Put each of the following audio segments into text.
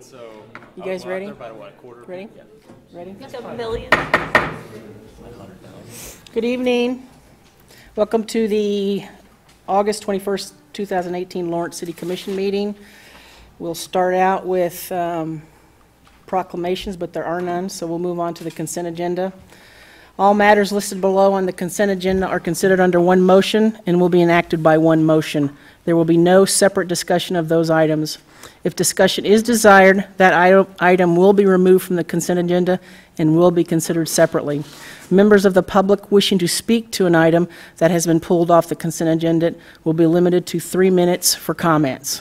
So You guys ready? About what, a quarter? Ready? Yeah. Ready? Like a million. Good evening. Welcome to the August 21st, 2018 Lawrence City Commission meeting. We'll start out with proclamations, but there are none, so we'll move on to the consent agenda. All matters listed below on the consent agenda are considered under one motion and will be enacted by one motion. There will be no separate discussion of those items. If discussion is desired, that item will be removed from the consent agenda and will be considered separately. Members of the public wishing to speak to an item that has been pulled off the consent agenda will be limited to 3 minutes for comments.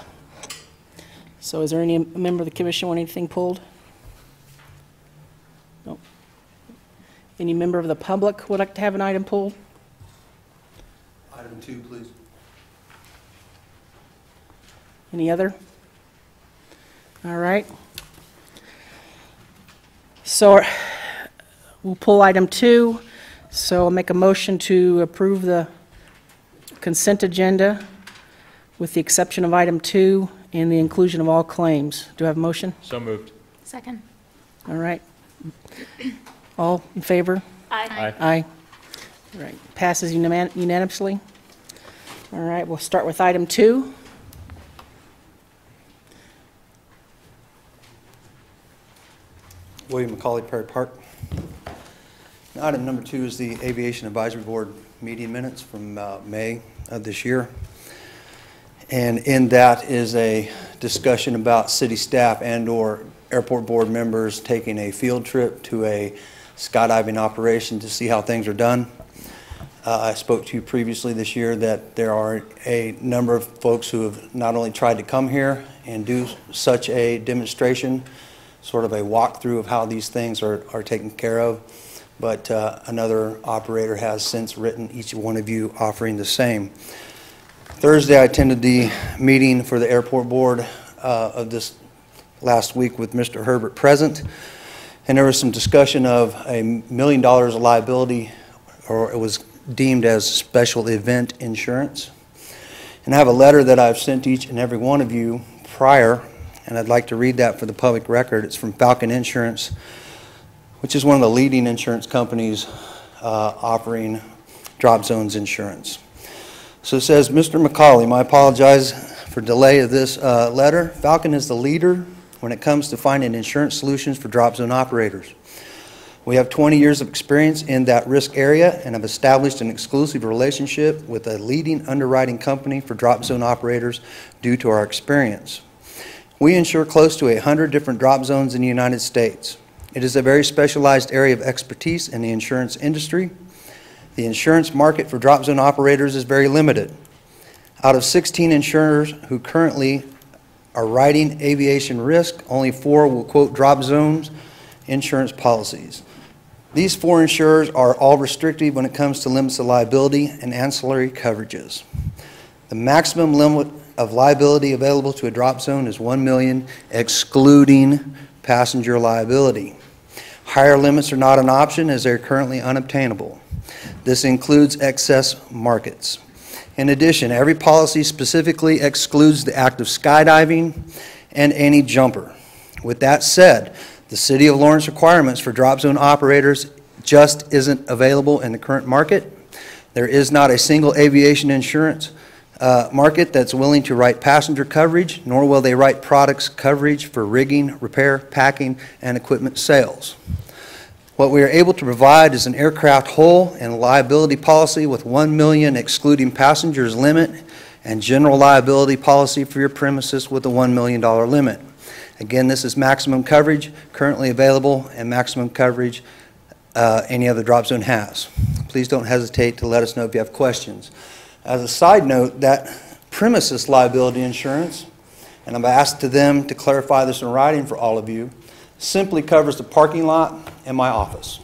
So is there any member of the commission want anything pulled? No. Any member of the public would like to have an item pulled? Item 2, please. Any other? All right. So we'll pull item 2. So I'll make a motion to approve the consent agenda with the exception of item 2 and the inclusion of all claims. Do I have a motion? So moved. Second. All right. All in favor? Aye. Aye. All right. Passes unanimously. All right. We'll start with item 2. William McCauley, Prairie Park. Item number 2 is the Aviation Advisory Board meeting minutes from May of this year. And in that is a discussion about city staff and/or airport board members taking a field trip to a skydiving operation to see how things are done. I spoke to you previously this year that there are a number of folks who have not only tried to come here and do such a demonstration, sort of a walkthrough of how these things are taken care of, but another operator has since written each one of you offering the same. Thursday, I attended the meeting for the airport board of this last week with Mr. Herbert present, and there was some discussion of $1 million of liability, or it was deemed as special event insurance. And I have a letter that I've sent each and every one of you prior, and I'd like to read that for the public record. It's from Falcon Insurance, which is one of the leading insurance companies offering drop zones insurance. So it says, Mr. McCauley, I apologize for delay of this letter. Falcon is the leader when it comes to finding insurance solutions for drop zone operators. We have 20 years of experience in that risk area and have established an exclusive relationship with a leading underwriting company for drop zone operators due to our experience. We insure close to 100 different drop zones in the United States. It is a very specialized area of expertise in the insurance industry. The insurance market for drop zone operators is very limited. Out of 16 insurers who currently are writing aviation risk, only 4 will quote drop zones insurance policies. These 4 insurers are all restrictive when it comes to limits of liability and ancillary coverages. The maximum limit of liability available to a drop zone is $1 million, excluding passenger liability. Higher limits are not an option as they're currently unobtainable. This includes excess markets. In addition, every policy specifically excludes the act of skydiving and any jumper. With that said, the City of Lawrence requirements for drop zone operators just isn't available in the current market. There is not a single aviation insurance market that's willing to write passenger coverage, nor will they write products coverage for rigging, repair, packing, and equipment sales. What we are able to provide is an aircraft hull and liability policy with $1 million excluding passengers limit and general liability policy for your premises with a $1 million limit. Again, this is maximum coverage currently available and maximum coverage any other drop zone has. Please don't hesitate to let us know if you have questions. As a side note, that premises liability insurance, and I've asked to them to clarify this in writing for all of you, simply covers the parking lot and my office.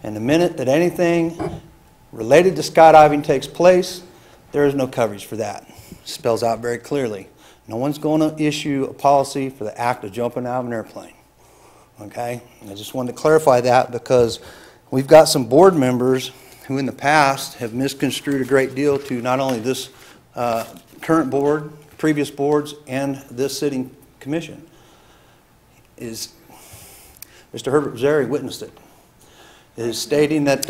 And the minute that anything related to skydiving takes place, there is no coverage for that. It spells out very clearly. No one's going to issue a policy for the act of jumping out of an airplane. Okay? And I just wanted to clarify that because we've got some board members who in the past have misconstrued a great deal to not only this current board, previous boards, and this sitting commission. is, Mr. Herbert Zeri witnessed it, is stating that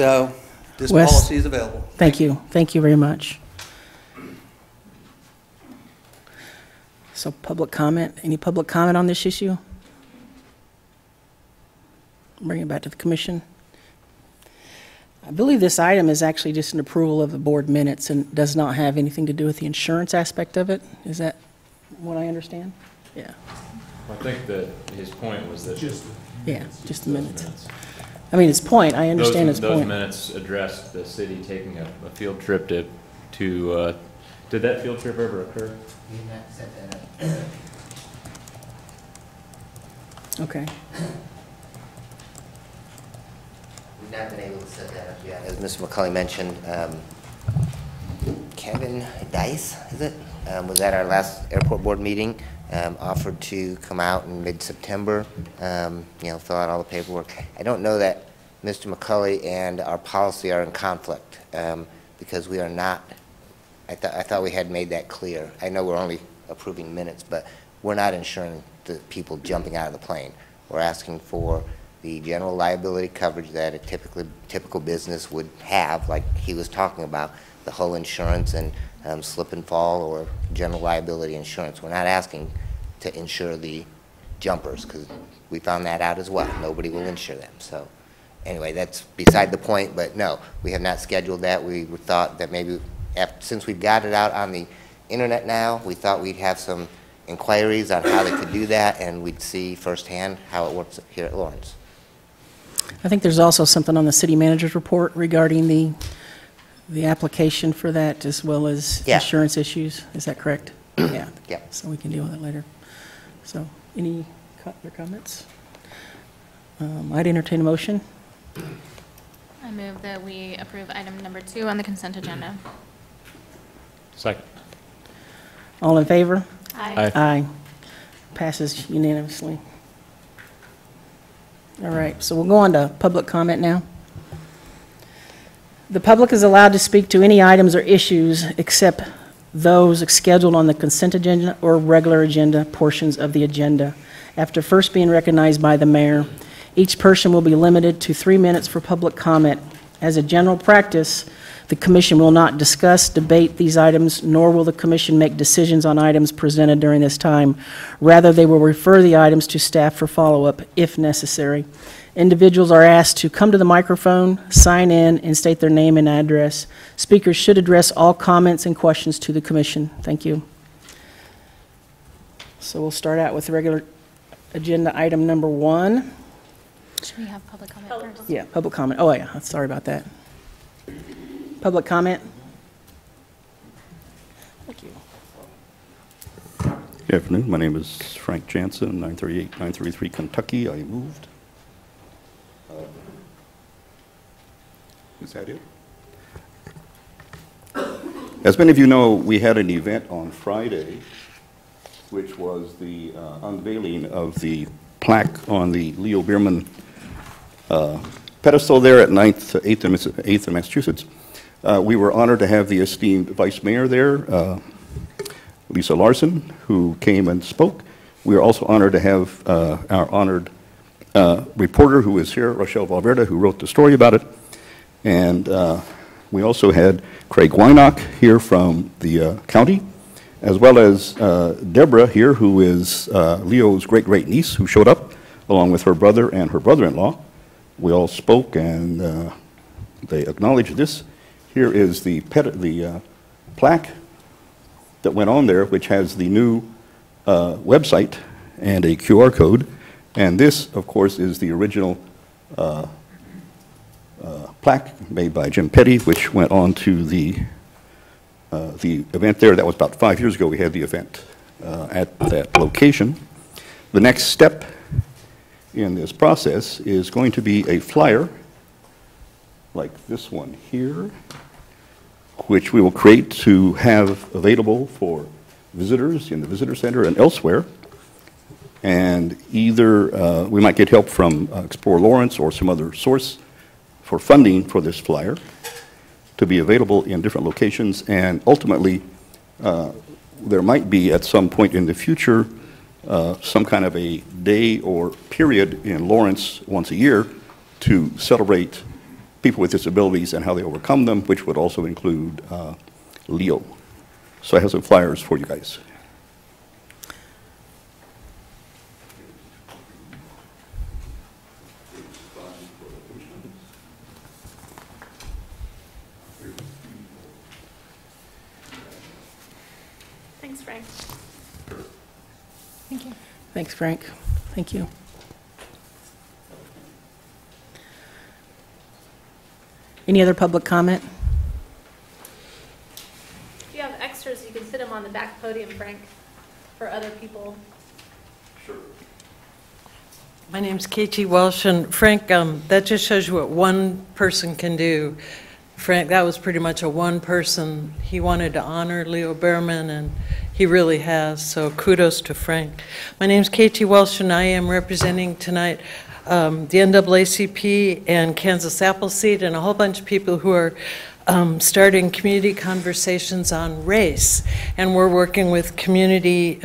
this Wes? policy is available. Thank you. Thank you very much. So public comment, any public comment on this issue? Bring it back to the commission. I believe this item is actually just an approval of the board minutes and does not have anything to do with the insurance aspect of it. Is that what I understand? Yeah, I think that his point was that. yeah, just the those minutes. I mean, his point, I understand his Those point. minutes addressed the city taking a field trip to, did that field trip ever occur? We did not set that up. Okay. We've not been able to set that up yet. As Mr. McCulley mentioned, Kevin Dice, is it, was at our last airport board meeting, offered to come out in mid-September, fill out all the paperwork. I don't know that Mr. McCulley and our policy are in conflict, because we are not, I thought we had made that clear. I know we're only approving minutes, but we're not insuring the people jumping out of the plane. We're asking for the general liability coverage that a typical business would have, like he was talking about, the whole insurance and slip and fall or general liability insurance. We're not asking to insure the jumpers, because we found that out as well. Nobody will insure them. So anyway, that's beside the point, but no, we have not scheduled that. We thought that maybe since we've got it out on the internet now, we thought we'd have some inquiries on how they could do that, and we'd see firsthand how it works here at Lawrence. I think there's also something on the city manager's report regarding the application for that, as well as Yeah. insurance issues. Is that correct? Yeah. Yeah. So we can deal with it later. So any other comments? I'd entertain a motion. I move that we approve item number 2 on the consent agenda. Second. All in favor? Aye. Aye. Passes unanimously. All right, so we'll go on to public comment now. The public is allowed to speak to any items or issues except those scheduled on the consent agenda or regular agenda portions of the agenda. After first being recognized by the mayor, each person will be limited to 3 minutes for public comment. As a general practice, the commission will not discuss, debate these items, nor will the commission make decisions on items presented during this time. Rather, they will refer the items to staff for follow-up if necessary. Individuals are asked to come to the microphone, sign in, and state their name and address. Speakers should address all comments and questions to the commission. Thank you. So we'll start out with regular agenda item number 1. Should we have public comment first? Yeah, public comment. Oh, yeah, sorry about that. Public comment? Thank you. Good afternoon. My name is Frank Jansen, 938-933 Kentucky. I moved. Is that it? As many of you know, we had an event on Friday, which was the unveiling of the plaque on the Leo Bierman pedestal there at 8th and Massachusetts. We were honored to have the esteemed vice mayor there, Lisa Larson, who came and spoke. We were also honored to have our honored reporter who is here, Rochelle Valverde, who wrote the story about it. And we also had Craig Wynock here from the county, as well as Deborah here, who is Leo's great-great-niece, who showed up along with her brother and her brother-in-law. We all spoke, and they acknowledged this. Here is the plaque that went on there, which has the new website and a QR code. And this, of course, is the original plaque made by Jim Petty, which went on to the event there. That was about 5 years ago we had the event at that location. The next step in this process is going to be a flyer like this one here, which we will create to have available for visitors in the visitor center and elsewhere. And either we might get help from Explore Lawrence or some other source for funding for this flyer to be available in different locations. And ultimately, there might be at some point in the future some kind of a day or period in Lawrence once a year to celebrate people with disabilities and how they overcome them, which would also include Leo. So I have some flyers for you guys. Thanks, Frank. Thank you. Thanks, Frank. Thank you. Any other public comment? If you have extras, you can sit them on the back podium, Frank, for other people. My name's Katie Welsh, and Frank, that just shows you what one person can do. Frank, that was pretty much a one person. He wanted to honor Leo Behrman, and he really has, so kudos to Frank. My name's Katie Welsh, and I am representing tonight the NAACP and Kansas Appleseed and a whole bunch of people who are starting community conversations on race. And we're working with communities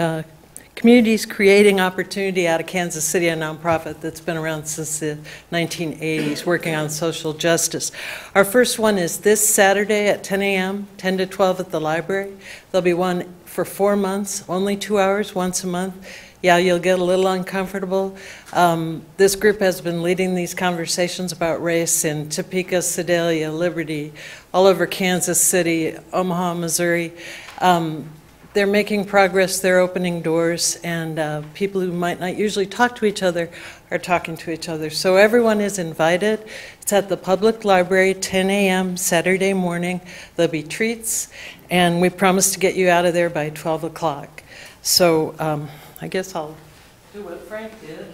creating opportunity out of Kansas City, a nonprofit that's been around since the 1980s, working on social justice. Our first one is this Saturday at 10 a.m., 10 to 12 at the library. There'll be one for 4 months, only 2 hours, once a month. Yeah, you'll get a little uncomfortable. This group has been leading these conversations about race in Topeka, Sedalia, Liberty, all over Kansas City, Omaha, Missouri. They're making progress, they're opening doors, and people who might not usually talk to each other are talking to each other. So everyone is invited. It's at the public library, 10 a.m. Saturday morning. There'll be treats, and we promise to get you out of there by 12 o'clock. So I guess I'll do what Frank did.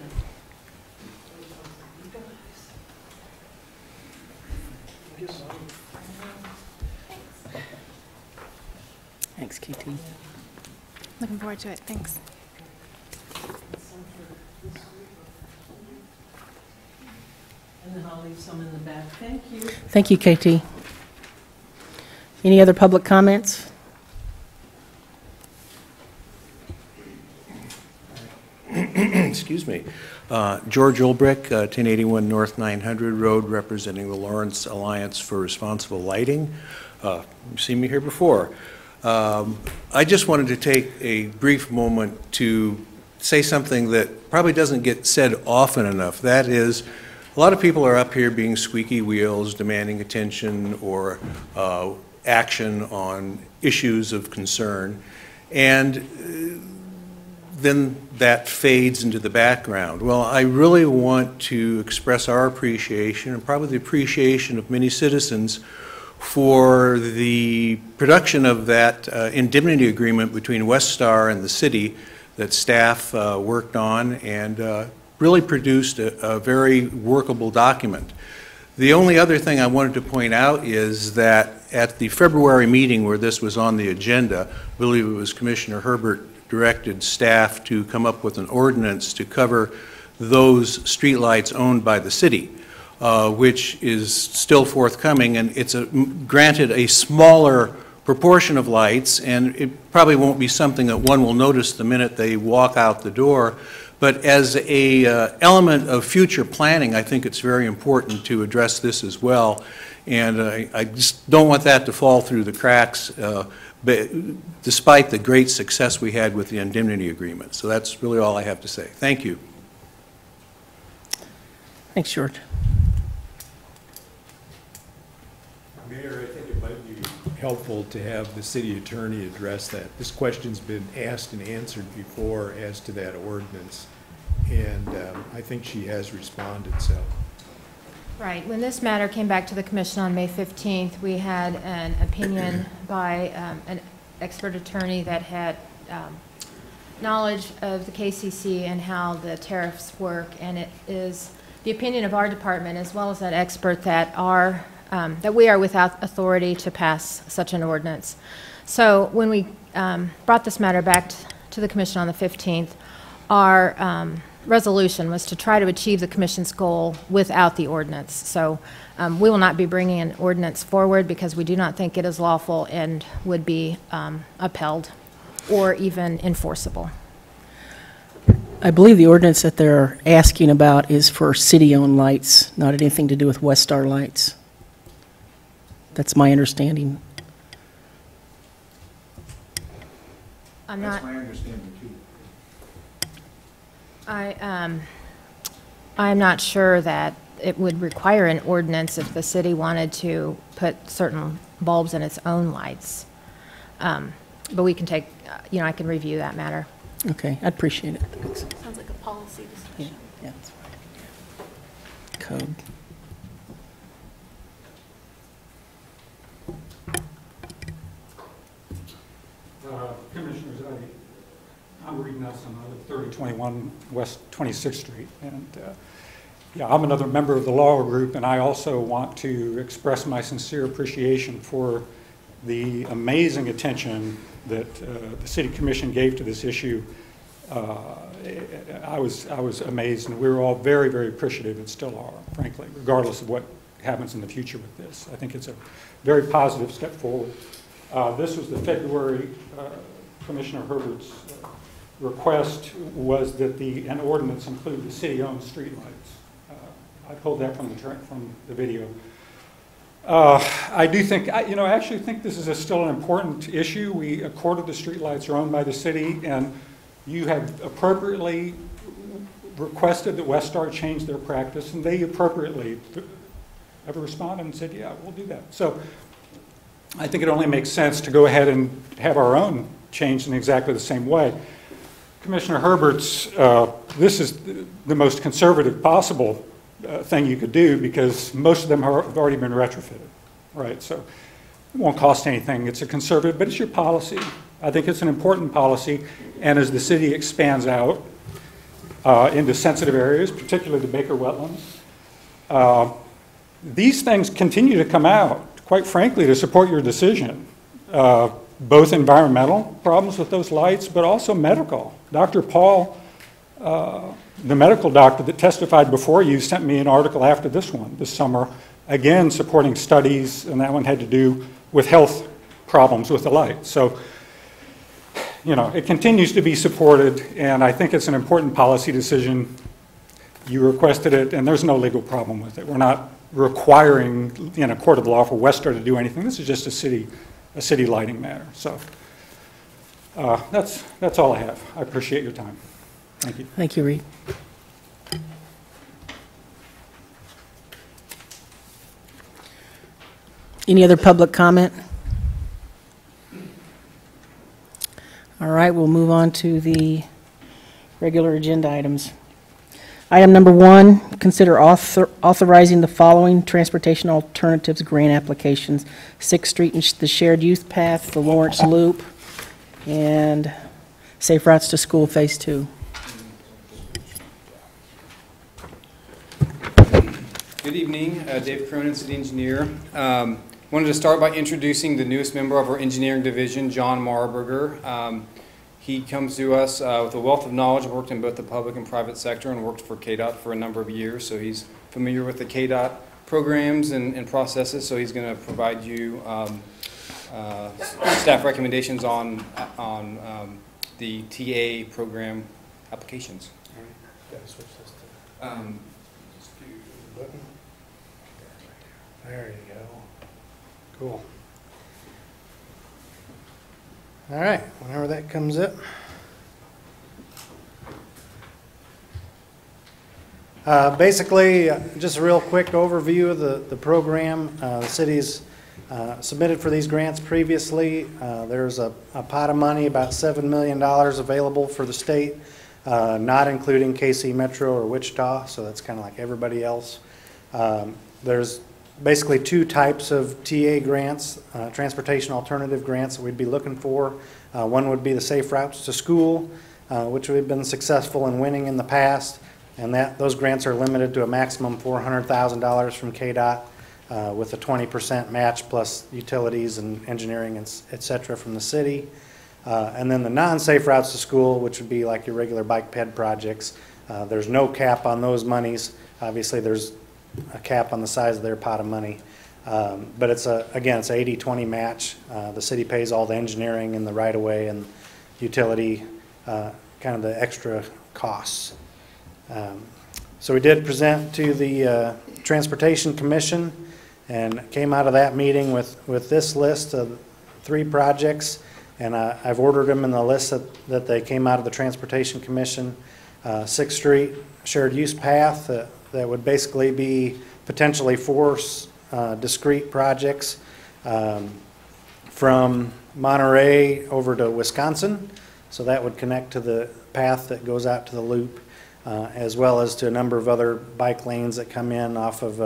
Thanks, KT. Looking forward to it. Thanks. And then I'll leave some in the back. Thank you. Thank you, KT. Any other public comments? Excuse me. George Ulbrich, 1081 North 900 Road, representing the Lawrence Alliance for Responsible Lighting. You've seen me here before. I just wanted to take a brief moment to say something that probably doesn't get said often enough. That is, a lot of people are up here being squeaky wheels, demanding attention or action on issues of concern, and then that fades into the background. Well, I really want to express our appreciation, and probably the appreciation of many citizens, for the production of that indemnity agreement between Westar and the city that staff worked on and really produced a very workable document. The only other thing I wanted to point out is that at the February meeting where this was on the agenda, I believe it was Commissioner Herbert directed staff to come up with an ordinance to cover those streetlights owned by the city, which is still forthcoming, and it's granted a smaller proportion of lights, and it probably won't be something that one will notice the minute they walk out the door, but as a element of future planning, I think it's very important to address this as well, and I just don't want that to fall through the cracks, despite the great success we had with the indemnity agreement. So that's really all I have to say. Thank you. Thanks, George. Mayor, I think it might be helpful to have the city attorney address that. This question's been asked and answered before as to that ordinance, and I think she has responded, so. Right. When this matter came back to the commission on May 15th, we had an opinion by an expert attorney that had knowledge of the KCC and how the tariffs work, and it is the opinion of our department as well as that expert that that we are without authority to pass such an ordinance. So when we brought this matter back to the commission on the 15th, our resolution was to try to achieve the commission's goal without the ordinance. So we will not be bringing an ordinance forward because we do not think it is lawful and would be upheld or even enforceable. I believe the ordinance that they're asking about is for city-owned lights, not anything to do with Westar lights. That's my understanding. I'm That's not, my understanding, too. I'm not sure that it would require an ordinance if the city wanted to put certain bulbs in its own lights. But we can take, I can review that matter. Okay, I'd appreciate it. Thanks. Sounds like a policy discussion. Yeah, that's fine. Code. Commissioners, I'm Reed Nelson. I live 3021 West 26th Street. And yeah, I'm another member of the Laurel Group, and I also want to express my sincere appreciation for the amazing attention that the City Commission gave to this issue. I was amazed, and we were all very, very appreciative, and still are, frankly, regardless of what happens in the future with this. I think it's a very positive step forward. This was the February, Commissioner Herbert's request was that an ordinance include the city-owned streetlights. I pulled that from the video. I do think, I actually think this is still an important issue. A quarter of the streetlights are owned by the city, and you have appropriately requested that Westar change their practice, and they appropriately have responded and said, yeah, we'll do that. So I think it only makes sense to go ahead and have our own changed in exactly the same way. Commissioner Herbert's, this is the most conservative possible thing you could do because most of them have already been retrofitted, right? So it won't cost anything. It's a conservative, but it's your policy. I think it's an important policy, and as the city expands out into sensitive areas, particularly the Baker Wetlands, these things continue to come out, quite frankly, to support your decision. Both environmental problems with those lights, but also medical. Dr. Paul, the medical doctor that testified before you, sent me an article after this one, this summer, again supporting studies, and that one had to do with health problems with the light. So, it continues to be supported, and I think it's an important policy decision. You requested it, and there's no legal problem with it. We're not requiring in a court of law for Westar to do anything. This is just a city lighting matter. So that's all I have. I appreciate your time. Thank you. Thank you, Reed. Any other public comment? All right, we'll move on to the regular agenda items. Item number 1, consider authorizing the following transportation alternatives grant applications: 6th Street and the Shared Youth Path, the Lawrence Loop, and Safe Routes to School Phase 2. Good evening, Dave Cronin, City Engineer. Wanted to start by introducing the newest member of our engineering division, John Marburger. He comes to us with a wealth of knowledge, worked in both the public and private sector, and worked for KDOT for a number of years, so he's familiar with the KDOT programs and processes, so he's going to provide you staff recommendations on the TA program applications. All right. Got to switch this to just do the button. There you go. Cool. All right, whenever that comes up. Basically, just a real quick overview of the program. The city's submitted for these grants previously. There's a pot of money, about $7 million available for the state, not including KC Metro or Wichita, so that's kind of like everybody else. There's basically 2 types of TA grants, transportation alternative grants that we'd be looking for. One would be the Safe Routes to School, which we've been successful in winning in the past, and those grants are limited to a maximum $400,000 from KDOT with a 20% match plus utilities and engineering, et cetera, from the city. And then the non-Safe Routes to School, which would be like your regular bike ped projects. There's no cap on those monies. Obviously, there's a cap on the size of their pot of money. But it's again, it's an 80-20 match. The city pays all the engineering and the right-of-way and utility, kind of the extra costs. So we did present to the Transportation Commission and came out of that meeting with this list of 3 projects. And I've ordered them in the list that they came out of the Transportation Commission. 6th Street shared use path that would basically be potentially 4 discrete projects from Monterey over to Wisconsin. So that would connect to the path that goes out to the loop, as well as to a number of other bike lanes that come in off of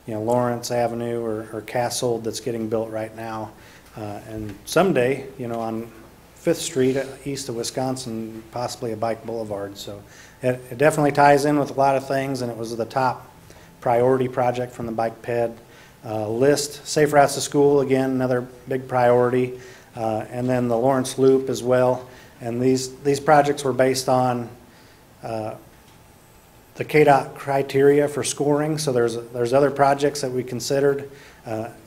Lawrence Avenue or Castle that's getting built right now. And someday, on 5th Street east of Wisconsin, possibly a bike boulevard. So it definitely ties in with a lot of things, and it was the top priority project from the bike ped list. Safe routes to school, again, another big priority. And then the Lawrence Loop as well. And these projects were based on the KDOT criteria for scoring. So there's other projects that we considered,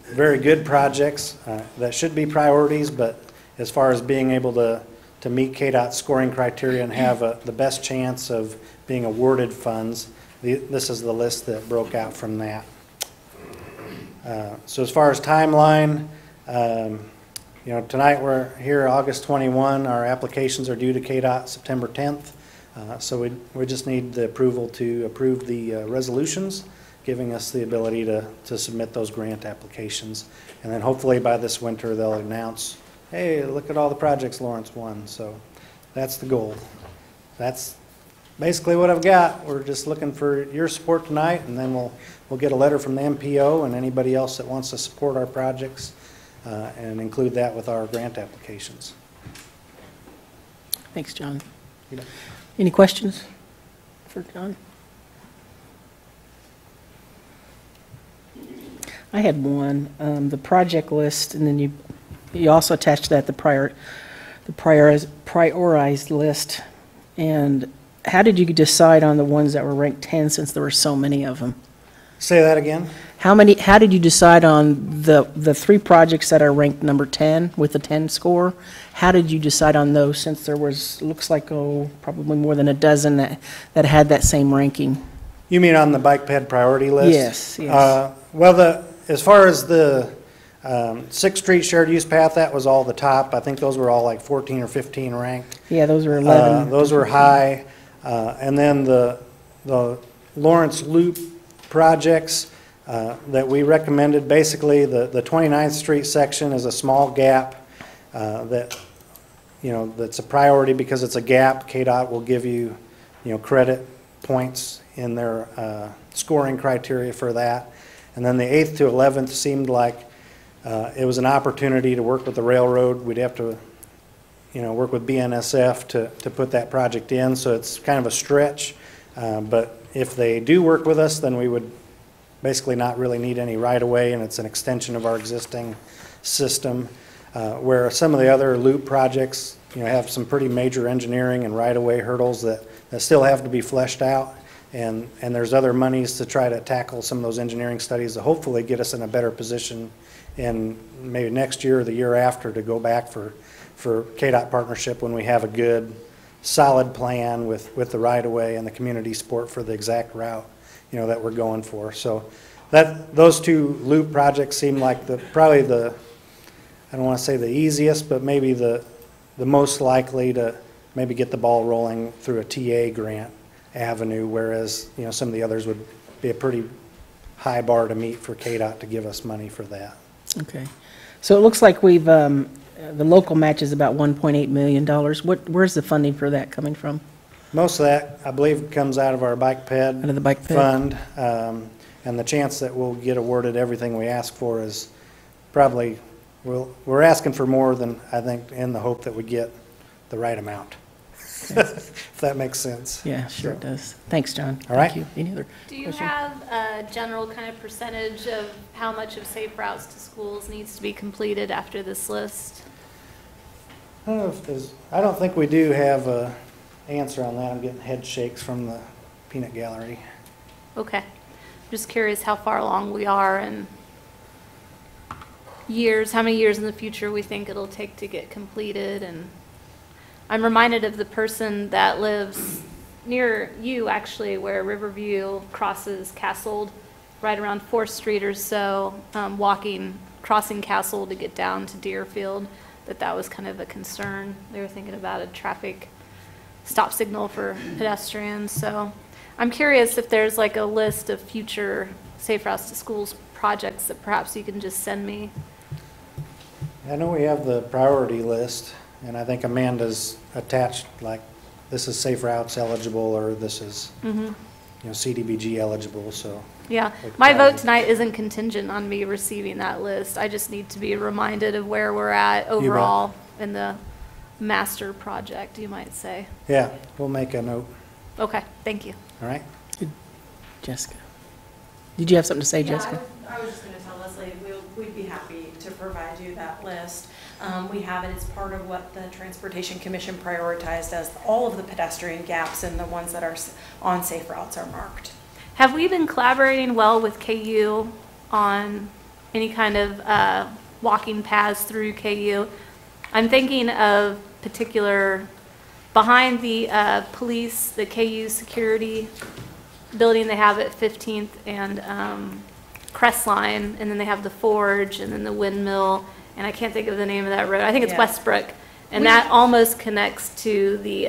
very good projects that should be priorities, but as far as being able to meet KDOT scoring criteria and have the best chance of being awarded funds, this is the list that broke out from that. So as far as timeline, tonight we're here August 21. Our applications are due to KDOT September 10th. So we just need the approval to approve the resolutions, giving us the ability to submit those grant applications. And then hopefully by this winter they'll announce, hey, look at all the projects Lawrence won. So that's the goal. That's basically what I've got. We're just looking for your support tonight, and then we'll get a letter from the MPO and anybody else that wants to support our projects and include that with our grant applications. Thanks, John. Any questions for John? I had one, the project list, and then you also attached that the prioritized list. And how did you decide on the ones that were ranked 10 since there were so many of them? Say that again. How did you decide on the 3 projects that are ranked number 10 with a 10 score? How did you decide on those, since there was, looks like, probably more than a dozen that had that same ranking? You mean on the bike ped priority list? Yes, yes. Well, as far as the 6th Street shared use path, that was all the top. I think those were all like 14 or 15 ranked. Yeah, those were 11. Those were high. And then the Lawrence Loop projects that we recommended, basically the 29th Street section is a small gap that's a priority because it's a gap. KDOT will give you, credit points in their scoring criteria for that. And then the 8th to 11th seemed like it was an opportunity to work with the railroad. We'd have to, work with BNSF to put that project in. So it's kind of a stretch. But if they do work with us, then we would basically not really need any right-of-way, and it's an extension of our existing system. Where some of the other loop projects, have some pretty major engineering and right-of-way hurdles that still have to be fleshed out. And there's other monies to try to tackle some of those engineering studies to hopefully get us in a better position in maybe next year or the year after to go back for KDOT partnership when we have a good, solid plan with the right-of-way and the community support for the exact route, that we're going for. So those 2 loop projects seem like probably I don't want to say the easiest, but maybe the most likely to maybe get the ball rolling through a TA grant avenue, whereas some of the others would be a pretty high bar to meet for KDOT to give us money for that. Okay. So it looks like we've, the local match is about $1.8 million. Where's the funding for that coming from? Most of that, I believe, comes out of our bike ped Out of the bike ped fund. And the chance that we'll get awarded everything we ask for is probably, we're asking for more than, I think, in the hope that we get the right amount. If that makes sense. Yeah, sure it does. Thanks, John. All right. Thank you. Any other Do you questions? have a general kind of percentage of how much of Safe Routes to Schools needs to be completed after this list? I don't think we do have an answer on that. I'm getting head shakes from the peanut gallery. Okay. Just curious how far along we are and years, how many years in the future we think it'll take to get completed. And I'm reminded of the person that lives near you, actually, where Riverview crosses Castle, right around 4th Street or so, crossing Castle to get down to Deerfield, that was kind of a concern. They were thinking about a traffic stop signal for pedestrians. So I'm curious if there's like a list of future Safe Routes to Schools projects that perhaps you can just send me. I know we have the priority list, and I think Amanda's attached, like, this is Safe Routes eligible, or this is, CDBG eligible, so. Yeah, my vote tonight isn't contingent on me receiving that list. I just need to be reminded of where we're at overall in the master project, you might say. Yeah, we'll make a note. Okay, thank you. All right. Jessica. Did you have something to say, Jessica? I was just going to tell Leslie, we'd be happy to provide you that list. We have it as part of what the Transportation Commission prioritized as all of the pedestrian gaps, and the ones that are on safe routes are marked. Have we been collaborating well with KU on any kind of walking paths through KU? I'm thinking of particular, behind the police, the KU security building they have at 15th and Crestline, and then they have the Forge, and then the Windmill, and I can't think of the name of that road. I think it's Westbrook. And that almost connects to the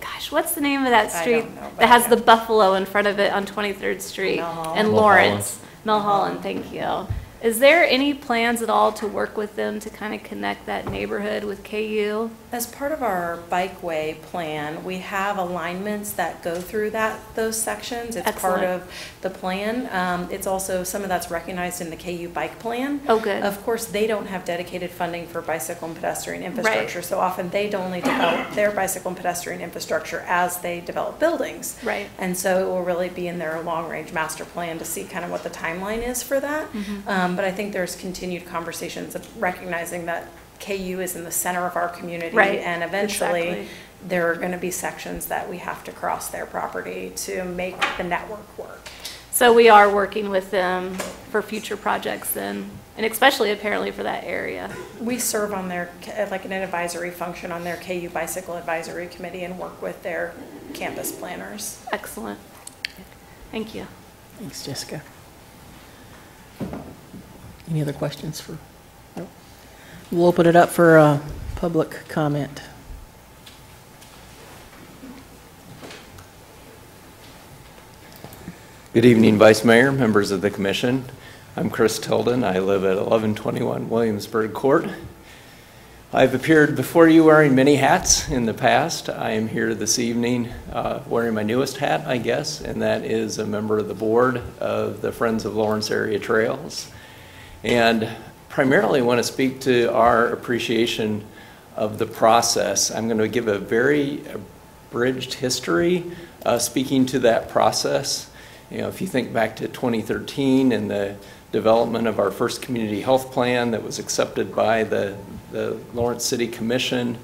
gosh, what's the name of that street that has the buffalo in front of it on 23rd Street and Lawrence? Mulholland, thank you. Is there any plans at all to work with them to kind of connect that neighborhood with KU? As part of our bikeway plan, we have alignments that go through those sections. It's part of the plan. It's also, some of that's recognized in the KU bike plan. Oh, good. Of course, they don't have dedicated funding for bicycle and pedestrian infrastructure, so often they only develop their bicycle and pedestrian infrastructure as they develop buildings. Right. And so it will really be in their long-range master plan to see kind of what the timeline is for that. But I think there's continued conversations of recognizing that KU is in the center of our community, and eventually there are going to be sections that we have to cross their property to make the network work. So we are working with them for future projects then, and especially apparently for that area. We serve on their, like an advisory function on their KU Bicycle Advisory Committee and work with their campus planners. Excellent. Thank you. Thanks, Jessica. Any other questions for? Nope. We'll open it up for public comment. Good evening, Vice Mayor, members of the Commission. I'm Chris Tilden. I live at 1121 Williamsburg Court. I've appeared before you wearing many hats in the past. I am here this evening wearing my newest hat, I guess, and that is a member of the board of the Friends of Lawrence Area Trails. And primarily want to speak to our appreciation of the process. I'm going to give a very abridged history speaking to that process. You know, if you think back to 2013 and the development of our first community health plan that was accepted by the Lawrence City Commission,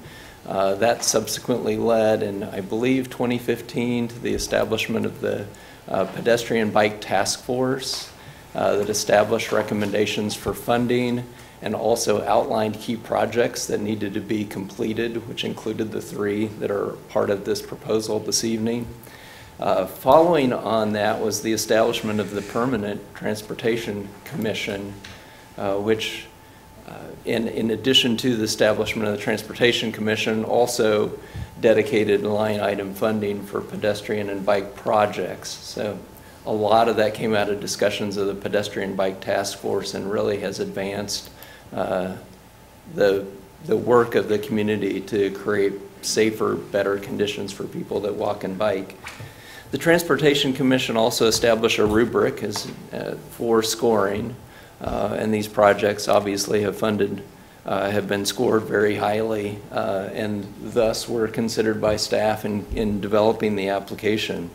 that subsequently led in, I believe, 2015 to the establishment of the Pedestrian Bike Task Force that established recommendations for funding and also outlined key projects that needed to be completed, which included the 3 that are part of this proposal this evening. Following on that was the establishment of the Permanent Transportation Commission, which in addition to the establishment of the Transportation Commission, also dedicated line item funding for pedestrian and bike projects. So a lot of that came out of discussions of the Pedestrian Bike Task Force and really has advanced the work of the community to create safer, better conditions for people that walk and bike. The Transportation Commission also established a rubric for scoring, and these projects obviously have been scored very highly, and thus were considered by staff in developing the application.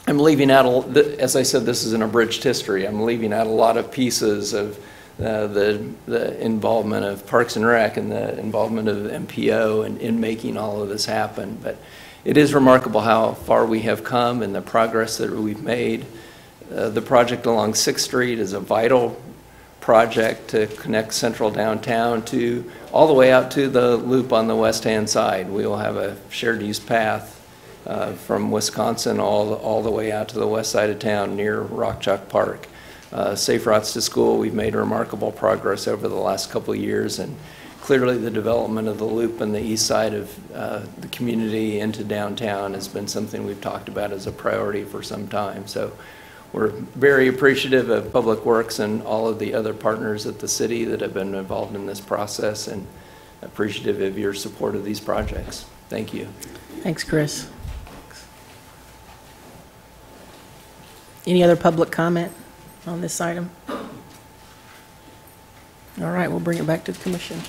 I'm leaving out, as I said, this is an abridged history. I'm leaving out a lot of pieces of the involvement of Parks and Rec and the involvement of the MPO in making all of this happen. But it is remarkable how far we have come and the progress that we've made. The project along 6th Street is a vital project to connect central downtown to all the way out to the loop on the west-hand side. We will have a shared use path from Wisconsin all the way out to the west side of town near Rock Chalk Park. Safe routes to school, we've made remarkable progress over the last couple of years, and clearly the development of the loop on the east side of the community into downtown has been something we've talked about as a priority for some time. So we're very appreciative of Public Works and all of the other partners at the city that have been involved in this process, and appreciative of your support of these projects. Thank you. Thanks, Chris. Any other public comment on this item? All right, we'll bring it back to the commission.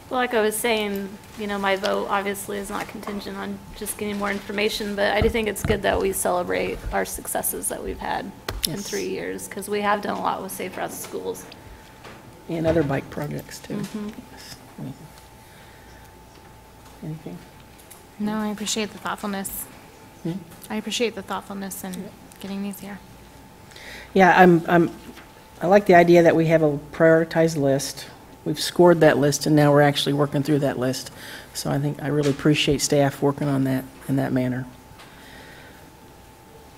Well, like I was saying, you know, my vote obviously is not contingent on just getting more information, but I do think it's good that we celebrate our successes that we've had in 3 years, because we have done a lot with Safe Routes to Schools. And other bike projects, too. Anything? No, I appreciate the thoughtfulness. Hmm? I appreciate the thoughtfulness in getting these here. Yeah, I like the idea that we have a prioritized list. We've scored that list, and now we're actually working through that list. So I think I really appreciate staff working on that in that manner.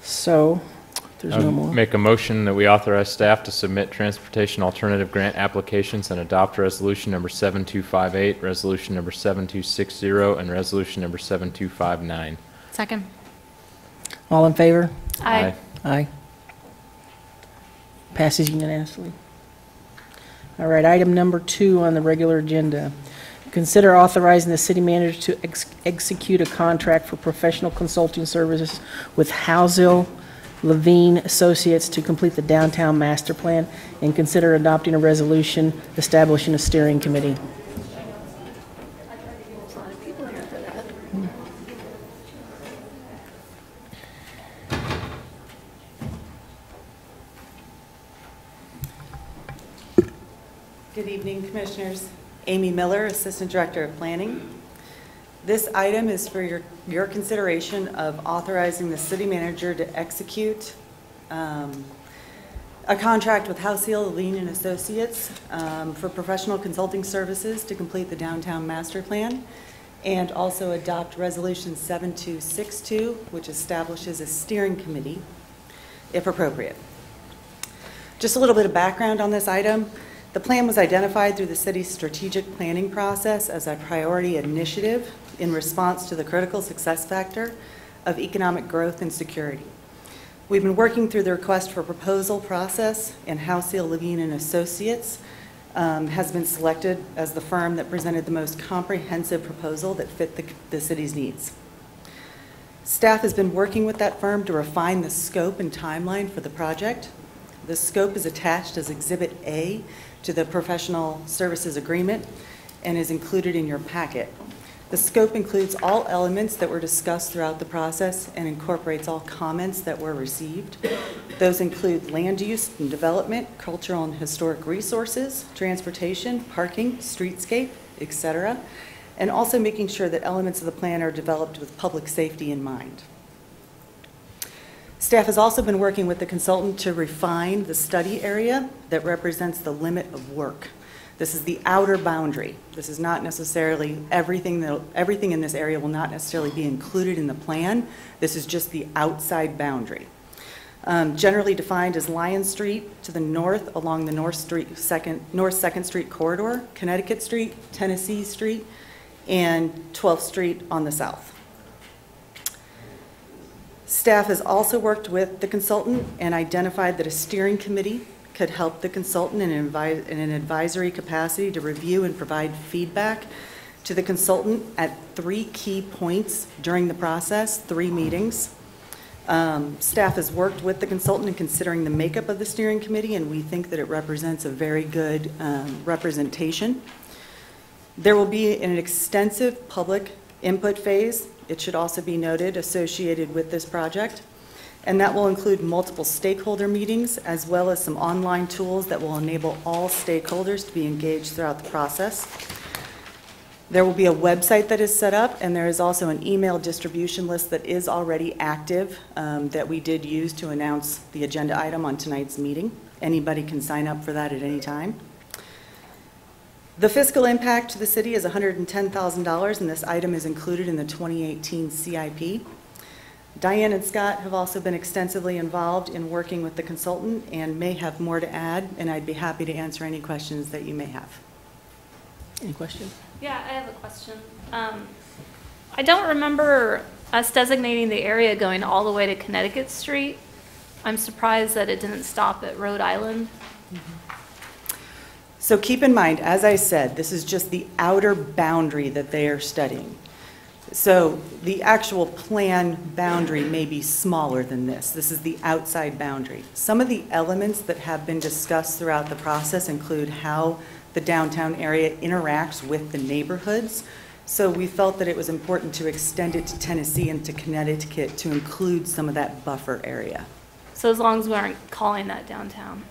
So, if there's no more. Make a motion that we authorize staff to submit transportation alternative grant applications and adopt resolution number 7258, resolution number 7260, and resolution number 7259. Second. All in favor? Aye. Aye. Passes unanimously. All right, item number 2 on the regular agenda. Consider authorizing the city manager to execute a contract for professional consulting services with Housel Levine Associates to complete the downtown master plan, and consider adopting a resolution establishing a steering committee. Good evening, Commissioners. Amy Miller, Assistant Director of Planning. This item is for your consideration of authorizing the city manager to execute a contract with Housel Levine and Associates for professional consulting services to complete the downtown master plan, and also adopt Resolution 7262, which establishes a steering committee, if appropriate. Just a little bit of background on this item. The plan was identified through the city's strategic planning process as a priority initiative in response to the critical success factor of economic growth and security. We've been working through the request for proposal process, and Housel Levine and Associates has been selected as the firm that presented the most comprehensive proposal that fit the city's needs. Staff has been working with that firm to refine the scope and timeline for the project. The scope is attached as Exhibit A to the professional services agreement and is included in your packet. The scope includes all elements that were discussed throughout the process and incorporates all comments that were received. Those include land use and development, cultural and historic resources, transportation, parking, streetscape, etc., and also making sure that elements of the plan are developed with public safety in mind. Staff has also been working with the consultant to refine the study area that represents the limit of work. This is the outer boundary. This is not necessarily everything in this area will not necessarily be included in the plan. This is just the outside boundary. Generally defined as Lion Street to the north along the North 2nd Street corridor, Connecticut Street, Tennessee Street, and 12th Street on the south. Staff has also worked with the consultant and identified that a steering committee could help the consultant in an advisory capacity to review and provide feedback to the consultant at 3 key points during the process, 3 meetings. Staff has worked with the consultant in considering the makeup of the steering committee, and we think that it represents a very good representation. There will be an extensive public input phase, it should also be noted, associated with this project. And that will include multiple stakeholder meetings, as well as some online tools that will enable all stakeholders to be engaged throughout the process. There will be a website that is set up, and there is also an email distribution list that is already active that we did use to announce the agenda item on tonight's meeting. Anybody can sign up for that at any time. The fiscal impact to the city is $110,000, and this item is included in the 2018 CIP. Diane and Scott have also been extensively involved in working with the consultant and may have more to add, and I'd be happy to answer any questions that you may have. Any questions? Yeah, I have a question. I don't remember us designating the area going all the way to Connecticut Street. I'm surprised that it didn't stop at Rhode Island. So keep in mind, as I said, this is just the outer boundary that they are studying. So the actual plan boundary may be smaller than this. This is the outside boundary. Some of the elements that have been discussed throughout the process include how the downtown area interacts with the neighborhoods. So we felt that it was important to extend it to Tennessee and to Connecticut to include some of that buffer area. So as long as we aren't calling that downtown.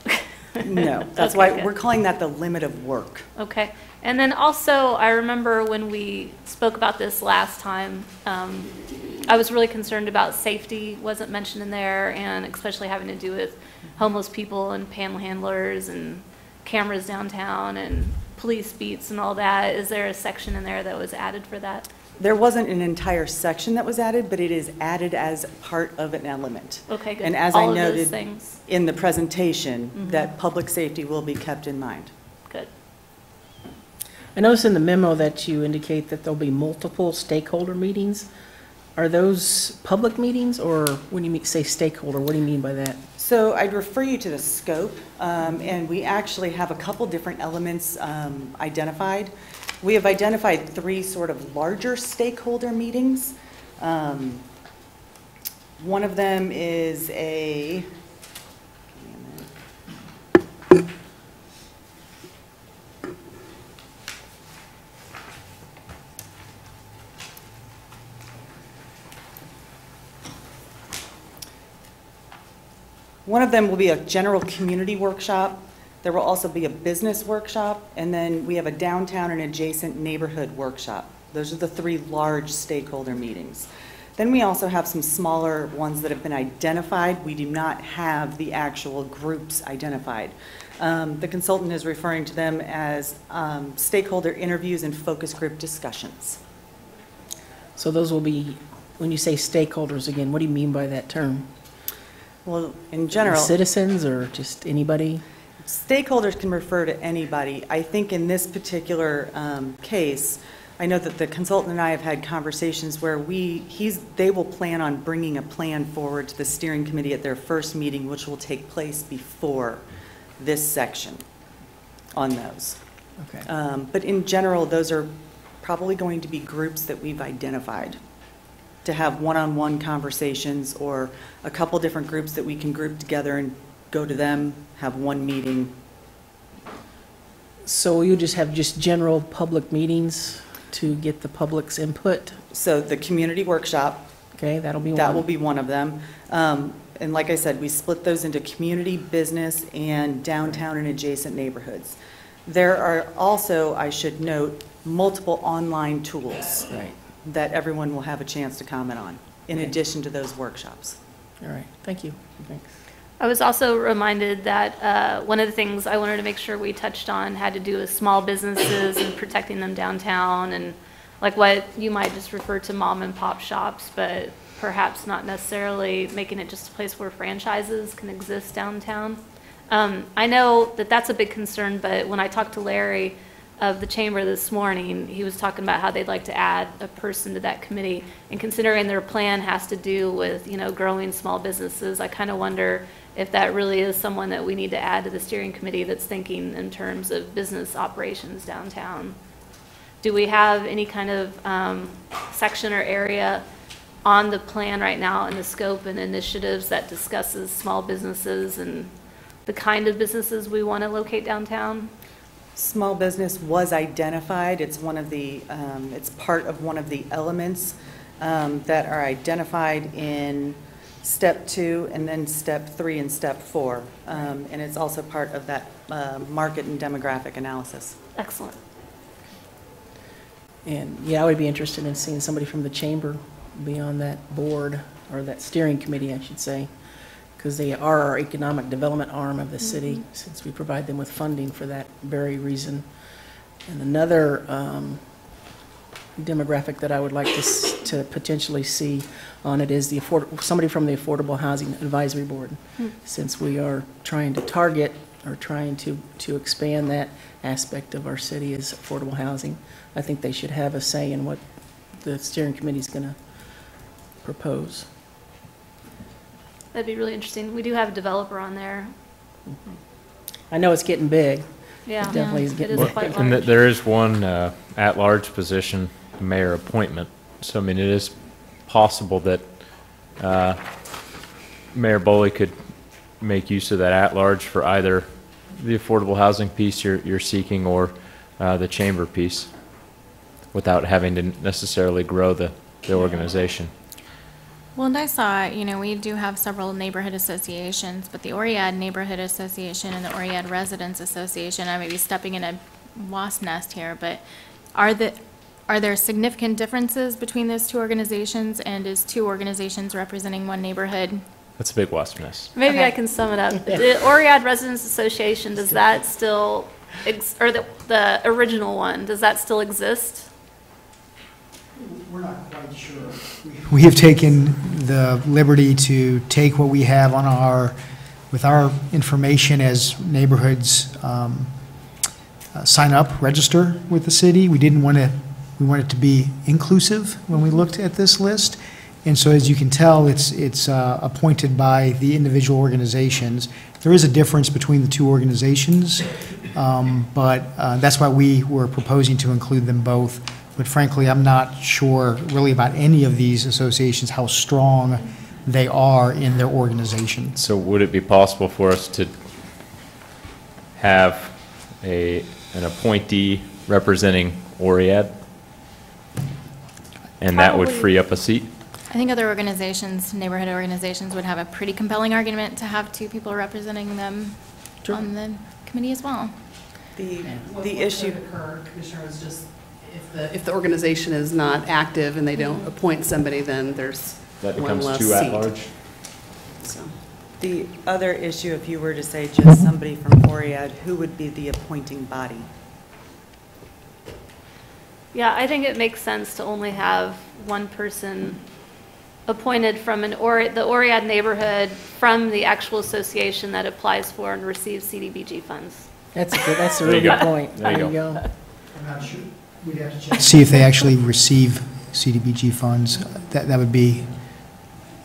No, that's Okay, why good. we're calling that the limit of work. Okay. And then also, I remember when we spoke about this last time, I was really concerned about safety, wasn't mentioned in there, and especially having to do with homeless people and panhandlers and cameras downtown and police beats and all that. Is there a section in there that was added for that? There wasn't an entire section that was added, but it is added as part of an element. Okay, good. And as All I of those noted things. in the presentation, Mhm. that public safety will be kept in mind. Good. I noticed in the memo that you indicate that there'll be multiple stakeholder meetings. Are those public meetings, or when you say stakeholder, what do you mean by that? So I'd refer you to the scope, and we actually have a couple different elements identified. We have identified 3 sort of larger stakeholder meetings. One of them is a, one of them will be a general community workshop. There will also be a business workshop, and then we have a downtown and adjacent neighborhood workshop. Those are the 3 large stakeholder meetings. Then we also have some smaller ones that have been identified. We do not have the actual groups identified. The consultant is referring to them as stakeholder interviews and focus group discussions. So those will be, when you say stakeholders again, what do you mean by that term? Well, in general, Citizens or just anybody? stakeholders can refer to anybody. I think in this particular case, I know that the consultant and I have had conversations where they will plan on bringing a plan forward to the steering committee at their first meeting, which will take place before this section on those. Okay. But in general, those are probably going to be groups that we've identified to have one-on-one conversations, or a couple different groups that we can group together and go to them, have one meeting. So you just have just general public meetings to get the public's input? So the community workshop. Okay, that'll be one. That will be one of them. And like I said, we split those into community, business, and downtown and adjacent neighborhoods. There are also, I should note, multiple online tools that everyone will have a chance to comment on, in addition to those workshops. All right, thank you. Thanks. I was also reminded that one of the things I wanted to make sure we touched on had to do with small businesses and protecting them downtown, and like what you might just refer to mom and pop shops, but perhaps not necessarily making it just a place where franchises can exist downtown. I know that that's a big concern, but when I talked to Larry of the chamber this morning, he was talking about how they'd like to add a person to that committee, and considering their plan has to do with, you know, growing small businesses, I kind of wonder if that really is someone that we need to add to the steering committee that's thinking in terms of business operations downtown. Do we have any kind of section or area on the plan right now in the scope and initiatives that discusses small businesses and the kind of businesses we want to locate downtown? Small business was identified. It's one of the, it's part of one of the elements that are identified in step 2 and then step 3 and step 4. And it's also part of that market and demographic analysis. Excellent. And yeah, I would be interested in seeing somebody from the chamber be on that board, or that steering committee, I should say, because they are our economic development arm of the city, since we provide them with funding for that very reason. And another demographic that I would like to potentially see on it is somebody from the Affordable Housing Advisory Board, since we are trying to target or trying to expand that aspect of our city as affordable housing. I think they should have a say in what the steering committee is going to propose. That'd be really interesting. We do have a developer on there. I know it's getting big. Yeah. It definitely is getting It is big. quite And large. there is one at-large position, mayor appointment. So, I mean, it is possible that Mayor Boley could make use of that at-large for either the affordable housing piece you're seeking or the chamber piece, without having to necessarily grow the organization. Well, and I saw, we do have several neighborhood associations, but the Oriad Neighborhood Association and the Oriad Residents Association, I may be stepping in a wasp nest here, but are there significant differences between those two organizations, and is two organizations representing one neighborhood? That's a big wasp nest. Maybe Okay. I can sum it up. The Oriad Residents Association, does that still, or the original one, does that still exist? We're not quite sure. We have taken the liberty to take what we have on with our information as neighborhoods sign up, register with the city. We want it to be inclusive when we looked at this list. And so as you can tell, it's appointed by the individual organizations. There is a difference between the two organizations, but that's why we were proposing to include them both. But frankly, I'm not sure really about any of these associations, how strong they are in their organization. So would it be possible for us to have an appointee representing Oriad? And that would Probably. free up a seat? I think other organizations, neighborhood organizations, would have a pretty compelling argument to have two people representing them on the committee as well. The issue, Commissioner, is just if the organization is not active and they don't appoint somebody, then there's That one becomes less two seat. at-large? So, The other issue, if you were to say just somebody from Oriad, who would be the appointing body? Yeah, I think it makes sense to only have one person appointed from the Oriad neighborhood from the actual association that applies for and receives CDBG funds. That's a There really you good go. point. There you go. I'm not sure. We'd have to check. See if they actually receive CDBG funds. That would be,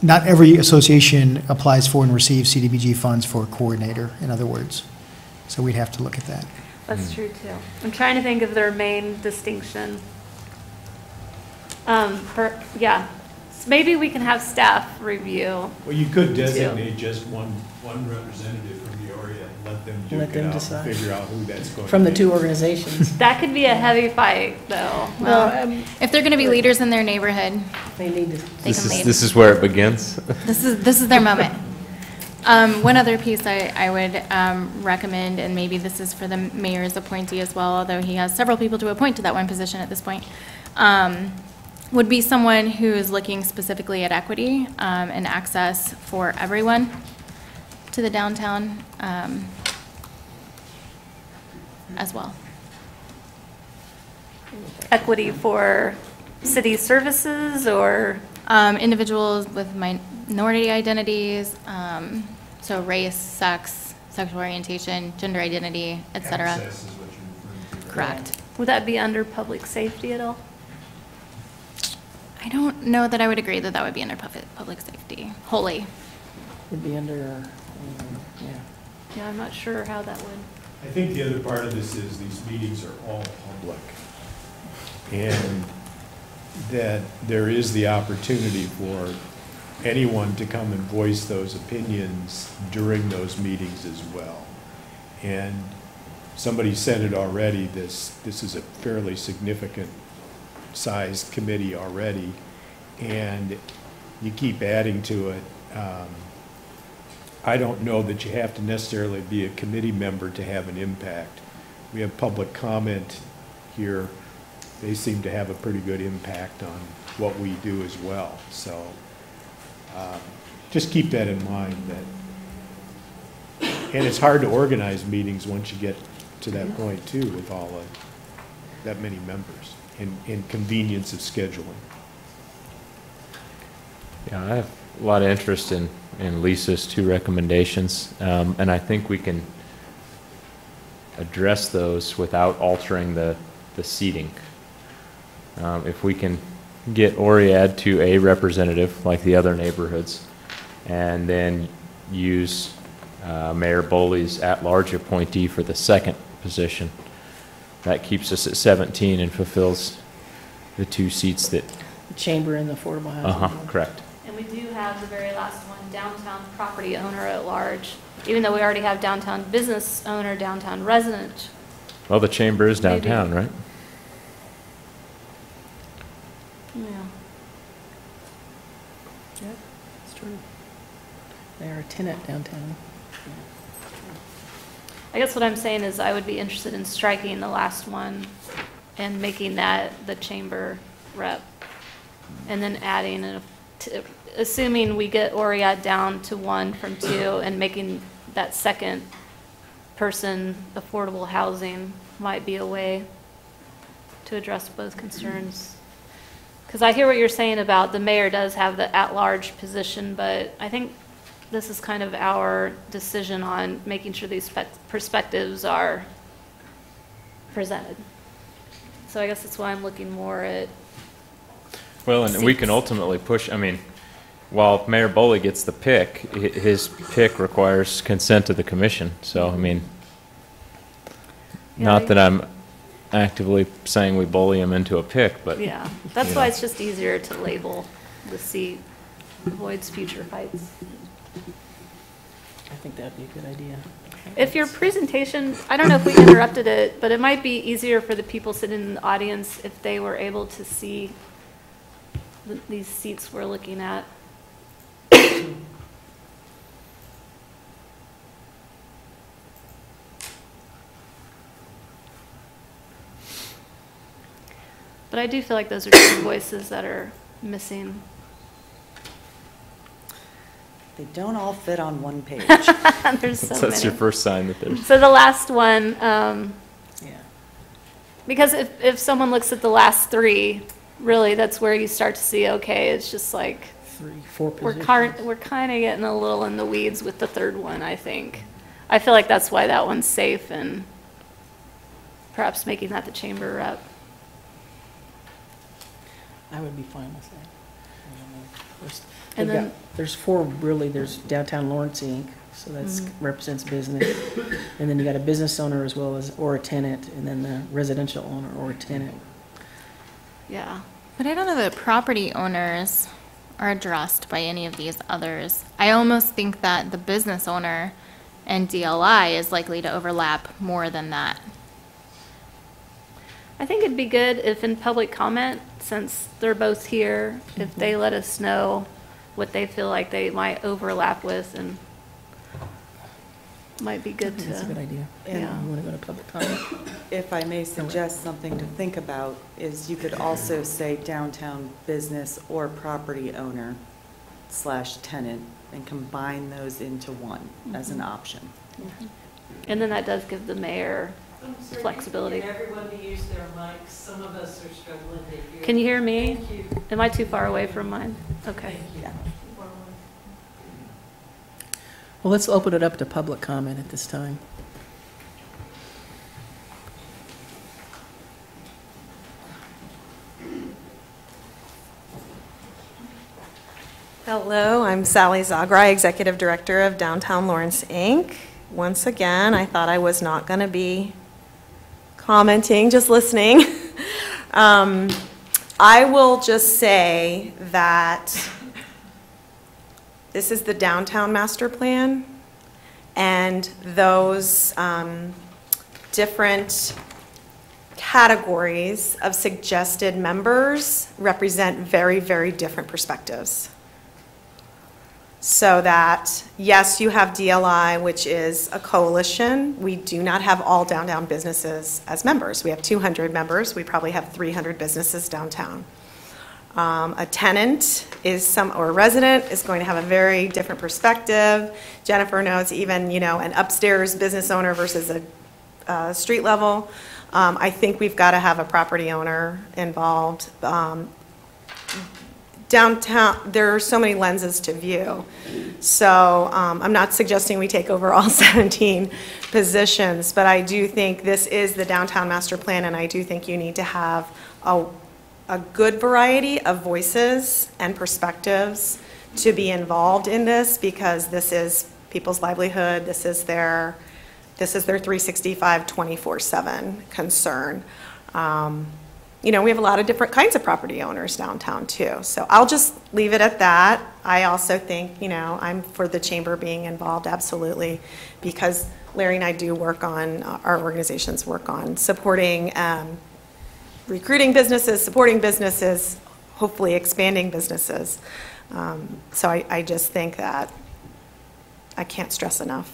not every association applies for and receives CDBG funds for a coordinator, in other words. So we'd have to look at that. That's true, too. I'm trying to think of their main distinction. Yeah, maybe we can have staff review. Well, you could designate just one representative from the Oriad and let them Let duke it them out decide. and figure out who that's going to be. From the two organizations. That could be a heavy fight, though. Well, if they're going to be leaders in their neighborhood, They need to. they can lead. This is where it begins? This is their moment. One other piece I would recommend, and maybe this is for the mayor's appointee as well, although he has several people to appoint to that one position at this point, would be someone who is looking specifically at equity and access for everyone to the downtown as well. Equity for city services or? Individuals with minority identities, so race, sex, sexual orientation, gender identity, et cetera. Access is what you're referring to. Correct. Would that be under public safety at all? I don't know that I would agree that that would be under public safety wholly. Would be under, yeah. Yeah, I'm not sure how that would. I think the other part of this is these meetings are all public. And that there is the opportunity for anyone to come and voice those opinions during those meetings as well. And somebody said it already, this is a fairly significant sized committee already, and you keep adding to it. I don't know that you have to necessarily be a committee member to have an impact. We have public comment here. They seem to have a pretty good impact on what we do as well. So just keep that in mind, that And it's hard to organize meetings once you get to that point too, with all of that many members and convenience of scheduling. Yeah, I have a lot of interest in Lisa's two recommendations, and I think we can address those without altering the seating. If we can get Oriad to a representative like the other neighborhoods, and then use Mayor Boley's at-large appointee for the second position, that keeps us at 17 and fulfills the two seats that... The chamber and the affordable housing. Correct. And we do have the very last one, downtown property owner at large, even though we already have downtown business owner, downtown resident. Well, the chamber is downtown, right? Yeah. Yeah, it's true. They are a tenant downtown. I guess what I'm saying is I would be interested in striking the last one and making that the chamber rep. And then adding, assuming we get Oriad down to 1 from 2 and making that second person affordable housing might be a way to address both concerns. Because I hear what you're saying about the mayor does have the at-large position, but I think this is kind of our decision on making sure these perspectives are presented. So I guess that's why I'm looking more at... Well, and we can ultimately push, I mean, while Mayor Boley gets the pick, his pick requires consent of the commission. So, I mean, not that I'm actively saying we bully him into a pick, but... Yeah, that's why it's just easier to label the seat, avoids future fights. I think that'd be a good idea. If your presentation, I don't know if we interrupted it, but it might be easier for the people sitting in the audience if they were able to see these seats we're looking at. But I do feel like those are two voices that are missing. They don't all fit on one page. There's so That's many. your first sign that there's... So the last one, Yeah. because if someone looks at the last 3, really that's where you start to see, okay, it's just like 3, 4 we're positions. we're kind of getting a little in the weeds with the third one, I think. I feel like that's why that one's safe, and perhaps making that the chamber rep. I would be fine with that. And then- There's 4, really, there's Downtown Lawrence, Inc., so that's represents business. And then you got a business owner as well as, or a tenant, and then the residential owner or a tenant. Yeah. But I don't know that property owners are addressed by any of these others. I almost think that the business owner and DLI is likely to overlap more than that. I think it'd be good if in public comment, since they're both here, if they let us know what they feel like they might overlap with, and might be good to. That's a good idea. And- Yeah, you want to go to public comment? If I may suggest something to think about, is you could also say downtown business or property owner / tenant, and combine those into one as an option. And then that does give the mayor flexibility. Get everyone to use their mics. Some of us are struggling to hear. Can you hear me? Thank you. Am I too far away from mine? Okay. Well, let's open it up to public comment at this time. Hello, I'm Sally Zagrai, Executive Director of Downtown Lawrence, Inc. Once again, I thought I was not going to be commenting, just listening. I will just say that this is the downtown master plan, and those different categories of suggested members represent very, very different perspectives. So that, yes, you have DLI, which is a coalition. We do not have all downtown businesses as members. We have 200 members. We probably have 300 businesses downtown. A tenant or a resident is going to have a very different perspective. Jennifer knows even, an upstairs business owner versus a street level. I think we've got to have a property owner involved. Downtown, there are so many lenses to view. So I'm not suggesting we take over all 17 positions, but I do think this is the downtown master plan, and I do think you need to have a good variety of voices and perspectives to be involved in this, because this is people's livelihood. This is their 365, 24/7 concern. We have a lot of different kinds of property owners downtown too. So I'll just leave it at that. I also think, I'm for the chamber being involved, absolutely, because Larry and I do work on, our organizations work on supporting, recruiting businesses, supporting businesses, hopefully expanding businesses. So I just think that I can't stress enough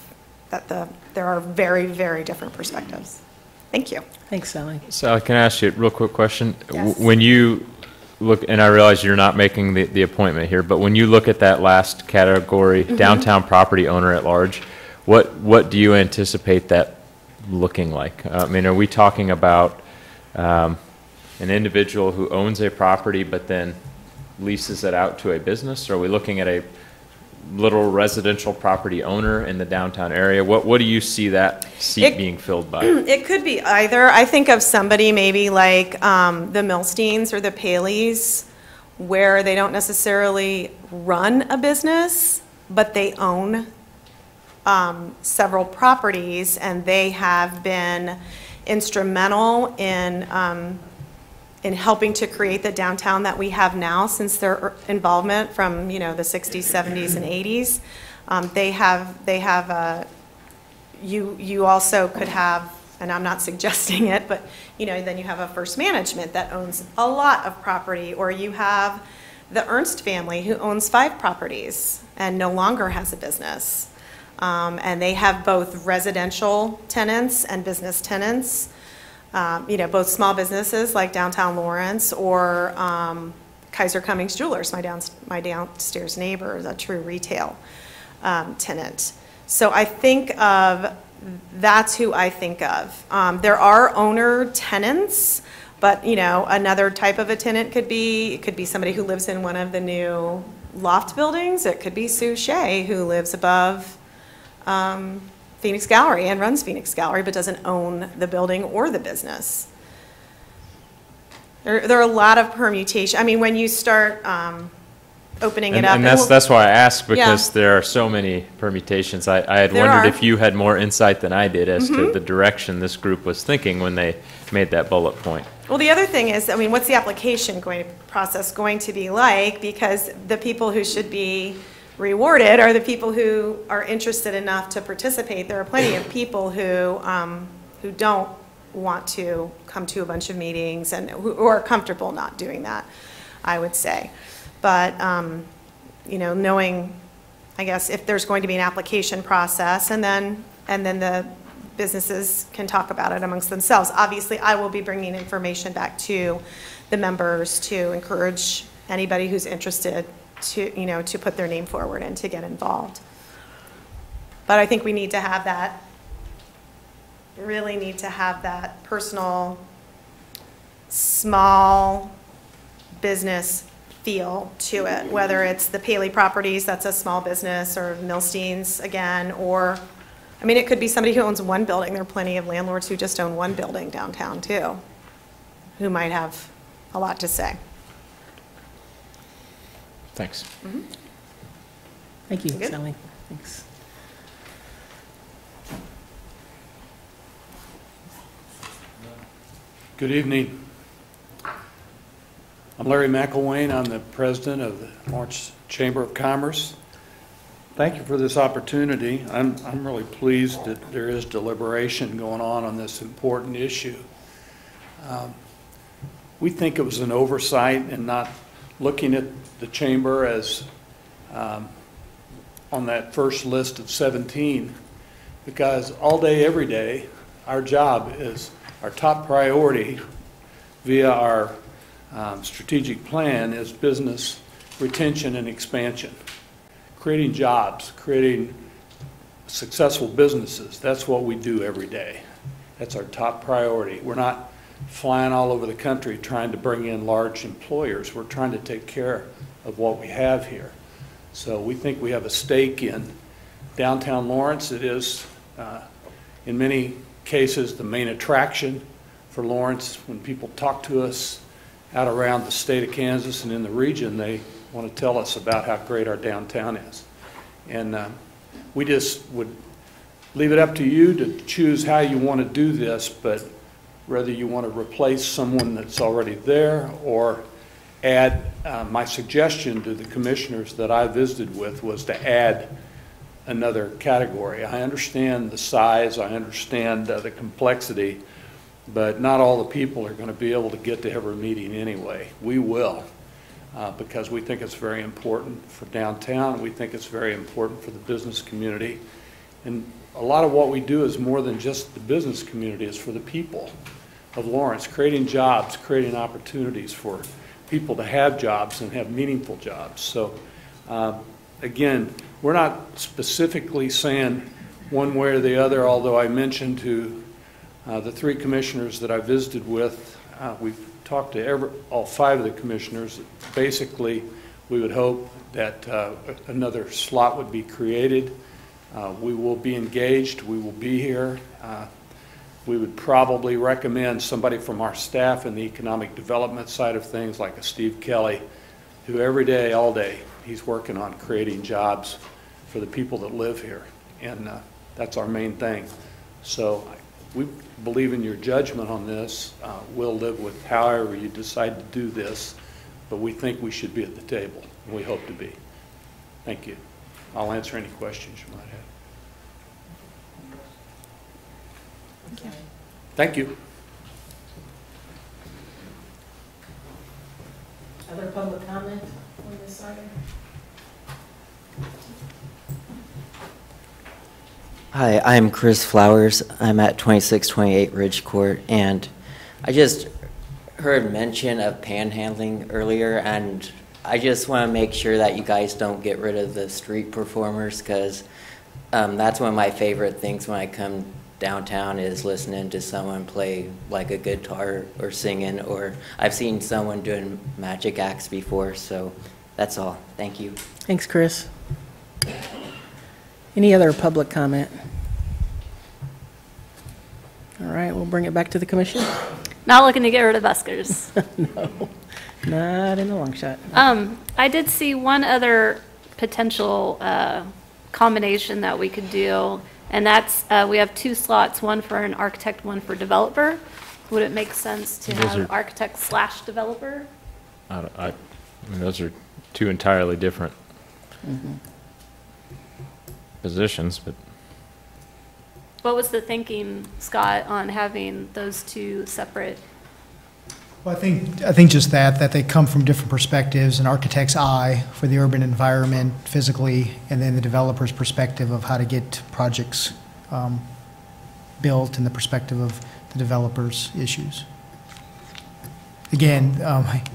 that there are very, very different perspectives. Thank you. Thanks, Sally. Sally, can I ask you a real quick question? Yes. When you look, and I realize you're not making the appointment here, but when you look at that last category, downtown property owner at large, what do you anticipate that looking like? I mean, are we talking about an individual who owns a property but then leases it out to a business? Or are we looking at a little residential property owner in the downtown area? What do you see that seat being filled by? It could be either. I think of somebody maybe like the Milsteins or the Paleys, where they don't necessarily run a business, but they own several properties, and they have been instrumental in helping to create the downtown that we have now since their involvement from, the 60s, 70s, and 80s. You also could have, and I'm not suggesting it, but, then you have a First Management that owns a lot of property, or you have the Ernst family who owns 5 properties and no longer has a business. And they have both residential tenants and business tenants. Both small businesses like Downtown Lawrence or Kaiser Cummings Jewelers, my downstairs neighbor, is a true retail tenant. So I think that's who I think of. There are owner tenants, but another type of a tenant could be somebody who lives in one of the new loft buildings. It could be Sue Shea, who lives above Phoenix Gallery and runs Phoenix Gallery, but doesn't own the building or the business. There are a lot of permutations. I mean, when you start opening it up. And that's why I asked, because there are so many permutations. I had wondered if you had more insight than I did as to the direction this group was thinking when they made that bullet point. Well, the other thing is, what's the application process going to be like? Because the people who should be rewarded are the people who are interested enough to participate. There are plenty of people who don't want to come to a bunch of meetings and who are comfortable not doing that, I would say. But knowing, I guess, if there's going to be an application process, and then the businesses can talk about it amongst themselves. Obviously, I will be bringing information back to the members to encourage anybody who's interested to put their name forward and to get involved. But I think we need to have that, really need to have that personal, small business feel to it, whether it's the Paley Properties, that's a small business, or Milsteins again, or, it could be somebody who owns one building. There are plenty of landlords who just own one building downtown too, who might have a lot to say. Thanks. Thank you, Sally. Thanks. Good evening. I'm Larry McElwain. I'm the president of the Lawrence Chamber of Commerce. Thank you for this opportunity. I'm really pleased that there is deliberation going on this important issue. We think it was an oversight in not looking at the chamber as on that first list of 17, because all day, every day, our job is our top priority via our strategic plan is business retention and expansion, creating jobs, creating successful businesses. That's what we do every day. That's our top priority. We're not flying all over the country trying to bring in large employers. We're trying to take care of what we have here. So we think we have a stake in downtown Lawrence. It is, in many cases, the main attraction for Lawrence. When people talk to us out around the state of Kansas and in the region, they want to tell us about how great our downtown is. And we just would leave it up to you to choose how you want to do this, but whether you want to replace someone that's already there or add, my suggestion to the commissioners that I visited with was to add another category. I understand the size, I understand the complexity, but not all the people are going to be able to get to every meeting anyway. We will, because we think it's very important for downtown. We think it's very important for the business community. And a lot of what we do is more than just the business community. It's for the people of Lawrence, creating jobs, creating opportunities for people to have jobs and have meaningful jobs. So again, we're not specifically saying one way or the other, although I mentioned to the 3 commissioners that I visited with, we've talked to all 5 of the commissioners. Basically, we would hope that another slot would be created. We will be engaged. We will be here. We would probably recommend somebody from our staff in the economic development side of things, like a Steve Kelly, who every day, all day, he's working on creating jobs for the people that live here. And that's our main thing. So we believe in your judgment on this. We'll live with however you decide to do this, but we think we should be at the table, and we hope to be. Thank you. I'll answer any questions you might have. Thank you. Other public comment on this item? Hi, I'm Chris Flowers. I'm at 2628 Ridge Court, and I just heard mention of panhandling earlier, and I just want to make sure that you guys don't get rid of the street performers, because that's one of my favorite things when I come downtown is listening to someone play like a guitar or singing, or I've seen someone doing magic acts before, so that's all. Thank you. Thanks, Chris. Any other public comment? All right, we'll bring it back to the commission. Not looking to get rid of buskers. No, not in the long shot. I did see one other potential combination that we could do, and that's we have 2 slots, one for an architect, one for developer. Would it make sense to have architect / developer? I mean, those are 2 entirely different positions, but. What was the thinking, Scott, on having those 2 separate? Well, I think just that they come from different perspectives, an architect's eye for the urban environment physically, and then the developer's perspective of how to get projects built and the perspective of the developer's issues. Again,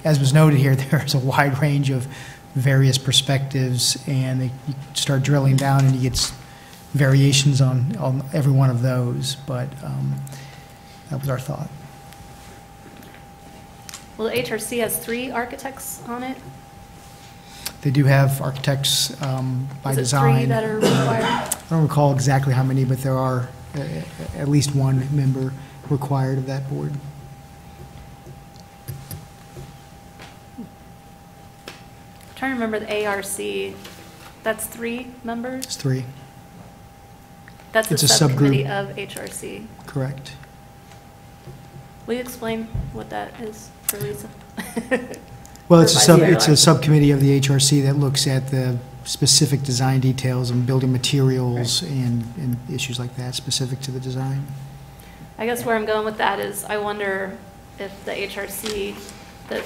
as was noted here, there's a wide range of various perspectives, and you start drilling down and you get variations on every one of those, but that was our thought. Well, HRC has 3 architects on it. They do have architects by design. 3 that are required? I don't recall exactly how many, but there are at least 1 member required of that board. I'm trying to remember the ARC. That's 3 members? It's 3. That's It's a a subcommittee subgroup. of HRC. Correct. Will you explain what that is for Lisa? Well, it's a subcommittee of the HRC that looks at the specific design details and building materials and issues like that specific to the design. I guess where I'm going with that is I wonder if the HRC that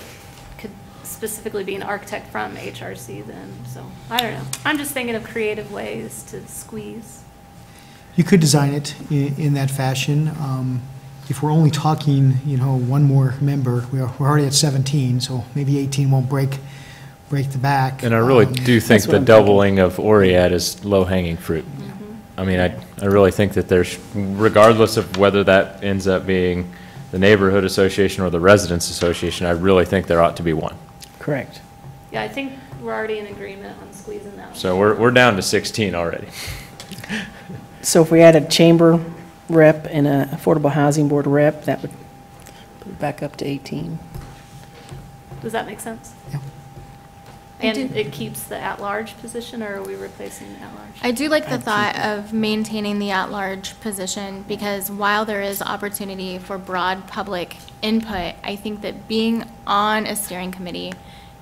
could specifically be an architect from HRC then. So I don't know. I'm just thinking of creative ways to squeeze. You could design it in that fashion. if we're only talking, one more member, we're already at 17, so maybe 18 won't break the back. And I really do think the doubling of Oriad is low-hanging fruit. I mean, I really think that there's, regardless of whether that ends up being the neighborhood association or the residents association, I really think there ought to be one. Correct. Yeah, I think we're already in agreement on squeezing that one. So we're down to 16 already. So if we had a chamber rep and an Affordable Housing Board rep, that would put it back up to 18. Does that make sense? Yeah. And it keeps the at-large position, or are we replacing the at-large? I do like the thought of maintaining the at-large position, because while there is opportunity for broad public input, I think that being on a steering committee,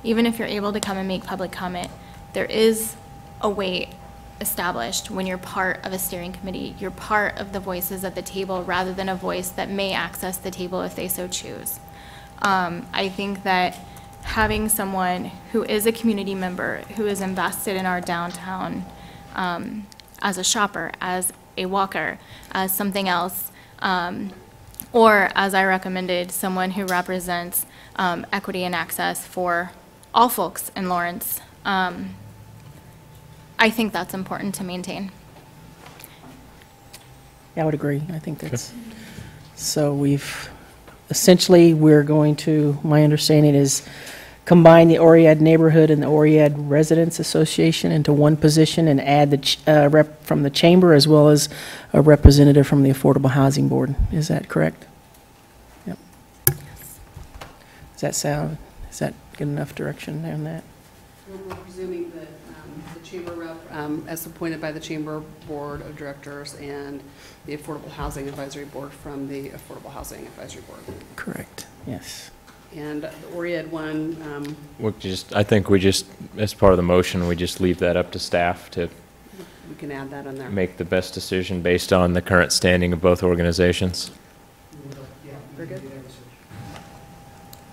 even if you're able to come and make public comment, there is a weight established when you're part of a steering committee. You're part of the voices at the table rather than a voice that may access the table if they so choose. I think that having someone who is a community member, who is invested in our downtown as a shopper, as a walker, as something else, or as I recommended, someone who represents equity and access for all folks in Lawrence. I think that's important to maintain. Yeah, I would agree. I think that's, so we're going to, my understanding is, combine the Oriad Neighborhood and the Oriad Residents Association into one position and add the rep from the chamber as well as a representative from the Affordable Housing Board. Is that correct? Yep. Is that good enough direction there on that? We're presuming that the chamber rep, as appointed by the Chamber Board of Directors, and the Affordable Housing Advisory Board from the Affordable Housing Advisory Board. Correct, yes. And the Oriad one. I think we just, as part of the motion, we just leave that up to staff to We can add that in there. make the best decision based on the current standing of both organizations. Very good.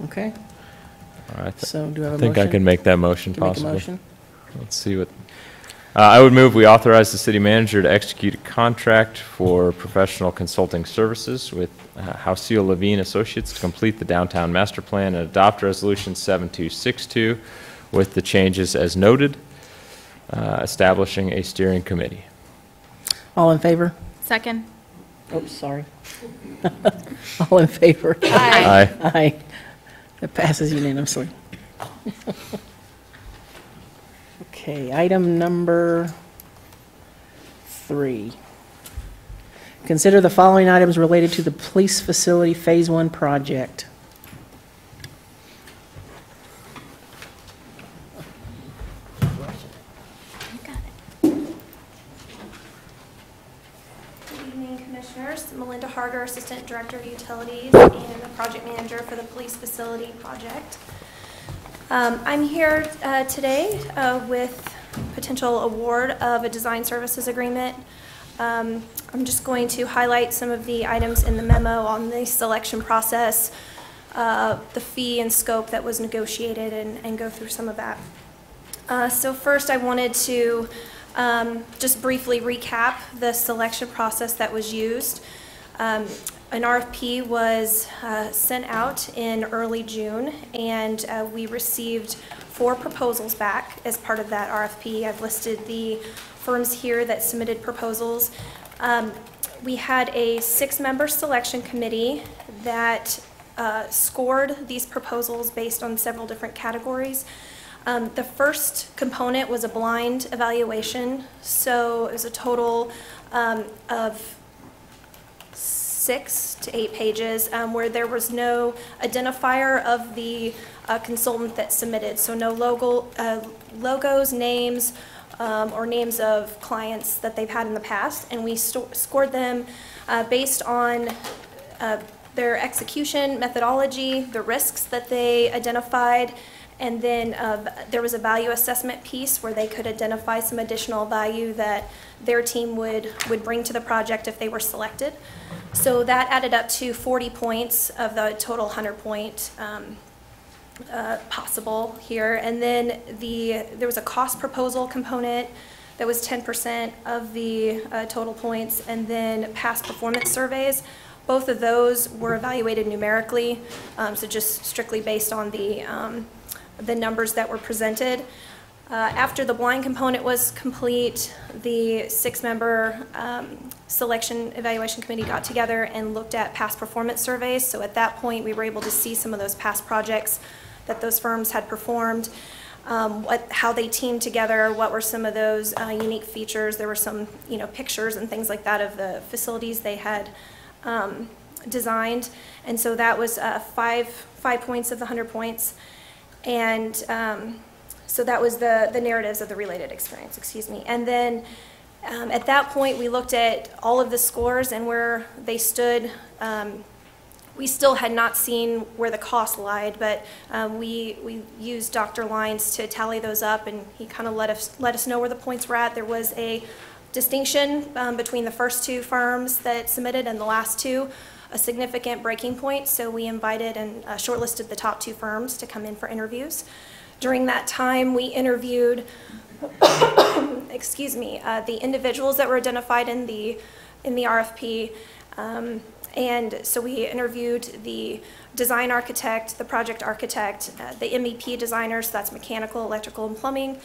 Okay. All right. So do I have a I think I motion? can make that motion Can you make a possibly. motion? Let's see what. I would move we authorize the city manager to execute a contract for professional consulting services with Halcyon Levine Associates to complete the downtown master plan and adopt resolution 7262 with the changes as noted, establishing a steering committee. All in favor? Second. Oh, sorry. All in favor? Aye. Aye. Aye. It passes unanimously. Okay, item number 3. Consider the following items related to the police facility Phase 1 project. Good evening, Commissioners. Melinda Harder, Assistant Director of Utilities and the Project Manager for the Police Facility Project. I'm here today with potential award of a design services agreement. I'm just going to highlight some of the items in the memo on the selection process, the fee and scope that was negotiated, and go through some of that. So first I wanted to just briefly recap the selection process that was used. An RFP was sent out in early June, and we received 4 proposals back as part of that RFP. I've listed the firms here that submitted proposals. We had a 6-member selection committee that scored these proposals based on several different categories. The first component was a blind evaluation, so it was a total of 6 to 8 pages where there was no identifier of the consultant that submitted, so no logos, names, or names of clients that they've had in the past, and we scored them based on their execution methodology, the risks that they identified, and then there was a value assessment piece where they could identify some additional value that their team would bring to the project if they were selected. So that added up to 40 points of the total 100-point possible here. And then there was a cost proposal component that was 10% of the total points, and then past performance surveys Both of those were evaluated numerically, so just strictly based on the numbers that were presented. After the blind component was complete, the 6-member selection evaluation committee got together and looked at past performance surveys. So at that point, we were able to see some of those past projects that those firms had performed, how they teamed together, what were some of those unique features. There were some, pictures and things like that of the facilities they had designed. And so that was 5 points of the 100 points. And so that was the narratives of the related experience, And then at that point, we looked at all of the scores and where they stood. We still had not seen where the cost lied, but we used Dr. Lyons to tally those up, and he kind of let us know where the points were at. There was a distinction between the first 2 firms that submitted and the last 2, a significant breaking point. So we invited and shortlisted the top 2 firms to come in for interviews. During that time, we interviewed, the individuals that were identified in the RFP. And so we interviewed the design architect, the project architect, the MEP designers, that's mechanical, electrical, and plumbing,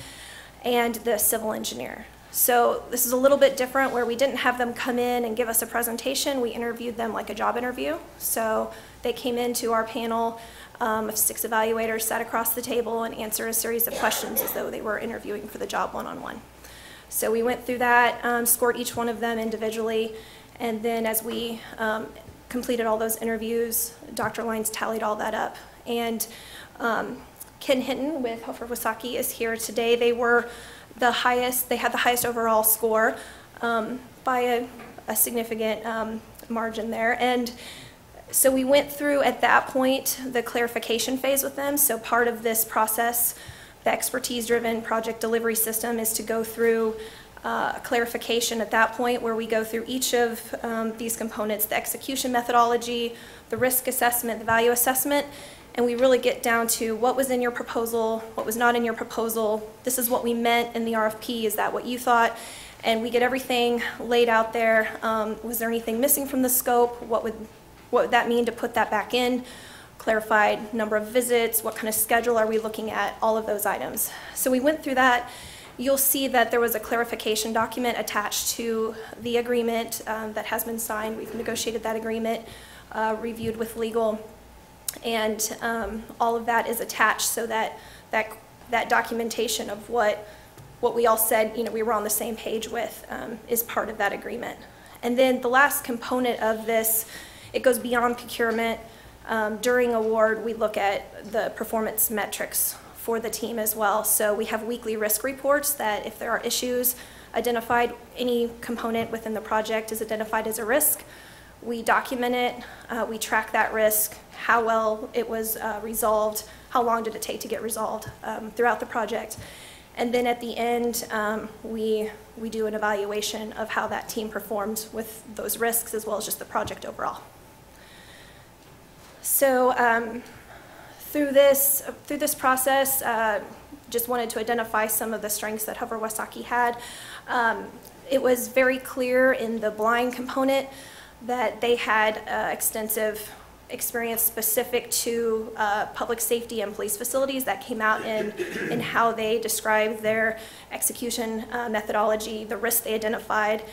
and the civil engineer. So this is a little bit different where we didn't have them come in and give us a presentation. We interviewed them like a job interview. So they came into our panel of 6 evaluators, sat across the table, and answered a series of questions as though they were interviewing for the job one-on-one. So we went through that, scored each one of them individually, and then as we completed all those interviews, Dr. Lyons tallied all that up. And Ken Hinton with Hofer Wysocki is here today. They were the highest, they had the highest overall score by a significant margin there. And so we went through at that point the clarification phase with them. So part of this process, the expertise-driven project delivery system, is to go through clarification at that point where we go through each of these components, the execution methodology, the risk assessment, the value assessment, and we really get down to what was in your proposal, what was not in your proposal. This is what we meant in the RFP. Is that what you thought? And we get everything laid out there. Was there anything missing from the scope? What would that mean to put that back in? Clarified number of visits, what kind of schedule are we looking at, all of those items. So we went through that. You'll see that there was a clarification document attached to the agreement that has been signed. We've negotiated that agreement, reviewed with legal, and all of that is attached so that documentation of what we all said, we were on the same page with, is part of that agreement. And then the last component of this, it goes beyond procurement. During award, we look at the performance metrics for the team as well. So we have weekly risk reports that if there are issues identified, any component within the project is identified as a risk. We document it, we track that risk, how well it was resolved, how long did it take to get resolved throughout the project. And then at the end, we do an evaluation of how that team performed with those risks as well as just the project overall. So through this process, just wanted to identify some of the strengths that Hofer Wysocki had. It was very clear in the blind component that they had extensive experience specific to public safety and police facilities that came out in how they described their execution methodology, the risks they identified.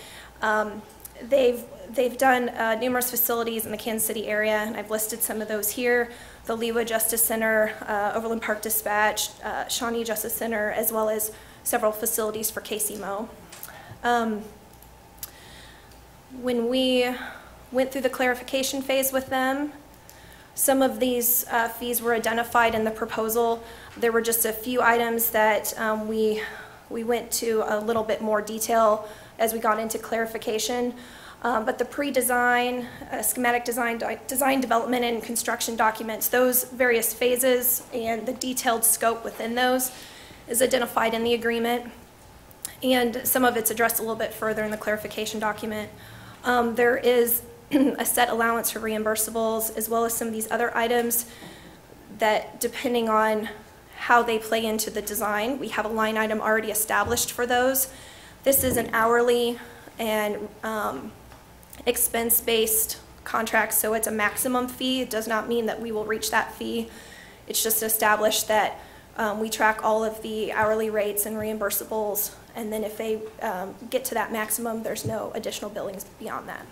They've done numerous facilities in the Kansas City area, and I've listed some of those here. The Lewa Justice Center, Overland Park Dispatch, Shawnee Justice Center, as well as several facilities for KCMO. When we went through the clarification phase with them, some of these fees were identified in the proposal. There were just a few items that we went to a little bit more detail as we got into clarification. But the pre-design, schematic design, design development, and construction documents, those various phases and the detailed scope within those is identified in the agreement. And some of it's addressed a little bit further in the clarification document. There is a set allowance for reimbursables, as well as some of these other items that, depending on how they play into the design, we have a line item already established for those. This is an hourly and expense-based contract, so it's a maximum fee. It does not mean that we will reach that fee. It's just established that we track all of the hourly rates and reimbursables, and then if they get to that maximum, there's no additional billings beyond that.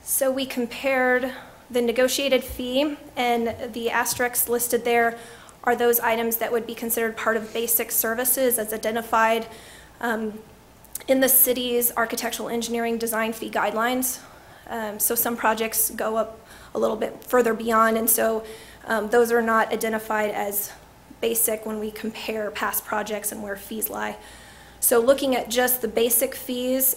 So we compared the negotiated fee, and the asterisks listed there are those items that would be considered part of basic services as identified in the city's architectural engineering design fee guidelines. So some projects go up a little bit further beyond, and so those are not identified as basic when we compare past projects and where fees lie. So looking at just the basic fees,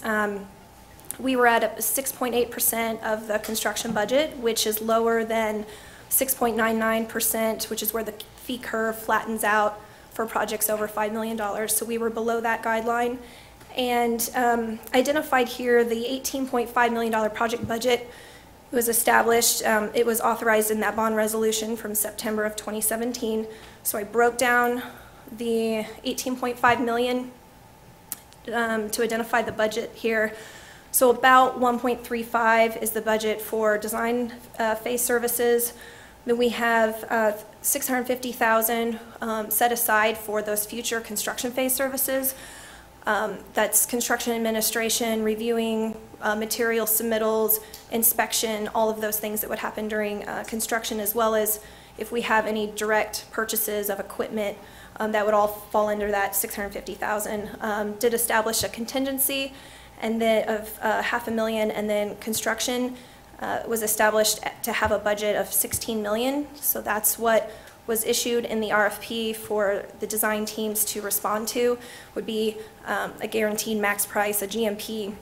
we were at 6.8% of the construction budget, which is lower than 6.99%, which is where the fee curve flattens out for projects over $5 million. So we were below that guideline. And identified here the $18.5 million project budget was established. It was authorized in that bond resolution from September of 2017. So I broke down the $18.5 million to identify the budget here. So about 1.35 is the budget for design phase services. Then we have $650,000 set aside for those future construction phase services. That's construction administration, reviewing material submittals, inspection, all of those things that would happen during construction, as well as if we have any direct purchases of equipment, that would all fall under that $650,000. Did establish a contingency and then of $500,000, and then construction was established to have a budget of $16 million. So that's what was issued in the RFP for the design teams to respond to, would be a guaranteed max price, a GMP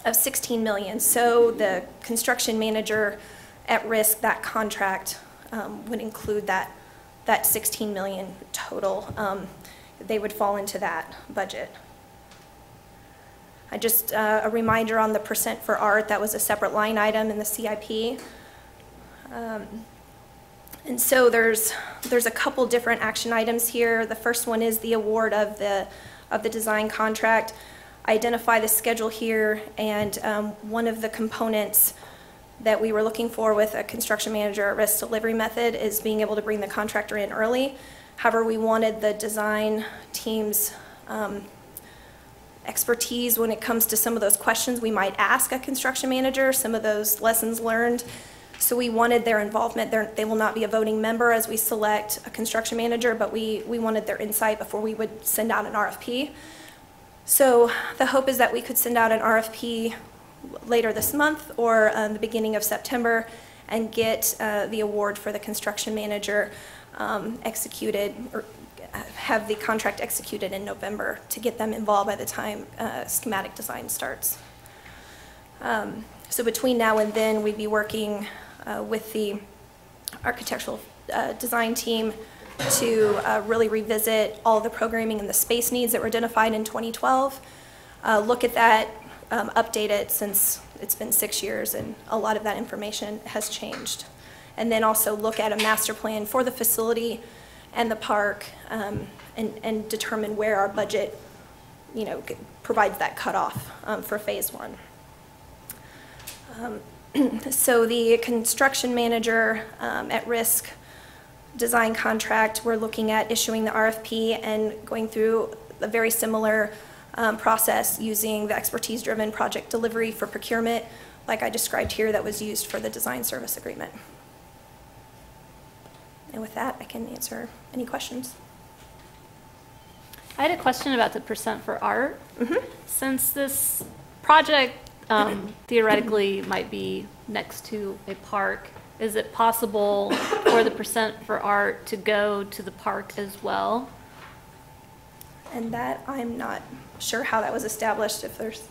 of $16 million. So the construction manager at risk, that contract would include that $16 million total. They would fall into that budget. Just a reminder on the percent for art, that was a separate line item in the CIP. And so there's a couple different action items here. The first one is the award of the design contract. I identify the schedule here, and one of the components that we were looking for with a construction manager at risk delivery method is being able to bring the contractor in early. However, we wanted the design team's expertise when it comes to some of those questions we might ask a construction manager, some of those lessons learned. So we wanted their involvement. They will not be a voting member as we select a construction manager, but we wanted their insight before we would send out an RFP. So the hope is that we could send out an RFP later this month or the beginning of September and get the award for the construction manager executed, or have the contract executed in November to get them involved by the time schematic design starts. So between now and then, we'd be working with the architectural design team to really revisit all the programming and the space needs that were identified in 2012, look at that, update it since it's been 6 years and a lot of that information has changed. And then also look at a master plan for the facility and the park, and determine where our budget, provides that cutoff for phase one. So the construction manager at risk design contract, we're looking at issuing the RFP and going through a very similar process using the expertise-driven project delivery for procurement, like I described here, that was used for the design service agreement. And with that, I can answer any questions. I had a question about the percent for art. Since this project theoretically might be next to a park, is it possible for the percent for art to go to the park as well? And that, I'm not sure how that was established, if there's...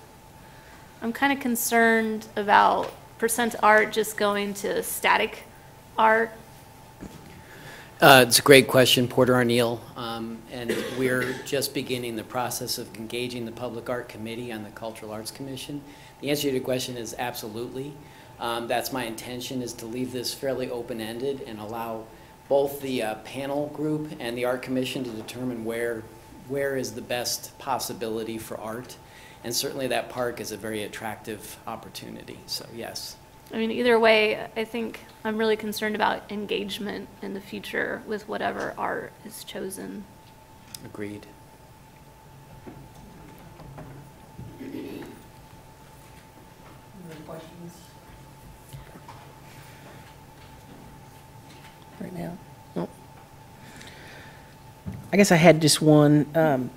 I'm kind of concerned about percent art just going to static art. It's a great question, Porter Arneal, and we're just beginning the process of engaging the Public Art Committee on the Cultural Arts Commission. The answer to your question is absolutely. That's my intention, is to leave this fairly open-ended and allow both the panel group and the Art Commission to determine where is the best possibility for art. And certainly that park is a very attractive opportunity, so yes. I mean, either way, I think I'm really concerned about engagement in the future with whatever art is chosen. Agreed. Right now? Nope. I guess I had just one.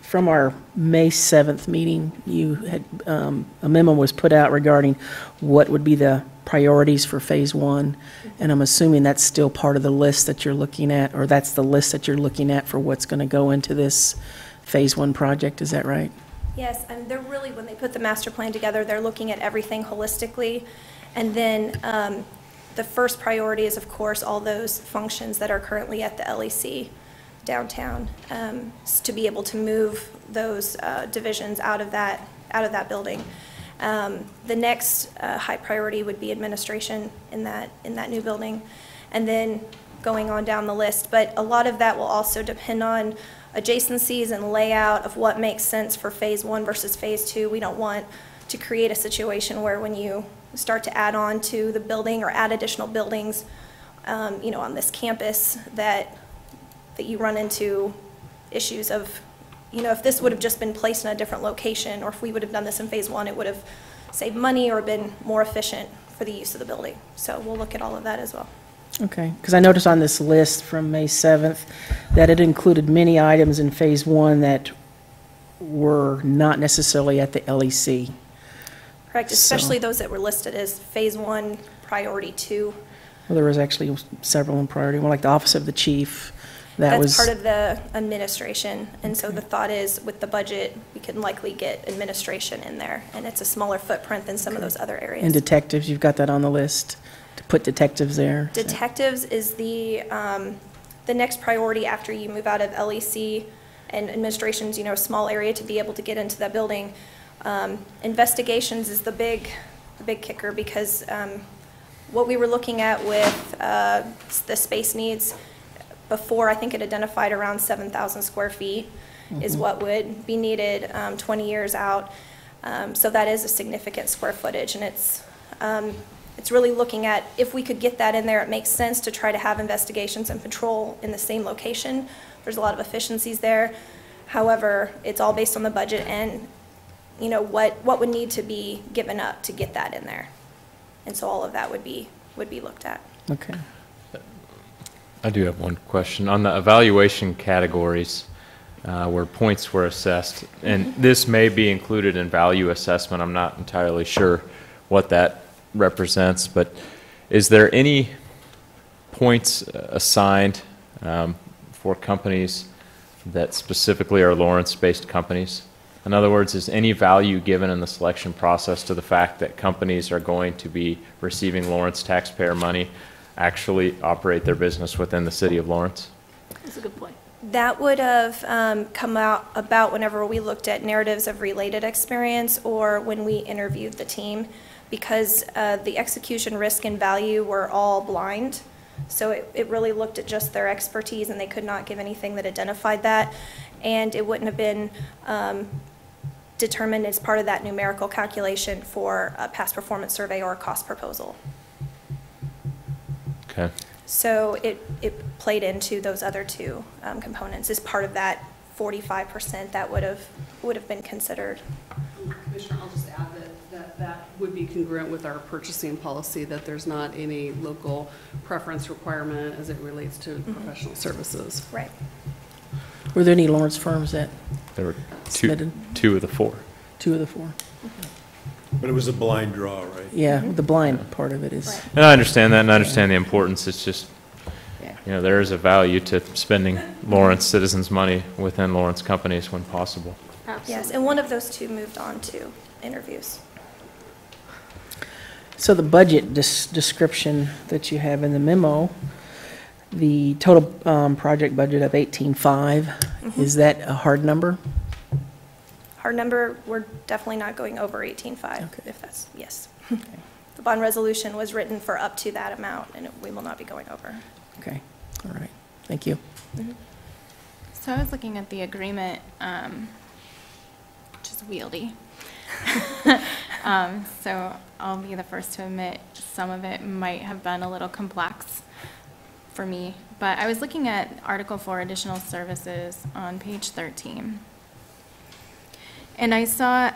From our May 7th meeting, you had, a memo was put out regarding what would be the priorities for Phase 1, and I'm assuming that's still part of the list that you're looking at, or that's the list that you're looking at for what's going to go into this Phase 1 project, is that right? Yes, and they're really, when they put the master plan together, they're looking at everything holistically. And then the first priority is, of course, all those functions that are currently at the LEC downtown, to be able to move those divisions out of that building. The next high priority would be administration in that new building, and then going on down the list. But a lot of that will also depend on adjacencies and layout of what makes sense for Phase 1 versus Phase 2. We don't want to create a situation where when you start to add on to the building or add additional buildings, on this campus, that you run into issues of, if this would have just been placed in a different location, or if we would have done this in Phase 1, it would have saved money or been more efficient for the use of the building. So we'll look at all of that as well. Okay, because I noticed on this list from May 7th that it included many items in Phase 1 that were not necessarily at the LEC. Correct, especially those that were listed as Phase 1, Priority 2. Well, there was actually several in priority, one like the Office of the Chief. That's part of the administration, and so the thought is with the budget, we can likely get administration in there, and it's a smaller footprint than some of those other areas. And detectives, you've got that on the list, to put detectives there. Detectives is the next priority after you move out of LEC, and administration's, a small area to be able to get into that building. Investigations is the big kicker, because what we were looking at with the space needs before, I think it identified around 7,000 square feet is what would be needed 20 years out. So that is a significant square footage, and it's really looking at if we could get that in there, it makes sense to try to have investigations and patrol in the same location. There's a lot of efficiencies there. However, it's all based on the budget and what would need to be given up to get that in there. And so all of that would be looked at. Okay. I do have one question. On the evaluation categories where points were assessed, and this may be included in value assessment, I'm not entirely sure what that represents, but is there any points assigned for companies that specifically are Lawrence-based companies? In other words, is any value given in the selection process to the fact that companies are going to be receiving Lawrence taxpayer money actually operate their business within the city of Lawrence? That's a good point. That would have come out about whenever we looked at narratives of related experience or when we interviewed the team, because the execution risk and value were all blind. So it really looked at just their expertise, and they could not give anything that identified that. And it wouldn't have been determined as part of that numerical calculation for a past performance survey or a cost proposal. Okay. So it played into those other two components as part of that 45% that would have been considered. Commissioner, I'll just add that would be congruent with our purchasing policy, that there's not any local preference requirement as it relates to professional services. Right. Were there any Lawrence firms that There were submitted? two of the four. Two of the four. But it was a blind draw, right? Yeah, the blind part of it is. Right. And I understand that, and I understand the importance. It's just, there is a value to spending Lawrence citizens' money within Lawrence companies when possible. Absolutely. Yes, and one of those two moved on to interviews. So the budget description that you have in the memo, the total project budget of 18.5, is that a hard number? Hard number, we're definitely not going over 18.5, if that's, yes. The bond resolution was written for up to that amount, and we will not be going over. Okay, all right, thank you. So I was looking at the agreement, which is wieldy. So I'll be the first to admit some of it might have been a little complex for me. But I was looking at Article 4 additional services on page 13. And I saw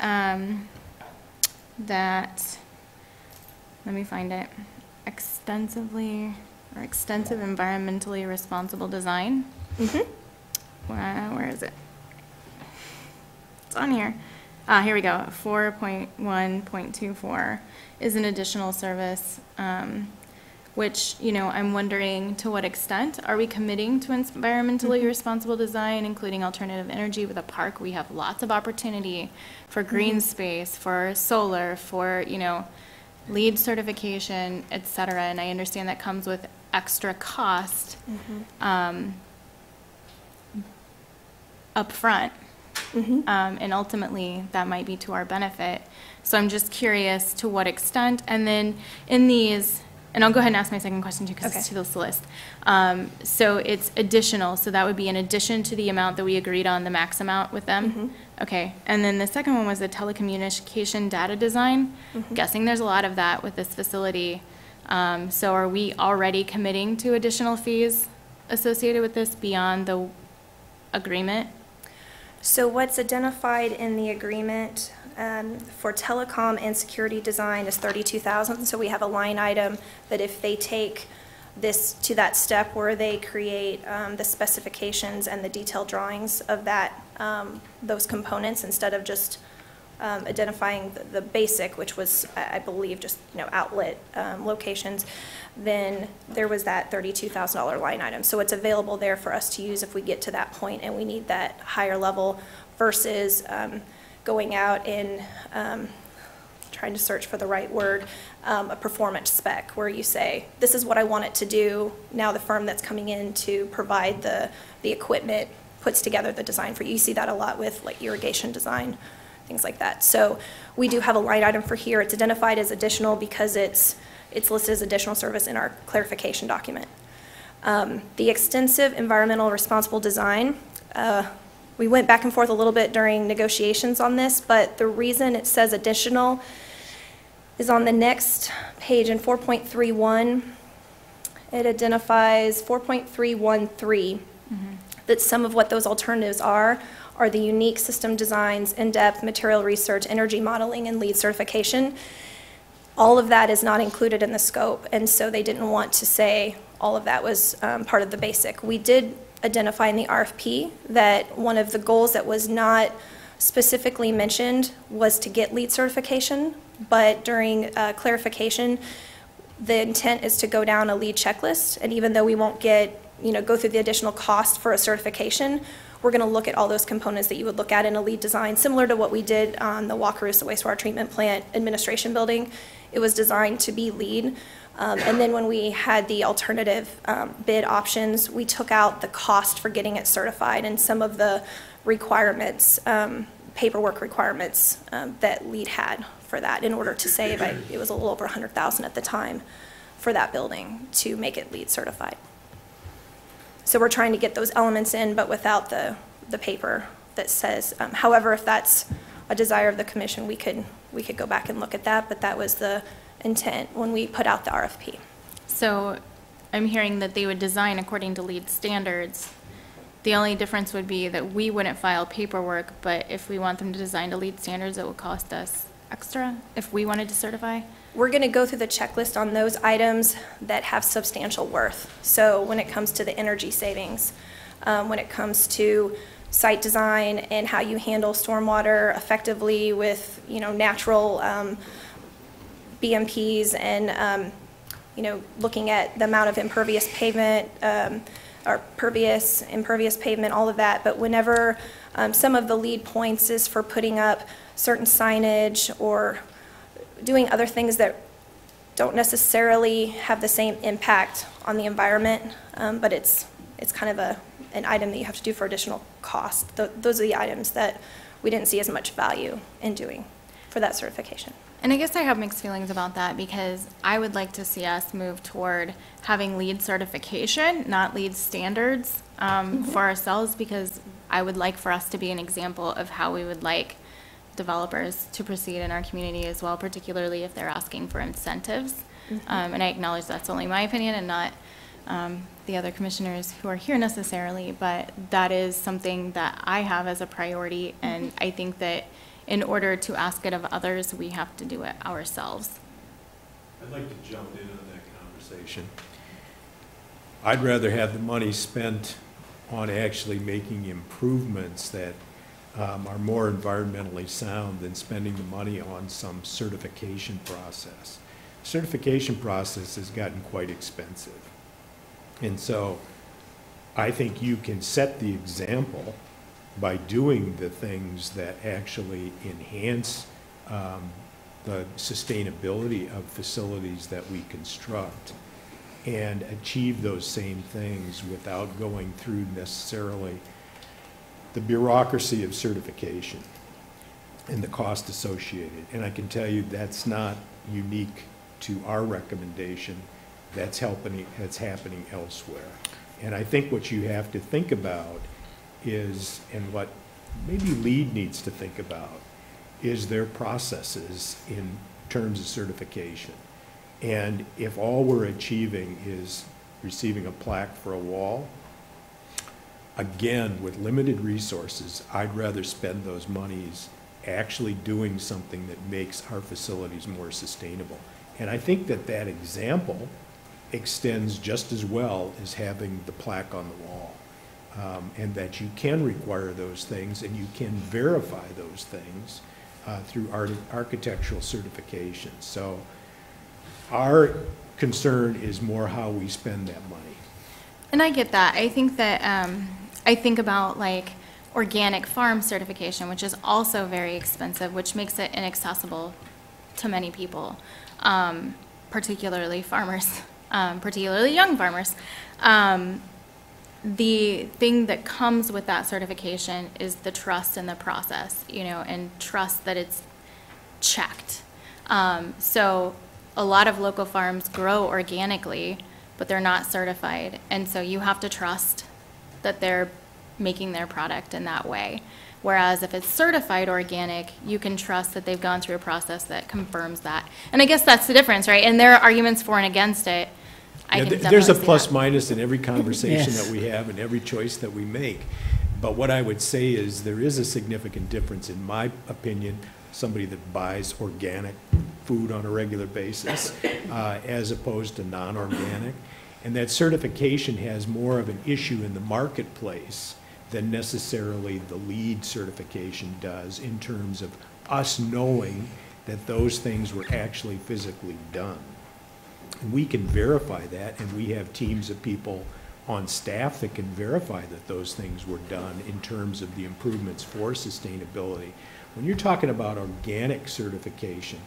that, let me find it, extensive environmentally responsible design. Where is it? It's on here. Here we go. 4.1.24 is an additional service, which, you know, I'm wondering to what extent are we committing to environmentally responsible design, including alternative energy with a park? We have lots of opportunity for green space, for solar, for, you know, LEED certification, et cetera. And I understand that comes with extra cost up front. And ultimately, that might be to our benefit. So I'm just curious to what extent. And then in these, and I'll go ahead and ask my second question too, because it's to this list. So it's additional. So that would be in addition to the amount that we agreed on, the max amount with them. Okay. And then the second one was the telecommunication data design. Guessing there's a lot of that with this facility. So are we already committing to additional fees associated with this beyond the agreement? So what's identified in the agreement for telecom and security design is $32,000. So we have a line item that if they take this to that step where they create the specifications and the detailed drawings of that, those components, instead of just identifying the basic, which was, I believe, just, you know, outlet locations, then there was that $32,000 line item. So it's available there for us to use if we get to that point and we need that higher level versus going out and trying to search for the right word, a performance spec where you say, this is what I want it to do. Now the firm that's coming in to provide the equipment puts together the design for you. You see that a lot with like irrigation design, things like that. So we do have a line item for here. It's identified as additional because it's listed as additional service in our clarification document. The extensive environmental responsible design, we went back and forth a little bit during negotiations on this, but the reason it says additional is on the next page in 4.31. It identifies 4.313 that some of what those alternatives are the unique system designs, in-depth material research, energy modeling, and LEED certification. All of that is not included in the scope, and so they didn't want to say all of that was part of the basic. We did identify in the RFP that one of the goals that was not specifically mentioned was to get LEED certification, but during clarification, the intent is to go down a LEED checklist, and even though we won't get, go through the additional cost for a certification, we're going to look at all those components that you would look at in a LEED design, similar to what we did on the Wakarusa Wastewater Treatment Plant Administration Building. It was designed to be LEED. And then when we had the alternative bid options, we took out the cost for getting it certified and some of the requirements, paperwork requirements that LEED had for that in order to save, it was a little over $100,000 at the time for that building to make it LEED certified. So we're trying to get those elements in, but without the paper that says, however, if that's a desire of the commission, we could go back and look at that, but that was the intent when we put out the RFP. So I'm hearing that they would design according to LEED standards. The only difference would be that we wouldn't file paperwork, but if we want them to design to LEED standards, it would cost us extra if we wanted to certify? We're going to go through the checklist on those items that have substantial worth. So when it comes to the energy savings, when it comes to site design and how you handle stormwater effectively with, natural BMPs and, looking at the amount of impervious pavement, or impervious pavement, all of that. But whenever some of the LEED points is for putting up certain signage or doing other things that don't necessarily have the same impact on the environment, but it's kind of an item that you have to do for additional cost. Those are the items that we didn't see as much value in doing for that certification. And I guess I have mixed feelings about that because I would like to see us move toward having LEED certification, not LEED standards for ourselves, because I would like for us to be an example of how we would like developers to proceed in our community as well, particularly if they're asking for incentives. And I acknowledge that's only my opinion and not the other commissioners who are here necessarily, but that is something that I have as a priority, and I think that in order to ask it of others, we have to do it ourselves. I'd like to jump in on that conversation. I'd rather have the money spent on actually making improvements that are more environmentally sound than spending the money on some certification process. Certification process has gotten quite expensive. And so I think you can set the example by doing the things that actually enhance the sustainability of facilities that we construct and achieve those same things without going through necessarily the bureaucracy of certification and the cost associated. And I can tell you that's not unique to our recommendation. That's happening elsewhere. And I think what you have to think about is, and what maybe LEED needs to think about, is their processes in terms of certification. And if all we're achieving is receiving a plaque for a wall, again, with limited resources, I'd rather spend those monies actually doing something that makes our facilities more sustainable. And I think that that example extends just as well as having the plaque on the wall. And that you can require those things and you can verify those things through architectural certification. So our concern is more how we spend that money. And I get that. I think that, I think about like organic farm certification, which is also very expensive, which makes it inaccessible to many people, particularly farmers, particularly young farmers. The thing that comes with that certification is the trust in the process, you know, and trust that it's checked. So a lot of local farms grow organically, but they're not certified. And so you have to trust that they're making their product in that way. Whereas if it's certified organic, you can trust that they've gone through a process that confirms that. And I guess that's the difference, right? And there are arguments for and against it. There's a plus minus in every conversation that we have and every choice that we make. But what I would say is there is a significant difference, in my opinion, somebody that buys organic food on a regular basis as opposed to non-organic. And that certification has more of an issue in the marketplace than necessarily the LEED certification does, in terms of us knowing that those things were actually physically done. And we can verify that, and we have teams of people on staff that can verify that those things were done in terms of the improvements for sustainability. When you're talking about organic certification,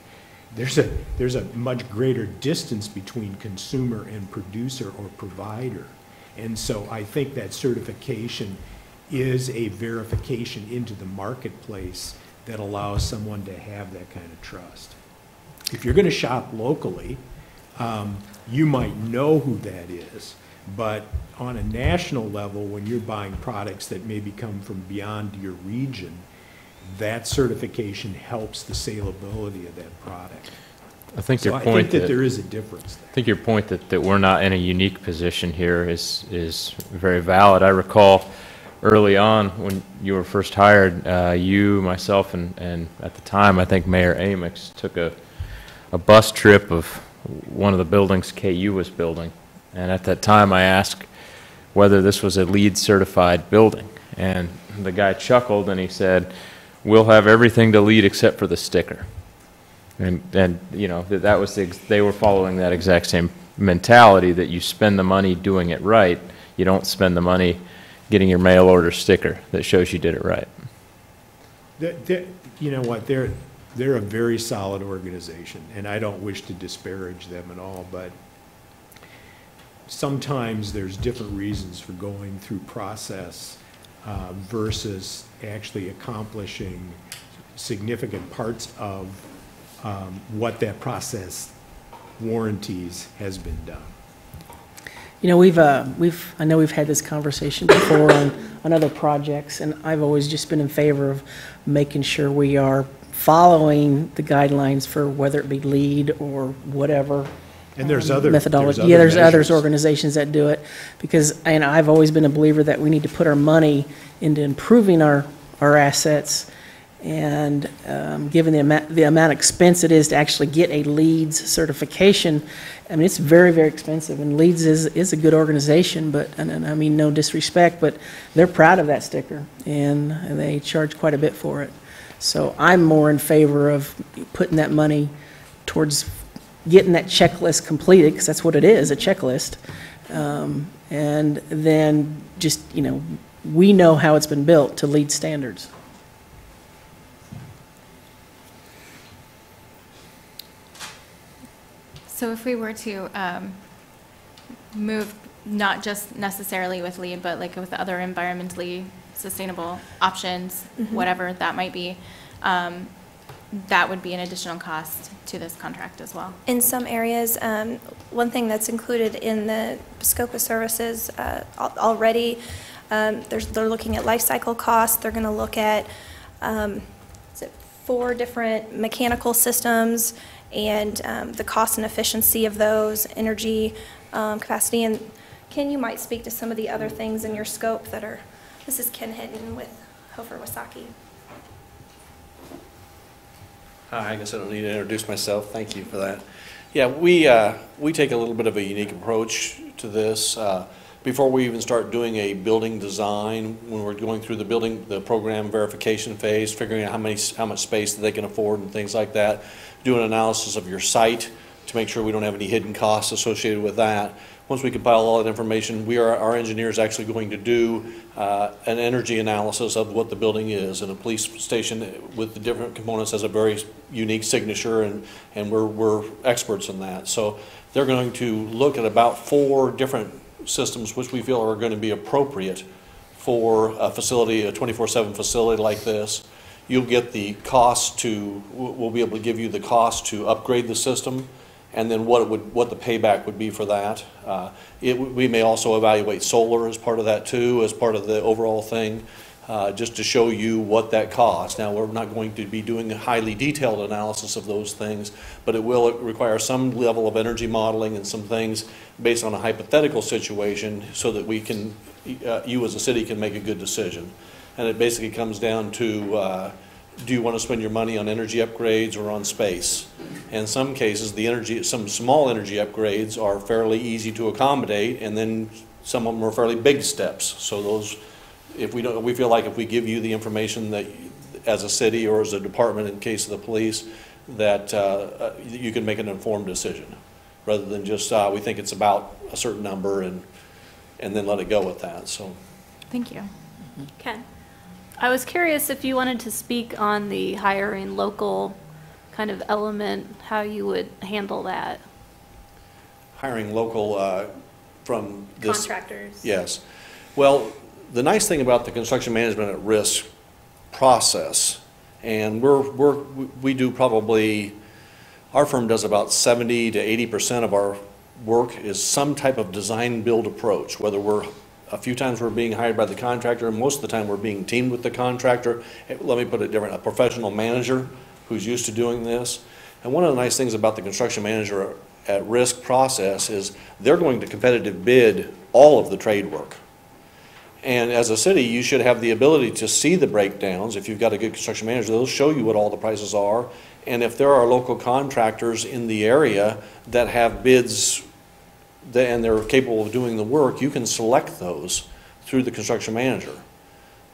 there's a much greater distance between consumer and producer or provider. And so I think that certification is a verification into the marketplace that allows someone to have that kind of trust. If you're going to shop locally, you might know who that is, but on a national level, when you're buying products that maybe come from beyond your region, that certification helps the salability of that product. I think so your point I think that there is a difference there. I think your point that we're not in a unique position here is very valid. I recall early on when you were first hired, you, myself, and at the time I think Mayor Amix took a bus trip of one of the buildings KU was building. And at that time I asked whether this was a LEED certified building. And the guy chuckled and he said, "We'll have everything to LEED except for the sticker." And you know, that was they were following that exact same mentality, that you spend the money doing it right. You don't spend the money getting your mail order sticker that shows you did it right. You know what, they're a very solid organization, and I don't wish to disparage them at all, but sometimes there's different reasons for going through process versus actually accomplishing significant parts of what that process warranties has been done. You know, I know we've had this conversation before on other projects, and I've always just been in favor of making sure we are following the guidelines for whether it be LEED or whatever. And there's other methodology. there's Yeah, other there's others measures. organizations that do it, because, and I've always been a believer that we need to put our money into improving our assets, and given the amount of expense it is to actually get a LEEDS certification, I mean, it's very, very expensive, and LEEDS is a good organization, but, and I mean, no disrespect, but they're proud of that sticker, and they charge quite a bit for it. So I'm more in favor of putting that money towards getting that checklist completed, because that's what it is, a checklist. And then just, you know, we know how it's been built to LEED standards. So if we were to move, not just necessarily with LEED, but like with other environmentally sustainable options, whatever that might be, that would be an additional cost to this contract as well. In some areas, one thing that's included in the scope of services already, they're looking at life cycle costs. They're going to look at 4 different mechanical systems and the cost and efficiency of those, energy capacity. And Ken, you might speak to some of the other things in your scope that are, this is Ken Hinton with Hofer Wasaki. Hi, I guess I don't need to introduce myself. Thank you for that. Yeah, we take a little bit of a unique approach to this. Before we even start doing a building design, when we're going through the program verification phase, figuring out how much space that they can afford and things like that, do an analysis of your site to make sure we don't have any hidden costs associated with that. Once we compile all that information, our engineer is actually going to do an energy analysis of what the building is, and a police station with the different components has a very unique signature, and we're experts in that. So they're going to look at about 4 different systems which we feel are going to be appropriate for a facility, a 24/7 facility like this. You'll get the cost we'll be able to give you the cost to upgrade the system, and then what the payback would be for that. We may also evaluate solar as part of that too, as part of the overall thing, just to show you what that costs. Now, we're not going to be doing a highly detailed analysis of those things, but it will require some level of energy modeling and some things based on a hypothetical situation so that we can, you as a city can make a good decision. And it basically comes down to, do you want to spend your money on energy upgrades or on space? In some cases, some small energy upgrades are fairly easy to accommodate, and then some of them are fairly big steps. So those, we feel like if we give you the information that, as a city or as a department in case of the police, that you can make an informed decision, rather than just we think it's about a certain number and then let it go with that. So, thank you. Ken, I was curious if you wanted to speak on the hiring local kind of element, how you would handle that. Hiring local from this contractors. Yes. Well, the nice thing about the construction management at risk process, and we do probably, our firm does about 70 to 80% of our work is some type of design build approach, whether a few times we're being hired by the contractor, and most of the time we're being teamed with the contractor. Let me put it different, a professional manager who's used to doing this. And one of the nice things about the construction manager at risk process is they're going to competitive bid all of the trade work. And as a city, you should have the ability to see the breakdowns. If you've got a good construction manager, they'll show you what all the prices are. And if there are local contractors in the area that have bids and they're capable of doing the work, you can select those through the construction manager.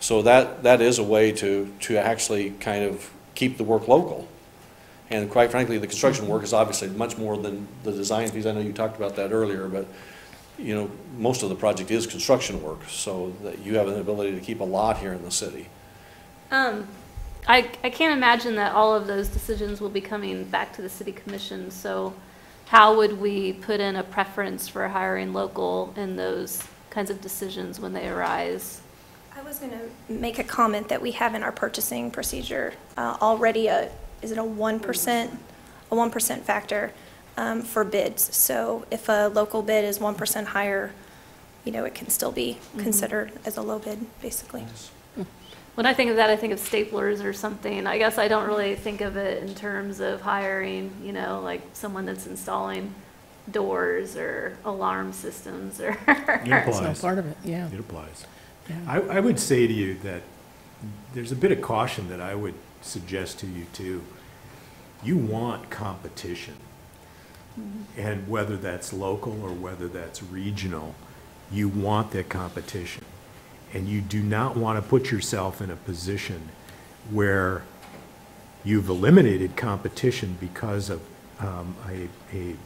So that is a way to actually kind of keep the work local. And quite frankly, the construction work is obviously much more than the design fees. I know you talked about that earlier, but you know, most of the project is construction work, so that you have an ability to keep a lot here in the city. I can't imagine that all of those decisions will be coming back to the city commission, so how would we put in a preference for hiring local in those kinds of decisions when they arise? I was going to make a comment that we have in our purchasing procedure already is it a 1% factor for bids. So if a local bid is 1% higher, you know, it can still be considered as a low bid, basically. When I think of that, I think of staplers or something. I guess I don't really think of it in terms of hiring, you know, like someone that's installing doors or alarm systems or. It applies. It's all part of it, yeah. It applies. Yeah. I would say to you that there's a bit of caution that I would suggest to you too. You want competition. And whether that's local or whether that's regional, you want that competition. And you do not want to put yourself in a position where you've eliminated competition because of a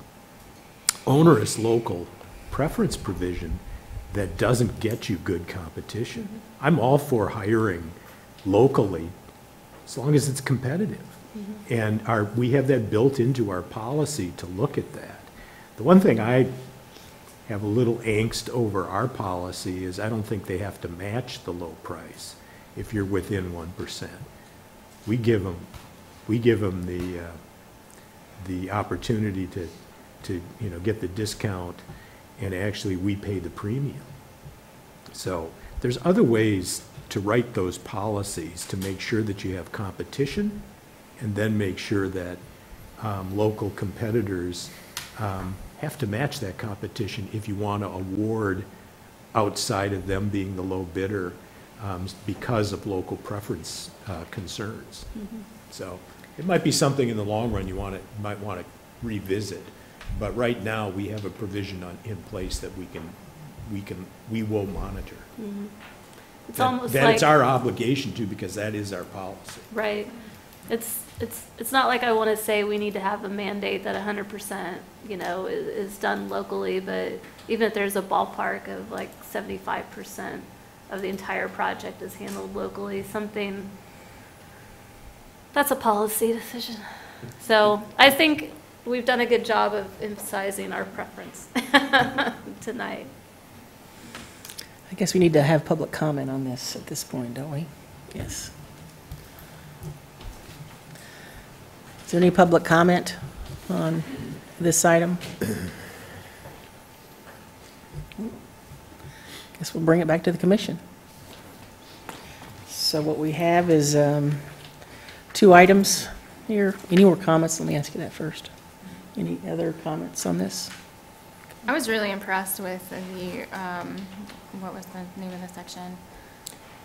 onerous local preference provision that doesn't get you good competition. I'm all for hiring locally as long as it's competitive. And we have that built into our policy to look at that. The one thing I have a little angst over our policy is I don't think they have to match the low price if you're within 1%. We give them the opportunity to get the discount, and actually we pay the premium. So there's other ways to write those policies to make sure that you have competition, and then make sure that local competitors have to match that competition if you want to award outside of them being the low bidder because of local preference concerns. So it might be something in the long run you might want to revisit, but right now we have a provision in place that we will monitor. It's almost that like it's our obligation to, because that is our policy. right. It's not like I want to say we need to have a mandate that 100%, you know, is done locally, but even if there's a ballpark of like 75% of the entire project is handled locally, something, that's a policy decision. So I think we've done a good job of emphasizing our preference tonight. I guess we need to have public comment on this at this point, don't we? Yes. Is there any public comment on this item? Guess we'll bring it back to the commission. So what we have is 2 items here. Any more comments? Let me ask you that first. Any other comments on this? I was really impressed with the, what was the name of the section?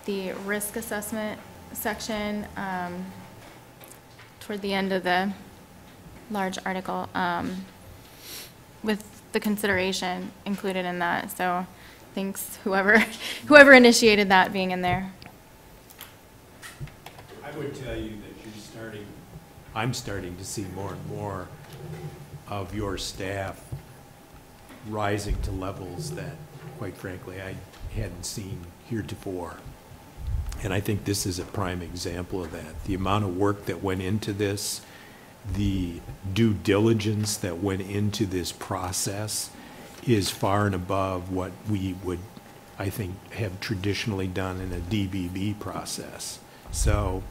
The risk assessment section, toward the end of the large article, with the consideration included in that. So thanks whoever initiated that being in there. I would tell you that I'm starting to see more and more of your staff rising to levels that, quite frankly, I hadn't seen heretofore. And I think this is a prime example of that. The amount of work that went into this, the due diligence that went into this process is far and above what we would, I think, have traditionally done in a DBB process. So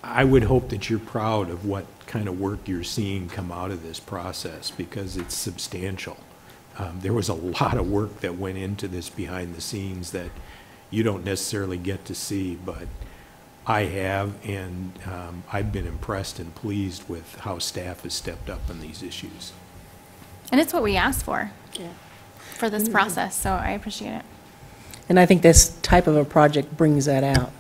I would hope that you're proud of what kind of work you're seeing come out of this process, because it's substantial. There was a lot of work that went into this behind the scenes that you don't necessarily get to see, but I have, and I've been impressed and pleased with how staff has stepped up on these issues. And it's what we asked for this process, so I appreciate it. And I think this type of a project brings that out,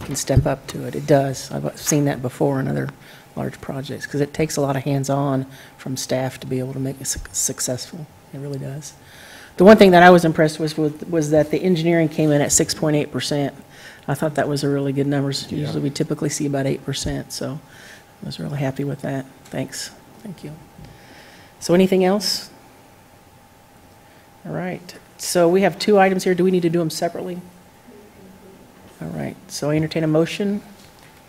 can step up to it. It does. I've seen that before in other large projects, because it takes a lot of hands-on from staff to be able to make it successful. It really does. The one thing that I was impressed with was that the engineering came in at 6.8%. I thought that was a really good number. Yeah. Usually we typically see about 8%, so I was really happy with that. Thanks. Thank you. So anything else? All right. So we have 2 items here. Do we need to do them separately? All right. So I entertain a motion.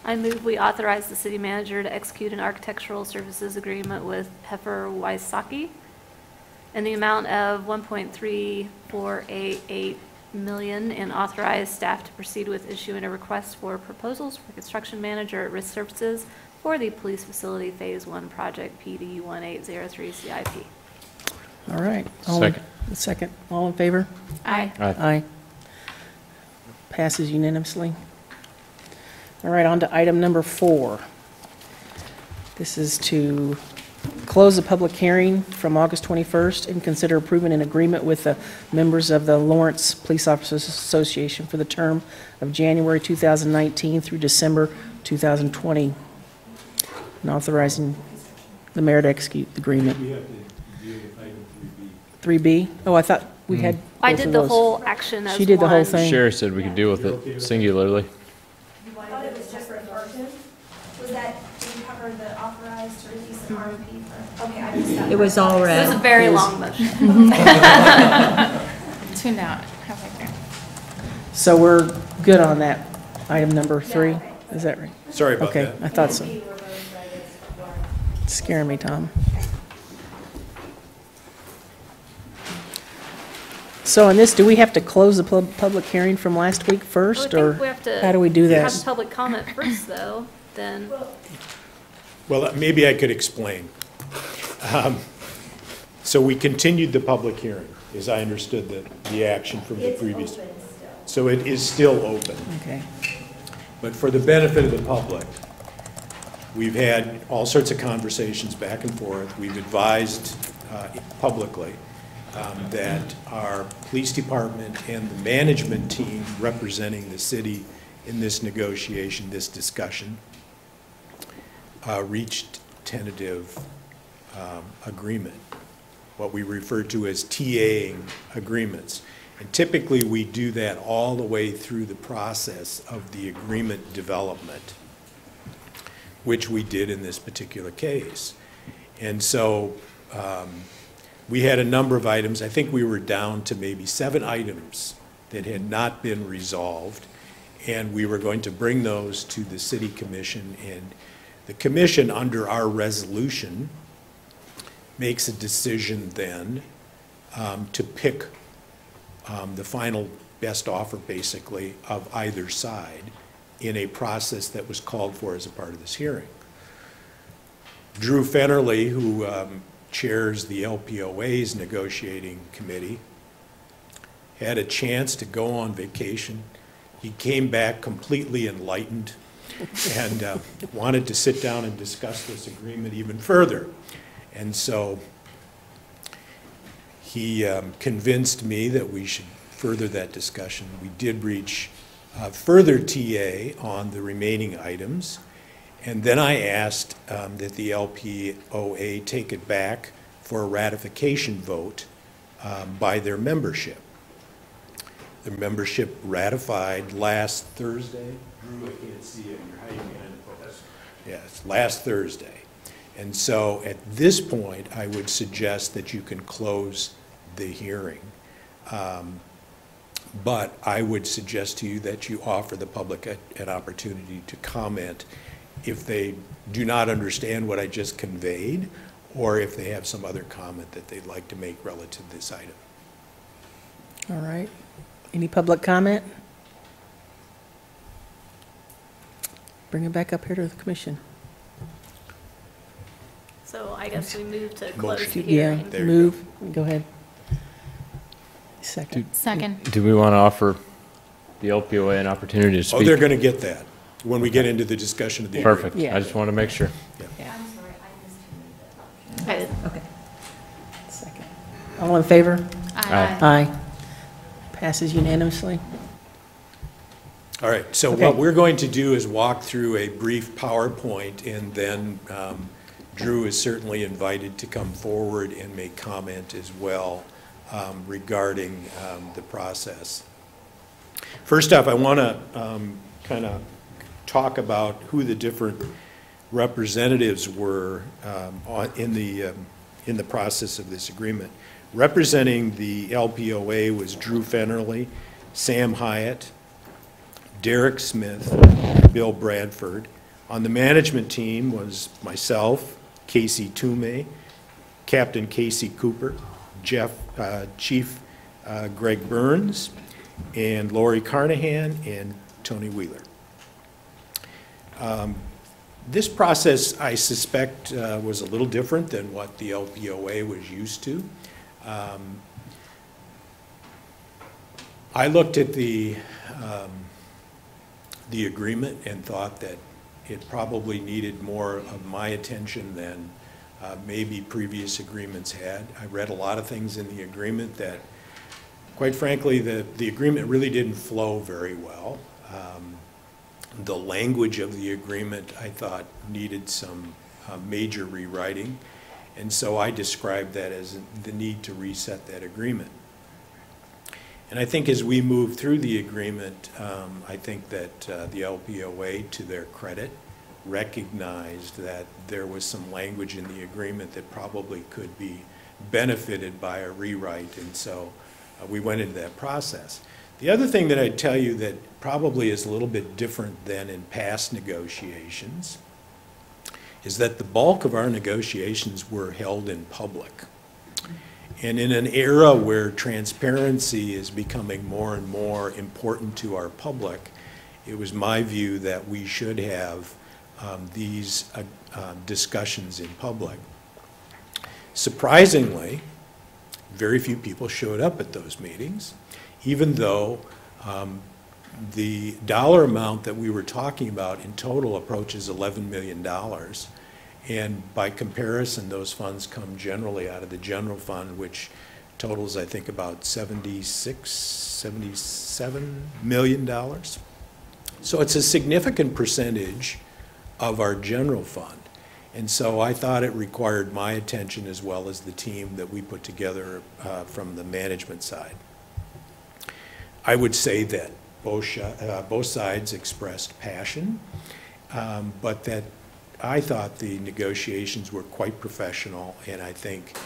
I move we authorize the city manager to execute an architectural services agreement with Heifer Wysocki in the amount of $1.3488 million, and authorize staff to proceed with issuing a request for proposals for construction manager at Risk Services for the police facility Phase 1 project PD 1803 CIP. All right. Second. Second. All in favor? Aye. Aye. Passes unanimously. All right, on to item number 4. This is to close the public hearing from August 21st and consider approving an agreement with the members of the Lawrence Police Officers Association for the term of January 2019 through December 2020, and authorizing the mayor to execute the agreement. We have to deal with item 3B. 3B? Oh, I thought we had I both did of the those. whole action as She did the whole one. thing. Sherry said we could deal with it singularly. I thought it was just for Burton. Was that, did you cover the authorized to release an RFP for? Okay, I missed that. It was all It red. was a very long motion. Tuned out halfway through. So we're good on that, item number 3? Is that right? Sorry about Okay, that. I thought so. Scaring me, Tom. So on this, do we have to close the public hearing from last week first, Well, I or think we have to how do we do have that? public comment first, though, then. Well, maybe I could explain. So we continued the public hearing, as I understood the action from the previous. So it is still open. Okay. But for the benefit of the public, we've had all sorts of conversations back and forth. We've advised publicly that our police department and the management team representing the city in this negotiation, this discussion, reached tentative agreement, what we refer to as TAing agreements. And typically, we do that all the way through the process of the agreement development, which we did in this particular case. And so we had a number of items. I think we were down to maybe 7 items that had not been resolved, and we were going to bring those to the city commission. And the commission, under our resolution, makes a decision then to pick the final best offer, basically, of either side in a process that was called for as a part of this hearing. Drew Fennerly, who chairs the LPOA's negotiating committee, had a chance to go on vacation. He came back completely enlightened and wanted to sit down and discuss this agreement even further. And so he convinced me that we should further that discussion. We did reach further TA on the remaining items. And then I asked that the LPOA take it back for a ratification vote by their membership. The membership ratified last Thursday. Drew, I can't see it. You're hiding behind the post. Yes, last Thursday. And so at this point, I would suggest that you can close the hearing. But I would suggest to you that you offer the public an opportunity to comment if they do not understand what I just conveyed, or if they have some other comment that they'd like to make relative to this item. All right. Any public comment? Bring it back up here to the commission. So I guess we move to close the Yeah, hearing. move. Go ahead. Second. Second. Do we want to offer the LPOA an opportunity to speak? Oh, they're going to get that when we get into the discussion of the agreement. Perfect. Yeah. I just want to make sure. Okay. Second. All in favor? Aye. Aye. Passes unanimously. All right, so Okay. what we're going to do is walk through a brief PowerPoint, and then Drew is certainly invited to come forward and make comment as well regarding the process. First off, I want to kind of talk about who the different representatives were in the process of this agreement. Representing the LPOA was Drew Fennerly, Sam Hyatt, Derek Smith, Bill Bradford. On the management team was myself, Casey Toomey, Captain Casey Cooper, Chief Greg Burns, and Lori Carnahan and Tony Wheeler. This process, I suspect, was a little different than what the LPOA was used to. I looked at the the agreement and thought that it probably needed more of my attention than maybe previous agreements had. I read a lot of things in the agreement that, quite frankly, the agreement really didn't flow very well. The language of the agreement, I thought, needed some major rewriting, and so I described that as the need to reset that agreement. And I think as we move through the agreement, I think that the LPOA, to their credit, recognized that there was some language in the agreement that probably could be benefited by a rewrite, and so we went into that process. The other thing that I'd tell you that probably is a little bit different than in past negotiations is that the bulk of our negotiations were held in public. And in an era where transparency is becoming more and more important to our public, it was my view that we should have these discussions in public. Surprisingly, very few people showed up at those meetings, even though the dollar amount that we were talking about in total approaches $11 million. And by comparison, those funds come generally out of the general fund, which totals, I think, about $77 million. So it's a significant percentage of our general fund. And so I thought it required my attention as well as the team that we put together from the management side. I would say that both sides expressed passion, but that I thought the negotiations were quite professional, and I think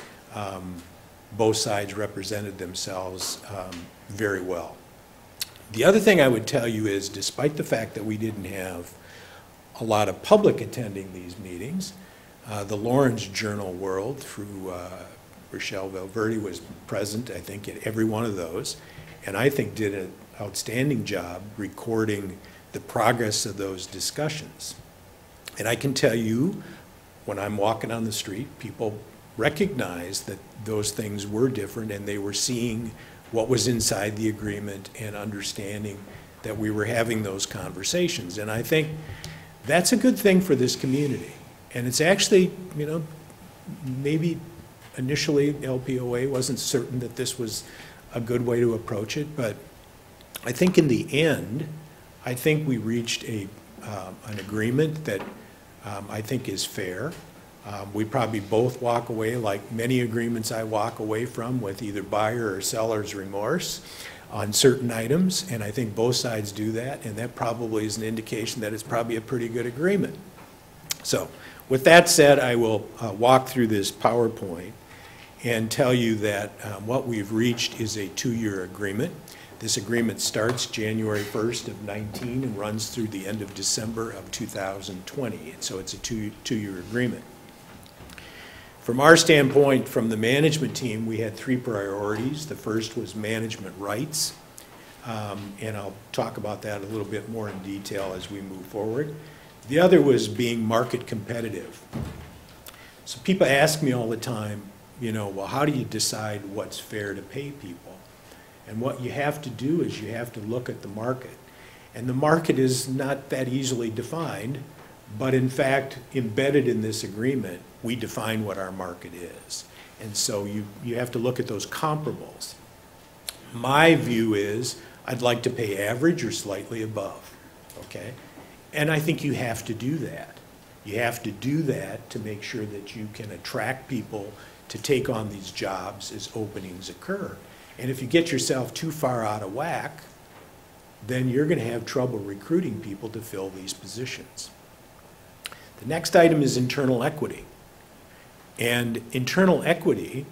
both sides represented themselves very well. The other thing I would tell you is, despite the fact that we didn't have a lot of public attending these meetings, the Lawrence Journal World, through Rochelle Valverde, was present, I think, at every one of those, and I think did an outstanding job recording the progress of those discussions. And I can tell you, when I'm walking on the street, people recognize that those things were different, and they were seeing what was inside the agreement and understanding that we were having those conversations. And I think that's a good thing for this community. And it's actually, you know, maybe initially LPOA wasn't certain that this was a good way to approach it, but I think in the end, I think we reached an agreement that I think is fair. We probably both walk away, like many agreements I walk away from, with either buyer or seller's remorse on certain items, and I think both sides do that, and that probably is an indication that it's probably a pretty good agreement. So with that said, I will walk through this PowerPoint and tell you that what we've reached is a 2-year agreement. This agreement starts January 1st of 19 and runs through the end of December of 2020. And so it's a two-year agreement. From our standpoint, from the management team, we had 3 priorities. The first was management rights, and I'll talk about that a little bit more in detail as we move forward. The other was being market competitive. So people ask me all the time, you know, well, how do you decide what's fair to pay people? And what you have to do is you have to look at the market. And the market is not that easily defined, but in fact, embedded in this agreement, we define what our market is. And so you have to look at those comparables. My view is I'd like to pay average or slightly above, okay? And I think you have to do that. You have to do that to make sure that you can attract people to take on these jobs as openings occur. And if you get yourself too far out of whack, then you're going to have trouble recruiting people to fill these positions. The next item is internal equity. And internal equity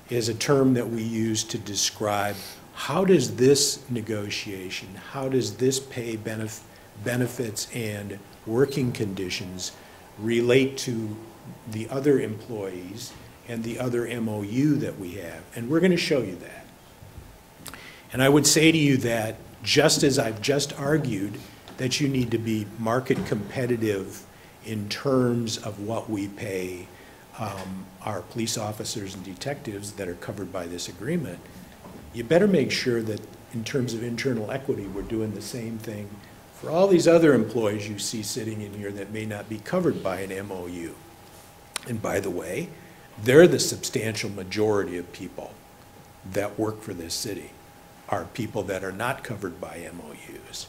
is a term that we use to describe how does this negotiation, how does this pay benefits and working conditions relate to the other employees and the other MOU that we have. And we're going to show you that. And I would say to you that just as I've just argued that you need to be market competitive in terms of what we pay our police officers and detectives that are covered by this agreement, you better make sure that in terms of internal equity, we're doing the same thing for all these other employees you see sitting in here that may not be covered by an MOU. And by the way, they're the substantial majority of people that work for this city are people that are not covered by MOUs.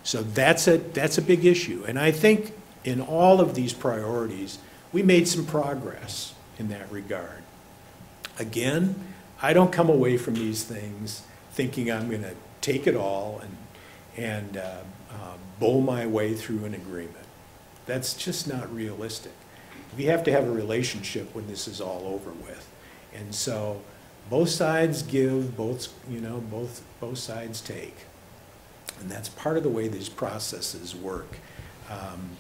So that's a big issue. And I think in all of these priorities, we made some progress in that regard. Again, I don't come away from these things thinking I'm going to take it all and bowl my way through an agreement. That's just not realistic. We have to have a relationship when this is all over with. And so both sides give, both sides take. And that's part of the way these processes work.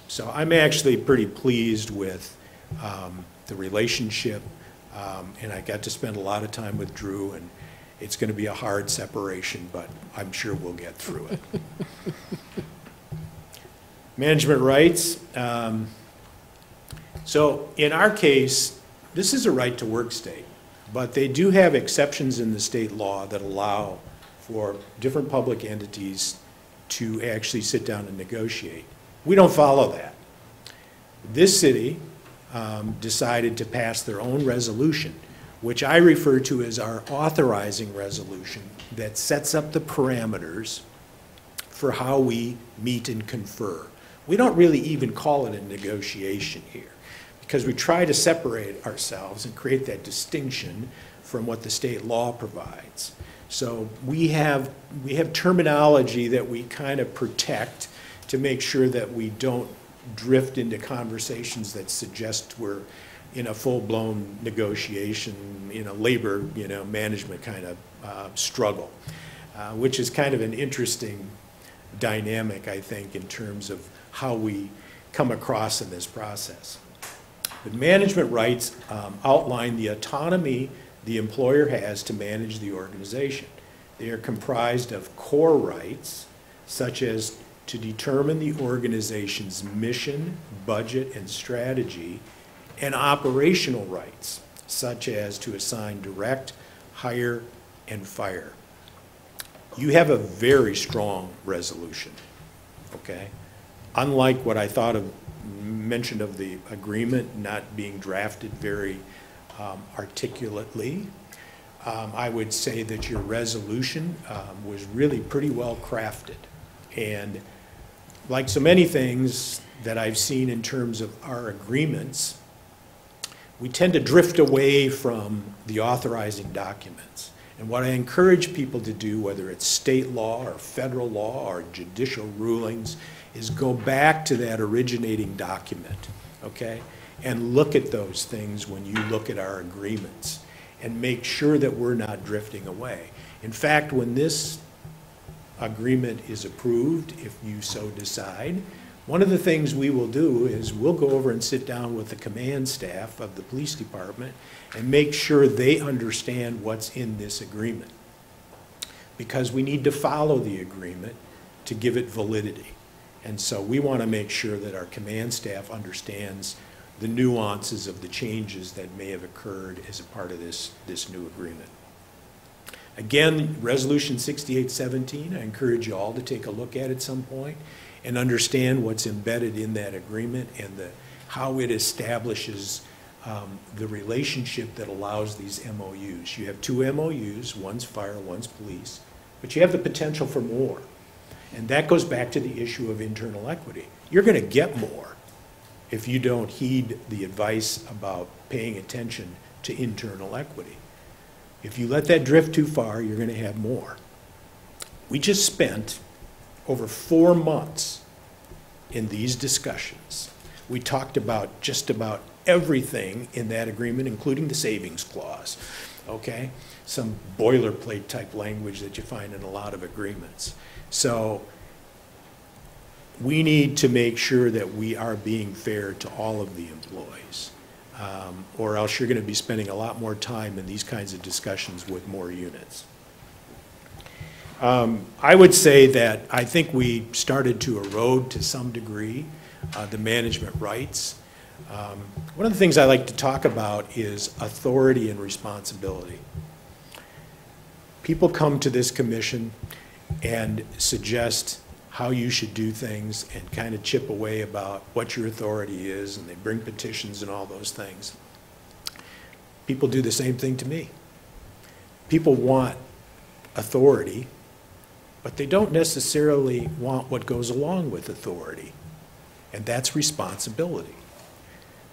So I'm actually pretty pleased with the relationship. And I got to spend a lot of time with Drew, and it's going to be a hard separation, but I'm sure we'll get through it. Management rights. So in our case, this is a right-to-work state, but they do have exceptions in the state law that allow for different public entities to actually sit down and negotiate. We don't follow that. This city decided to pass their own resolution, which I refer to as our authorizing resolution, that sets up the parameters for how we meet and confer. We don't really even call it a negotiation here, because we try to separate ourselves and create that distinction from what the state law provides. So we have terminology that we kind of protect to make sure that we don't drift into conversations that suggest we're in a full-blown negotiation, labor, management kind of struggle, which is kind of an interesting dynamic, I think, in terms of how we come across in this process. The management rights outline the autonomy the employer has to manage the organization. They are comprised of core rights, such as to determine the organization's mission, budget, and strategy, and operational rights, such as to assign direct, hire, and fire. You have a very strong resolution, okay? Unlike what I thought of, mentioned of the agreement not being drafted very articulately, I would say that your resolution was really pretty well crafted. And like so many things that I've seen in terms of our agreements, we tend to drift away from the authorizing documents. And what I encourage people to do, whether it's state law or federal law or judicial rulings, is go back to that originating document, okay? And look at those things when you look at our agreements and make sure that we're not drifting away. In fact, when this agreement is approved, if you so decide, one of the things we will do is we'll go over and sit down with the command staff of the police department and make sure they understand what's in this agreement. Because we need to follow the agreement to give it validity. And so we want to make sure that our command staff understands the nuances of the changes that may have occurred as a part of this new agreement. Again, Resolution 6817, I encourage you all to take a look at some point and understand what's embedded in that agreement and how it establishes the relationship that allows these MOUs. You have two MOUs, one's fire, one's police, but you have the potential for more. And that goes back to the issue of internal equity. You're going to get more if you don't heed the advice about paying attention to internal equity. If you let that drift too far, you're going to have more. We just spent over 4 months in these discussions. We talked about just about everything in that agreement, including the savings clause, okay? Some boilerplate type language that you find in a lot of agreements. So we need to make sure that we are being fair to all of the employees, or else you're going to be spending a lot more time in these kinds of discussions with more units. I would say that I think we started to erode to some degree the management rights. One of the things I like to talk about is authority and responsibility. People come to this commission and suggest how you should do things and kind of chip away about what your authority is, and they bring petitions and all those things. People do the same thing to me. People want authority, but they don't necessarily want what goes along with authority, and that's responsibility.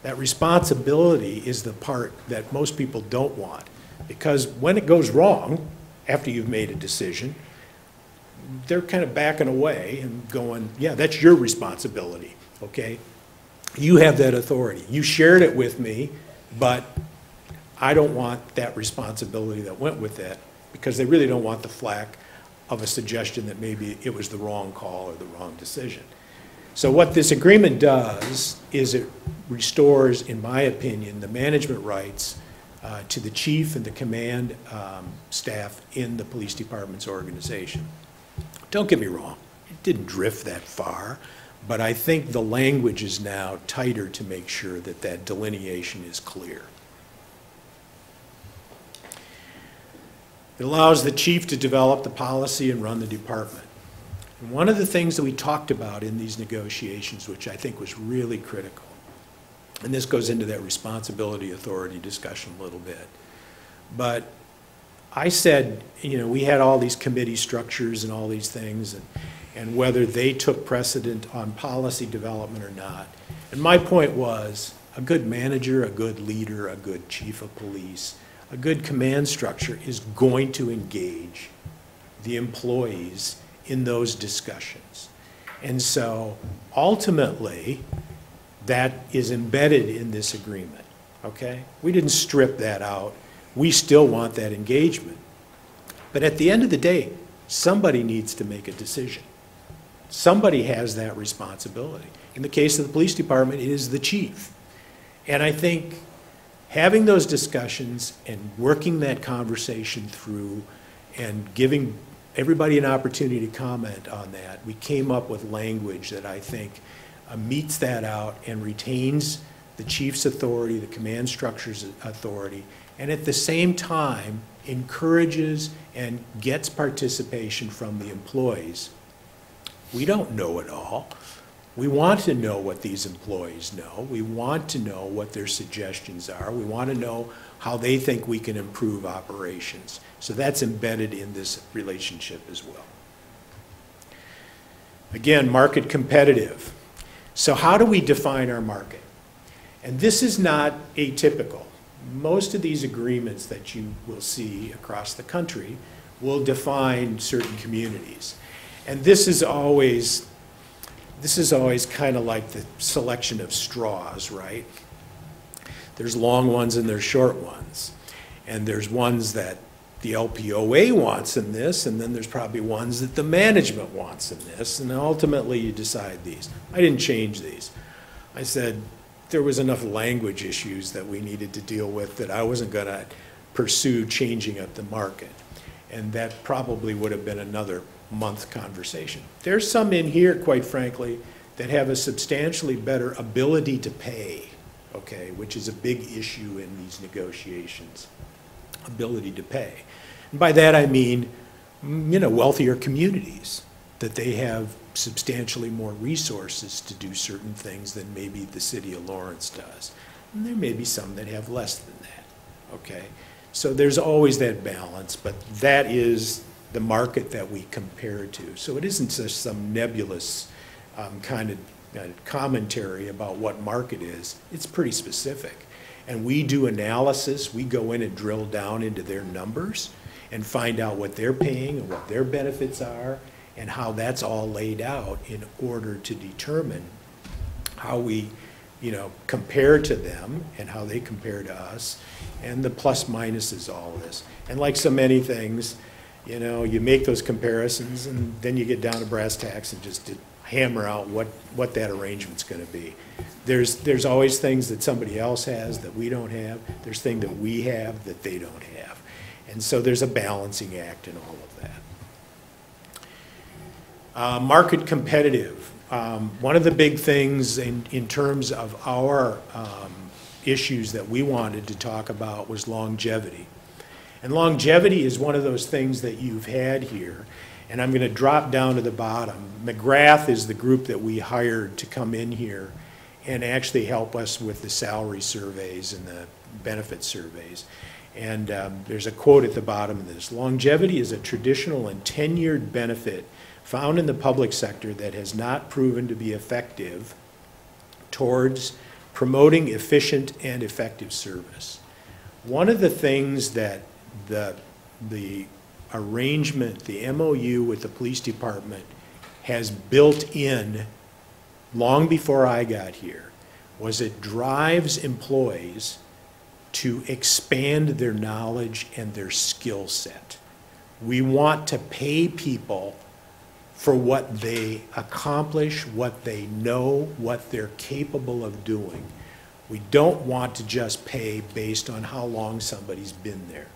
That responsibility is the part that most people don't want, because when it goes wrong, after you've made a decision, they're kind of backing away and going, yeah, that's your responsibility, okay? You have that authority. You shared it with me, but I don't want that responsibility that went with that, because they really don't want the flack of a suggestion that maybe it was the wrong call or the wrong decision. So what this agreement does is it restores, in my opinion, the management rights to the chief and the command staff in the police department's organization. Don't get me wrong, it didn't drift that far, but I think the language is now tighter to make sure that that delineation is clear. It allows the chief to develop the policy and run the department. And one of the things that we talked about in these negotiations, which I think was really critical, and this goes into that responsibility authority discussion a little bit, but I said, you know, we had all these committee structures and all these things, and whether they took precedent on policy development or not. And my point was, a good manager, a good leader, a good chief of police, a good command structure is going to engage the employees in those discussions. And so ultimately, that is embedded in this agreement, okay? We didn't strip that out. We still want that engagement. But at the end of the day, somebody needs to make a decision. Somebody has that responsibility. In the case of the police department, it is the chief. And I think having those discussions and working that conversation through and giving everybody an opportunity to comment on that, we came up with language that I think meets that out and retains the chief's authority, the command structure's authority, and at the same time encourages and gets participation from the employees. We don't know it all. We want to know what these employees know. We want to know what their suggestions are. We want to know how they think we can improve operations. So that's embedded in this relationship as well. Again, market competitive. So how do we define our market? And this is not atypical. Most of these agreements that you will see across the country will define certain communities. And this is always kind of like the selection of straws, right? There's long ones and there's short ones. And there's ones that the LPOA wants in this, and then there's probably ones that the management wants in this, and ultimately you decide these. I didn't change these. I said there was enough language issues that we needed to deal with that I wasn't going to pursue changing up the market. And that probably would have been another month conversation. There's some in here, quite frankly, that have a substantially better ability to pay, okay, which is a big issue in these negotiations, ability to pay. And by that I mean, you know, wealthier communities, that they have substantially more resources to do certain things than maybe the city of Lawrence does. And there may be some that have less than that, okay? So there's always that balance, but that is the market that we compare to. So it isn't just some nebulous kind of commentary about what market is. It's pretty specific. And we do analysis. We go in and drill down into their numbers and find out what they're paying and what their benefits are and how that's all laid out in order to determine how we, you know, compare to them and how they compare to us, and the plus minuses, all of this. And like so many things, you know, you make those comparisons and then you get down to brass tacks and just hammer out what that arrangement's going to be. There's always things that somebody else has that we don't have. There's things that we have that they don't have. And so there's a balancing act in all of that. Market competitive. One of the big things in terms of our issues that we wanted to talk about was longevity. And longevity is one of those things that you've had here. And I'm going to drop down to the bottom. McGrath is the group that we hired to come in here and actually help us with the salary surveys and the benefit surveys. And there's a quote at the bottom of this. Longevity is a traditional and tenured benefit found in the public sector that has not proven to be effective towards promoting efficient and effective service. One of the things that the arrangement, the MOU with the police department has built in long before I got here was it drives employees to expand their knowledge and their skill set. We want to pay people for what they accomplish, what they know, what they're capable of doing. We don't want to just pay based on how long somebody's been there.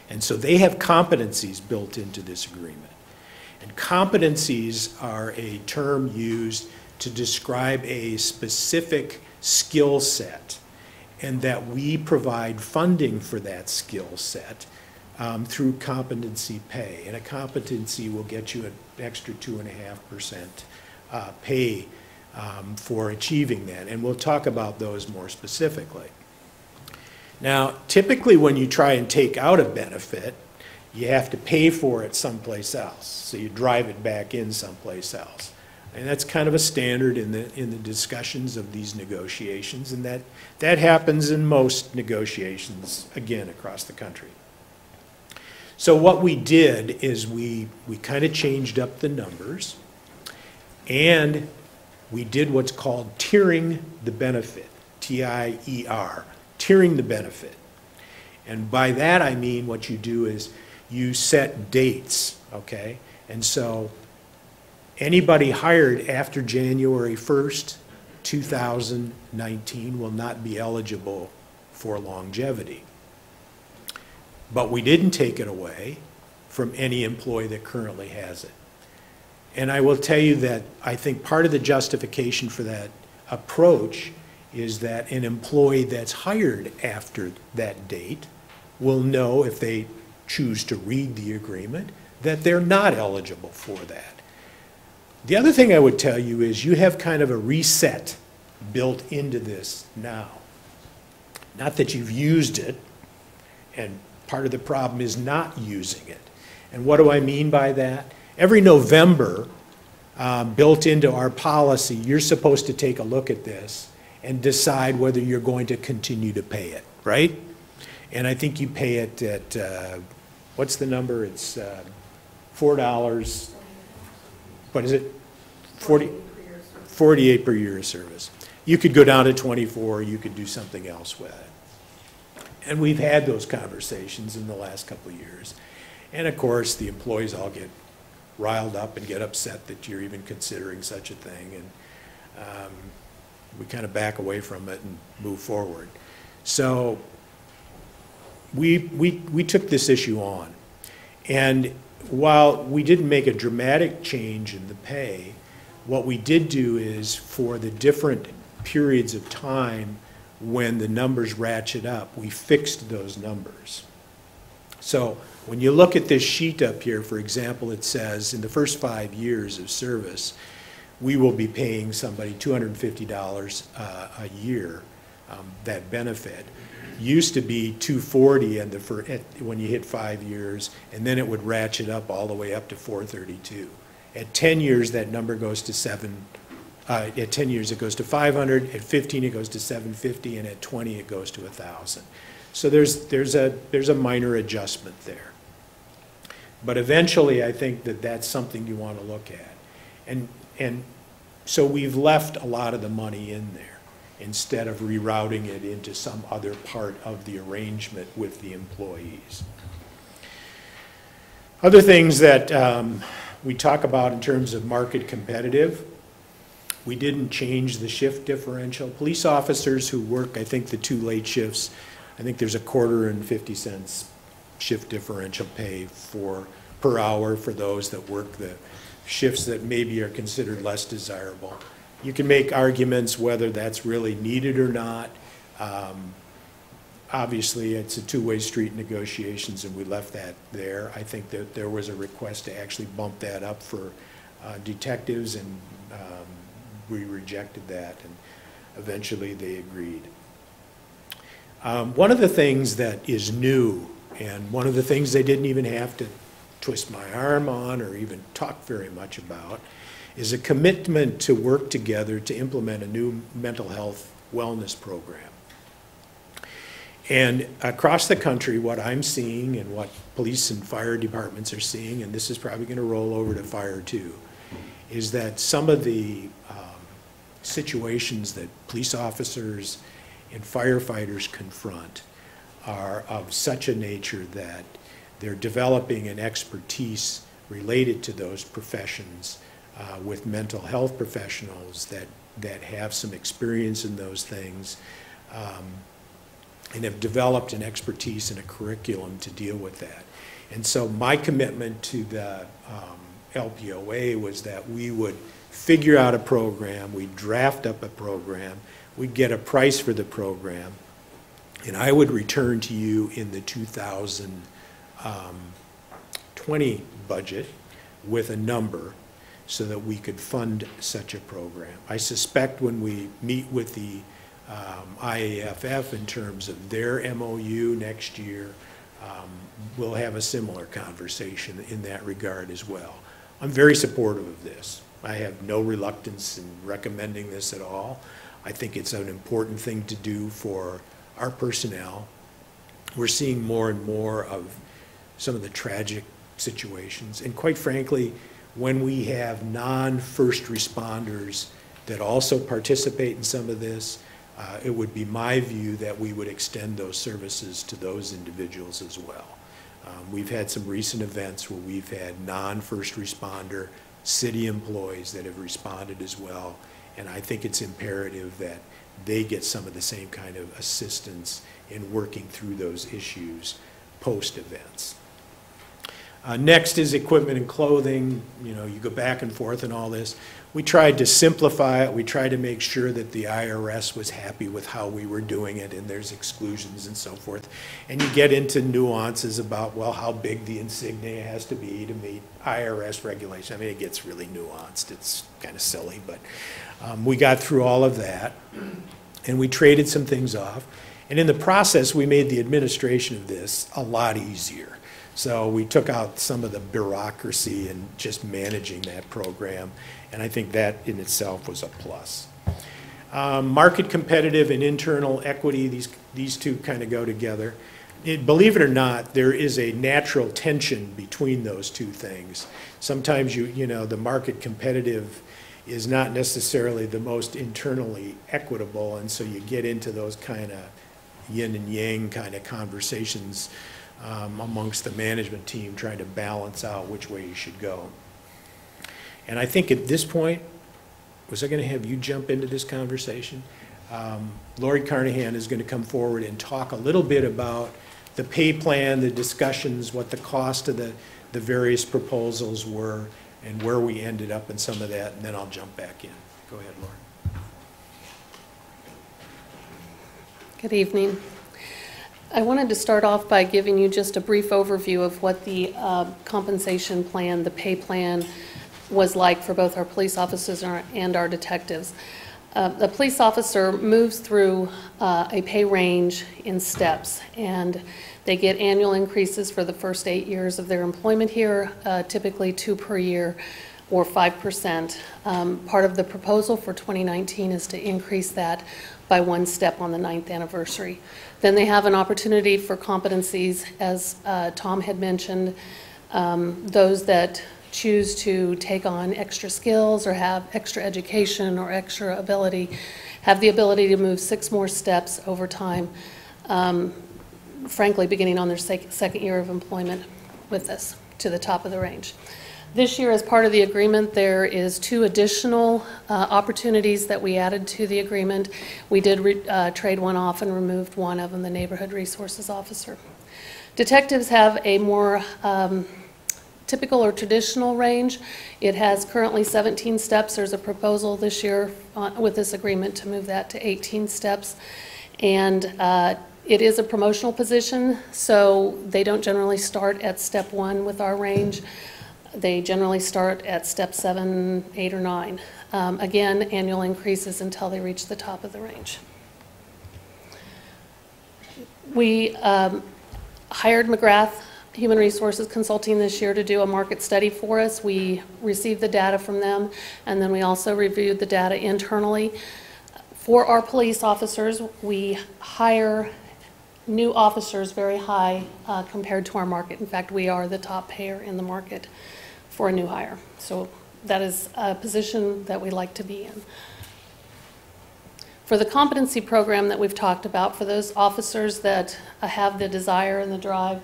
And so they have competencies built into this agreement. And competencies are a term used to describe a specific skill set, and that we provide funding for that skill set through competency pay. And a competency will get you an extra 2.5% pay for achieving that. And we'll talk about those more specifically. Now, typically when you try and take out a benefit, you have to pay for it someplace else. So you drive it back in someplace else. And that's kind of a standard in the discussions of these negotiations, and that happens in most negotiations, again, across the country. So what we did is we kind of changed up the numbers, and we did what's called tiering the benefit, T-I-E-R, tiering the benefit. And by that I mean what you do is you set dates, okay? And so anybody hired after January 1st, 2019 will not be eligible for longevity. But we didn't take it away from any employee that currently has it. And I will tell you that I think part of the justification for that approach is that an employee that's hired after that date will know, if they choose to read the agreement, that they're not eligible for that. The other thing I would tell you is you have kind of a reset built into this now. Not that you've used it, and part of the problem is not using it. And what do I mean by that? Every November, built into our policy, you're supposed to take a look at this and decide whether you're going to continue to pay it, right? And I think you pay it at, what's the number? It's $4, what is it? 48 per year of service. You could go down to 24, you could do something else with it. And we've had those conversations in the last couple of years. And of course, the employees all get riled up and get upset that you're even considering such a thing. And we kind of back away from it and move forward. So we took this issue on. And while we didn't make a dramatic change in the pay, what we did do is, for the different periods of time when the numbers ratchet up, we fixed those numbers. So when you look at this sheet up here, for example, it says in the first 5 years of service, we will be paying somebody $250 a year, that benefit. Used to be $240 when you hit 5 years, and then it would ratchet up all the way up to $432. At 10 years, that number goes to at 10 years it goes to $500, at 15 it goes to $750, and at 20 it goes to $1,000. So there's a minor adjustment there. But eventually, I think that that's something you want to look at. And so we've left a lot of the money in there instead of rerouting it into some other part of the arrangement with the employees. Other things that we talk about in terms of market competitive, we didn't change the shift differential. Police officers who work, I think, the 2 late shifts, I think there's a $1.50 shift differential pay per hour for those that work the shifts that maybe are considered less desirable. You can make arguments whether that's really needed or not. obviously, it's a two-way street negotiations, and we left that there. I think that there was a request to actually bump that up for detectives, and we rejected that, and eventually they agreed. One of the things that is new, and one of the things they didn't even have to twist my arm on or even talk very much about, is a commitment to work together to implement a new mental health wellness program. And across the country, what I'm seeing and what police and fire departments are seeing, and this is probably going to roll over to fire too, is that some of the situations that police officers and firefighters confront are of such a nature that they're developing an expertise related to those professions with mental health professionals that have some experience in those things and have developed an expertise and a curriculum to deal with that. And so my commitment to the LPOA was that we would figure out a program, we'd draft up a program, we'd get a price for the program, and I would return to you in the 2020 budget with a number so that we could fund such a program. I suspect when we meet with the IAFF in terms of their MOU next year, we'll have a similar conversation in that regard as well. I'm very supportive of this. I have no reluctance in recommending this at all. I think it's an important thing to do for our personnel. We're seeing more and more of some of the tragic situations, and quite frankly, when we have non-first responders that also participate in some of this, it would be my view that we would extend those services to those individuals as well. We've had some recent events where we've had non-first responder city employees that have responded as well, and I think it's imperative that they get some of the same kind of assistance in working through those issues post-events. Next is equipment and clothing. You know, you go back and forth and all this. We tried to simplify it. We tried to make sure that the IRS was happy with how we were doing it, and there's exclusions and so forth. And you get into nuances about, well, how big the insignia has to be to meet IRS regulation. I mean, it gets really nuanced. It's kind of silly, but we got through all of that, and we traded some things off. And in the process, we made the administration of this a lot easier. So we took out some of the bureaucracy and just managing that program, and I think that in itself was a plus. Market competitive and internal equity, these two kind of go together. Believe it or not, there is a natural tension between those two things. Sometimes you know, the market competitive is not necessarily the most internally equitable, and so you get into those kind of yin and yang kind of conversations amongst the management team trying to balance out which way you should go. And I think at this point, was I going to have you jump into this conversation? Lori Carnahan is going to come forward and talk a little bit about the pay plan, the discussions, what the cost of the various proposals were, and where we ended up in some of that, and then I'll jump back in. Go ahead, Lori. Good evening. I wanted to start off by giving you just a brief overview of what the compensation plan, the pay plan, was like for both our police officers and our detectives. The police officer moves through a pay range in steps, and they get annual increases for the first 8 years of their employment here, typically 2 per year or 5%. Part of the proposal for 2019 is to increase that by 1 step on the 9th anniversary. Then they have an opportunity for competencies, as Tom had mentioned. Those that choose to take on extra skills or have extra education or extra ability have the ability to move 6 more steps over time, frankly, beginning on their second year of employment with us to the top of the range. This year, as part of the agreement, there is 2 additional opportunities that we added to the agreement. We did trade one off and removed one of them, the neighborhood resources officer. Detectives have a more typical or traditional range. It has currently 17 steps. There's a proposal this year with this agreement to move that to 18 steps. And It is a promotional position, so they don't generally start at step 1 with our range. They generally start at step 7, 8, or 9. Again, annual increases until they reach the top of the range. We hired McGrath Human Resources Consulting this year to do a market study for us. We received the data from them, and then we also reviewed the data internally. For our police officers, we hire new officers very high compared to our market. In fact, we are the top payer in the market for a new hire. So that is a position that we like to be in. For the competency program that we've talked about, for those officers that have the desire and the drive,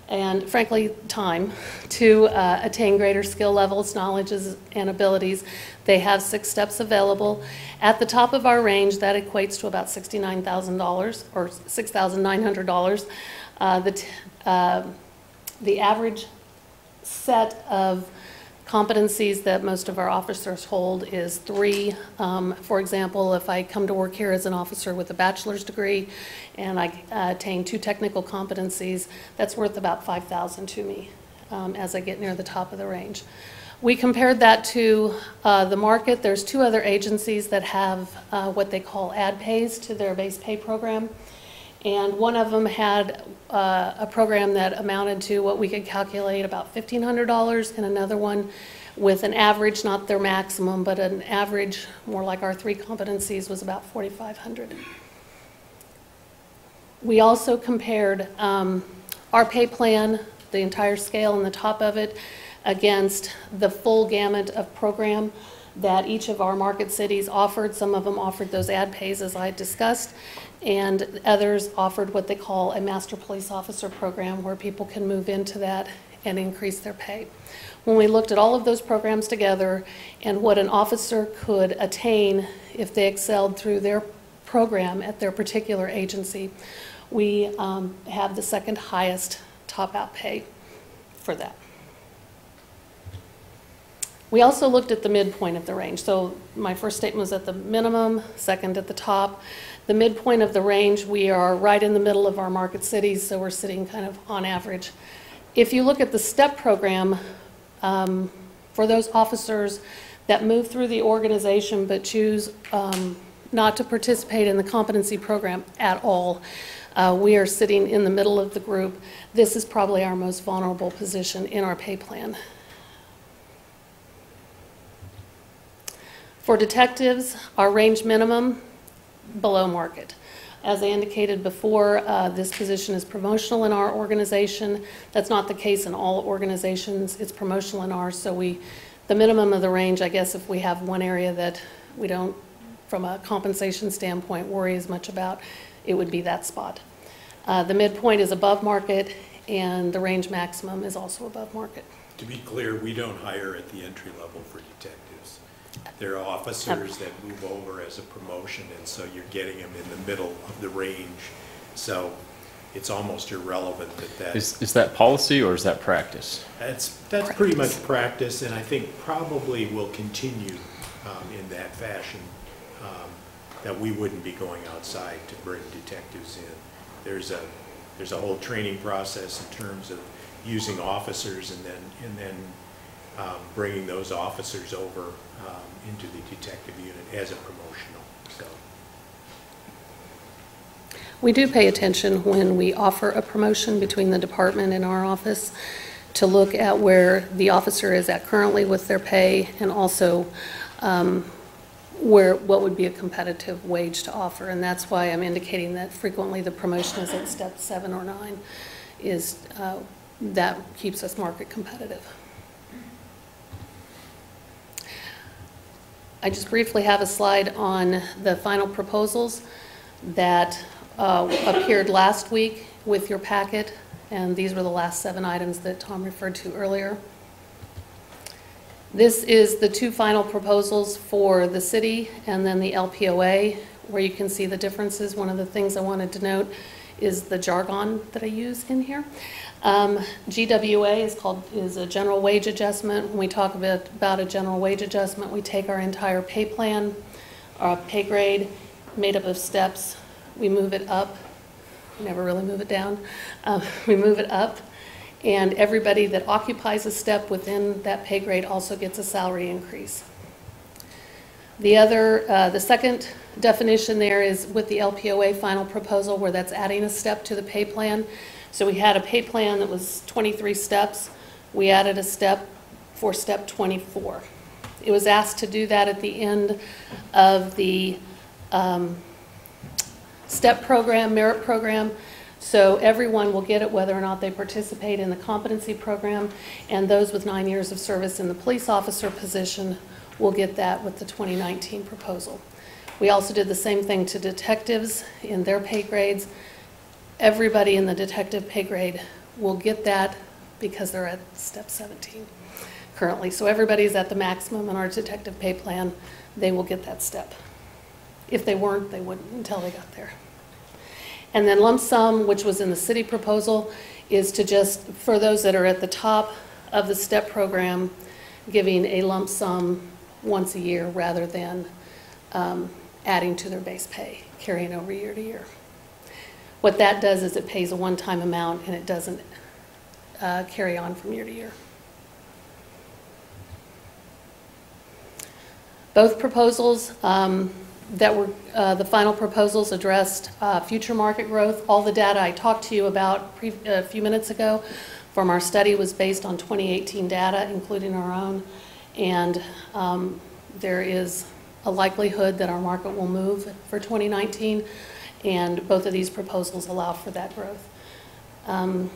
and frankly, time to attain greater skill levels, knowledges, and abilities, they have 6 steps available. At the top of our range, that equates to about $69,000 or $6,900. The average set of competencies that most of our officers hold is 3. For example, if I come to work here as an officer with a bachelor's degree and I attain 2 technical competencies, that's worth about $5,000 to me as I get near the top of the range. We compared that to the market. There's 2 other agencies that have what they call ad pays to their base pay program. And one of them had a program that amounted to what we could calculate about $1,500, and another one with an average, not their maximum, but an average, more like our 3 competencies, was about $4,500. We also compared our pay plan, the entire scale and the top of it, against the full gamut of program that each of our market cities offered. Some of them offered those ad pays, as I discussed, and others offered what they call a master police officer program, where people can move into that and increase their pay. When we looked at all of those programs together and what an officer could attain if they excelled through their program at their particular agency, we have the 2nd highest top-out pay for that. We also looked at the midpoint of the range. So my first statement was at the minimum, 2nd at the top. The midpoint of the range, we are right in the middle of our market cities, so we're sitting kind of on average. If you look at the STEP program, for those officers that move through the organization but choose not to participate in the competency program at all, we are sitting in the middle of the group. This is probably our most vulnerable position in our pay plan. For detectives, our range minimum, below market. As I indicated before, this position is promotional in our organization. That's not the case in all organizations. It's promotional in ours, so the minimum of the range, I guess if we have one area that we don't, from a compensation standpoint, worry as much about, it would be that spot. The midpoint is above market, and the range maximum is also above market. To be clear, we don't hire at the entry level for detectives. There are officers that move over as a promotion, and so you're getting them in the middle of the range. So it's almost irrelevant that Is that policy or is that practice? That's pretty much practice, and I think probably will continue in that fashion, that we wouldn't be going outside to bring detectives in. There's a whole training process in terms of using officers and then bringing those officers over into the detective unit as a promotional. So We do pay attention when we offer a promotion between the department and our office to look at where the officer is at currently with their pay, and also what would be a competitive wage to offer. And that's why I'm indicating that frequently the promotion is at step 7 or 9, is that keeps us market competitive. I just briefly have a slide on the final proposals that appeared last week with your packet, and these were the last 7 items that Tom referred to earlier. This is the 2 final proposals for the city and then the LPOA, where you can see the differences. One of the things I wanted to note is the jargon that I use in here. GWA is a general wage adjustment. When we talk about a general wage adjustment, we take our entire pay plan, our pay grade, made up of steps, we move it up We never really move it down. We move it up. And everybody that occupies a step within that pay grade also gets a salary increase. The second definition there is with the LPOA final proposal, where that's adding a step to the pay plan. So we had a pay plan that was 23 steps. We added a step for step 24. It was asked to do that at the end of the STEP program, merit program, so everyone will get it whether or not they participate in the competency program, and those with 9 years of service in the police officer position will get that with the 2019 proposal. We also did the same thing to detectives in their pay grades. Everybody in the detective pay grade will get that because they're at step 17 currently. So everybody's at the maximum in our detective pay plan. They will get that step. If they weren't, they wouldn't until they got there. And then lump sum, which was in the city proposal, is to just, for those that are at the top of the STEP program, giving a lump sum once a year rather than adding to their base pay, carrying over year to year. What that does is it pays a one-time amount and it doesn't carry on from year to year. Both proposals that were the final proposals addressed future market growth. All the data I talked to you about a few minutes ago from our study was based on 2018 data, including our own, and there is a likelihood that our market will move for 2019, and both of these proposals allow for that growth. I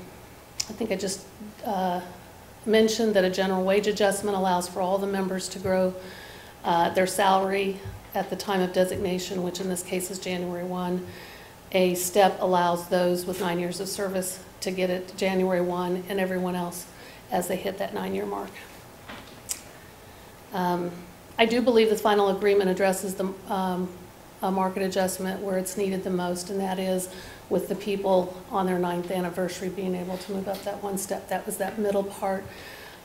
think I just mentioned that a general wage adjustment allows for all the members to grow their salary at the time of designation, which in this case is January 1. A STEP allows those with 9 years of service to get it January 1, and everyone else as they hit that 9-year mark. I do believe the final agreement addresses the a market adjustment where it's needed the most, and that is with the people on their 9th anniversary being able to move up that one step. That was that middle part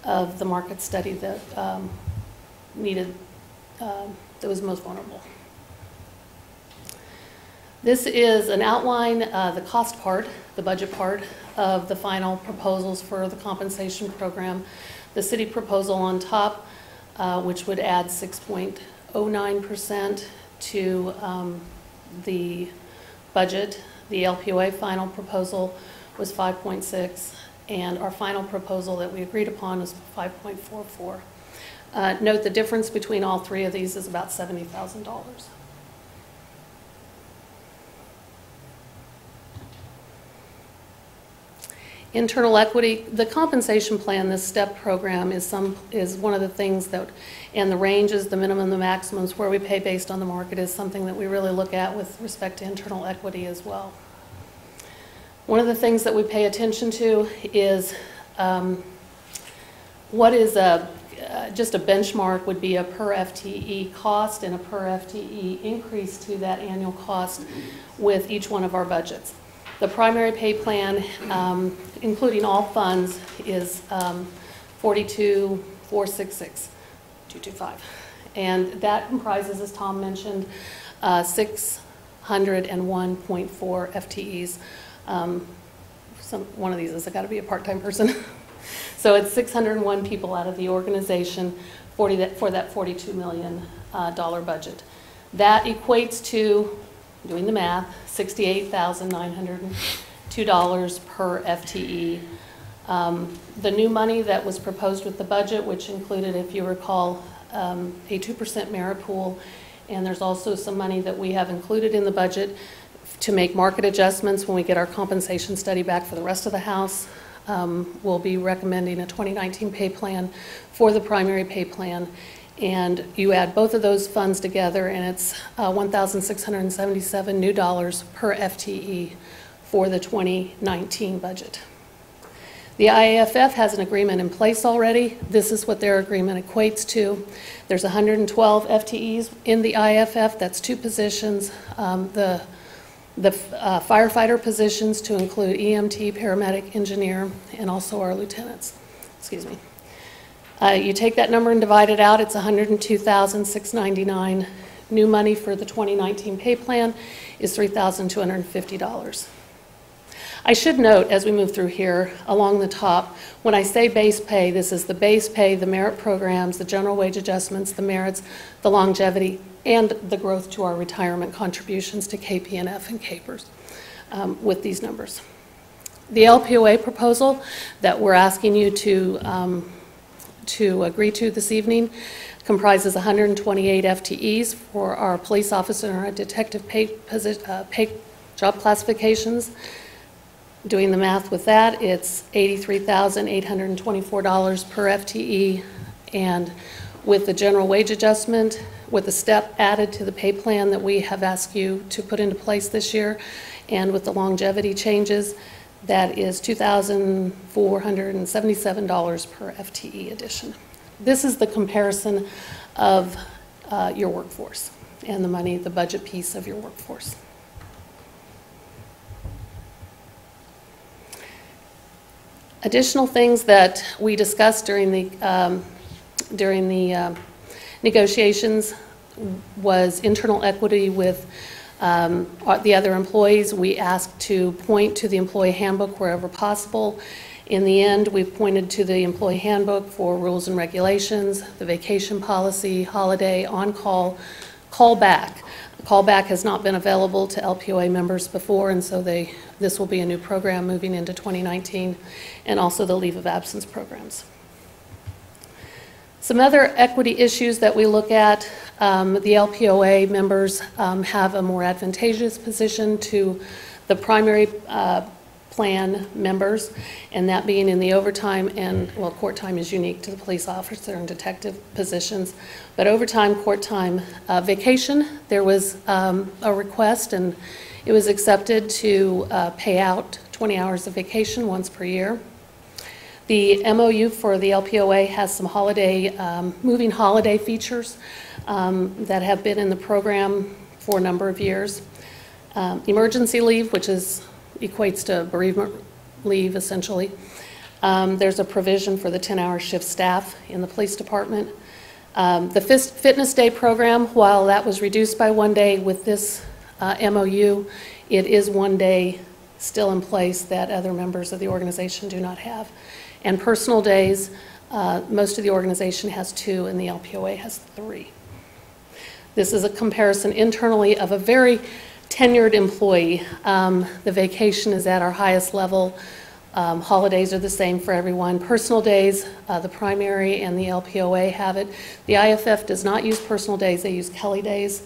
of the market study that that was most vulnerable. This is an outline, the cost part, the budget part of the final proposals for the compensation program. The city proposal on top, which would add 6.09% to the budget. The LPOA final proposal was 5.6, and our final proposal that we agreed upon was 5.44. Note the difference between all three of these is about $70,000. Internal equity, the compensation plan, this STEP program is one of the things that, and the ranges, the minimum, the maximums, where we pay based on the market is something that we really look at with respect to internal equity as well. One of the things that we pay attention to is what is just a benchmark would be a per FTE cost and a per FTE increase to that annual cost with each one of our budgets. The primary pay plan, including all funds, is 42,466,225, and that comprises, as Tom mentioned, 601.4 FTEs. One of these has got to be a part-time person. So it's 601 people out of the organization for that $42 million budget. That equates to, doing the math, $68,902 per FTE. The new money that was proposed with the budget, which included, if you recall, a 2% merit pool, and there's also some money that we have included in the budget to make market adjustments when we get our compensation study back for the rest of the House. We'll be recommending a 2019 pay plan for the primary pay plan, and you add both of those funds together and it's $1,677 new dollars per FTE for the 2019 budget. The IAFF has an agreement in place already. This is what their agreement equates to. There's 112 FTEs in the IAFF. That's 2 positions. The firefighter positions to include EMT, paramedic, engineer, and also our lieutenants. Excuse me. You take that number and divide it out, it's $102,699. New money for the 2019 pay plan is $3,250. I should note, as we move through here, along the top, when I say base pay, this is the base pay, the merit programs, the general wage adjustments, the merits, the longevity, and the growth to our retirement contributions to KPNF and KPERS with these numbers. The LPOA proposal that we're asking you to agree to this evening comprises 128 FTEs for our police officer and our detective pay job classifications. Doing the math with that, it's $83,824 per FTE, and with the general wage adjustment, with the step added to the pay plan that we have asked you to put into place this year, and with the longevity changes, that is $2,477 per FTE addition. This is the comparison of your workforce and the money, the budget piece of your workforce. Additional things that we discussed during the negotiations was internal equity with the other employees. We asked to point to the employee handbook wherever possible. In the end, we pointed to the employee handbook for rules and regulations, the vacation policy, holiday, on-call, callback. Callback has not been available to LPOA members before, and so this will be a new program moving into 2019, and also the leave of absence programs. Some other equity issues that we look at, the LPOA members have a more advantageous position to the primary plan members, and that being in the overtime and, well, court time is unique to the police officer and detective positions, but overtime, court time, vacation, there was a request and it was accepted to pay out 20 hours of vacation once per year. The MOU for the LPOA has some holiday, moving holiday features that have been in the program for a number of years. Emergency leave, which equates to bereavement leave, essentially. There's a provision for the 10-hour shift staff in the police department. The Fitness Day program, while that was reduced by 1 day with this MOU, it is 1 day still in place that other members of the organization do not have. And personal days, most of the organization has 2 and the LPOA has 3. This is a comparison internally of a very tenured employee. The vacation is at our highest level. Holidays are the same for everyone. Personal days, the primary and the LPOA have it. The IFF does not use personal days, they use Kelly days.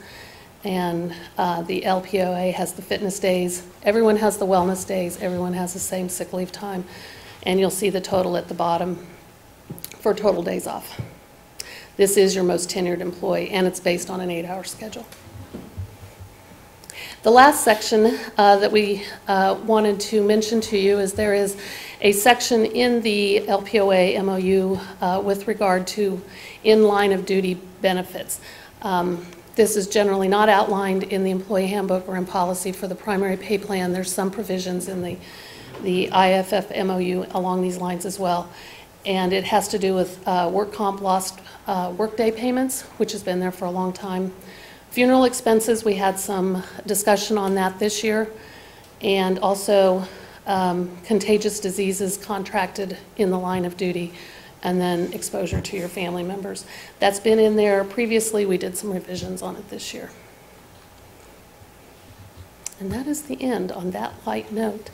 And the LPOA has the fitness days. Everyone has the wellness days. Everyone has the same sick leave time. And you'll see the total at the bottom for total days off. This is your most tenured employee, and it's based on an 8-hour schedule. The last section that we wanted to mention to you is there is a section in the LPOA MOU with regard to in-line of duty benefits. This is generally not outlined in the employee handbook or in policy for the primary pay plan. There's some provisions in the IFF MOU along these lines as well. And it has to do with work comp lost workday payments, which has been there for a long time. Funeral expenses, we had some discussion on that this year. And also contagious diseases contracted in the line of duty, and then exposure to your family members. That's been in there previously. We did some revisions on it this year. And that is the end on that light note.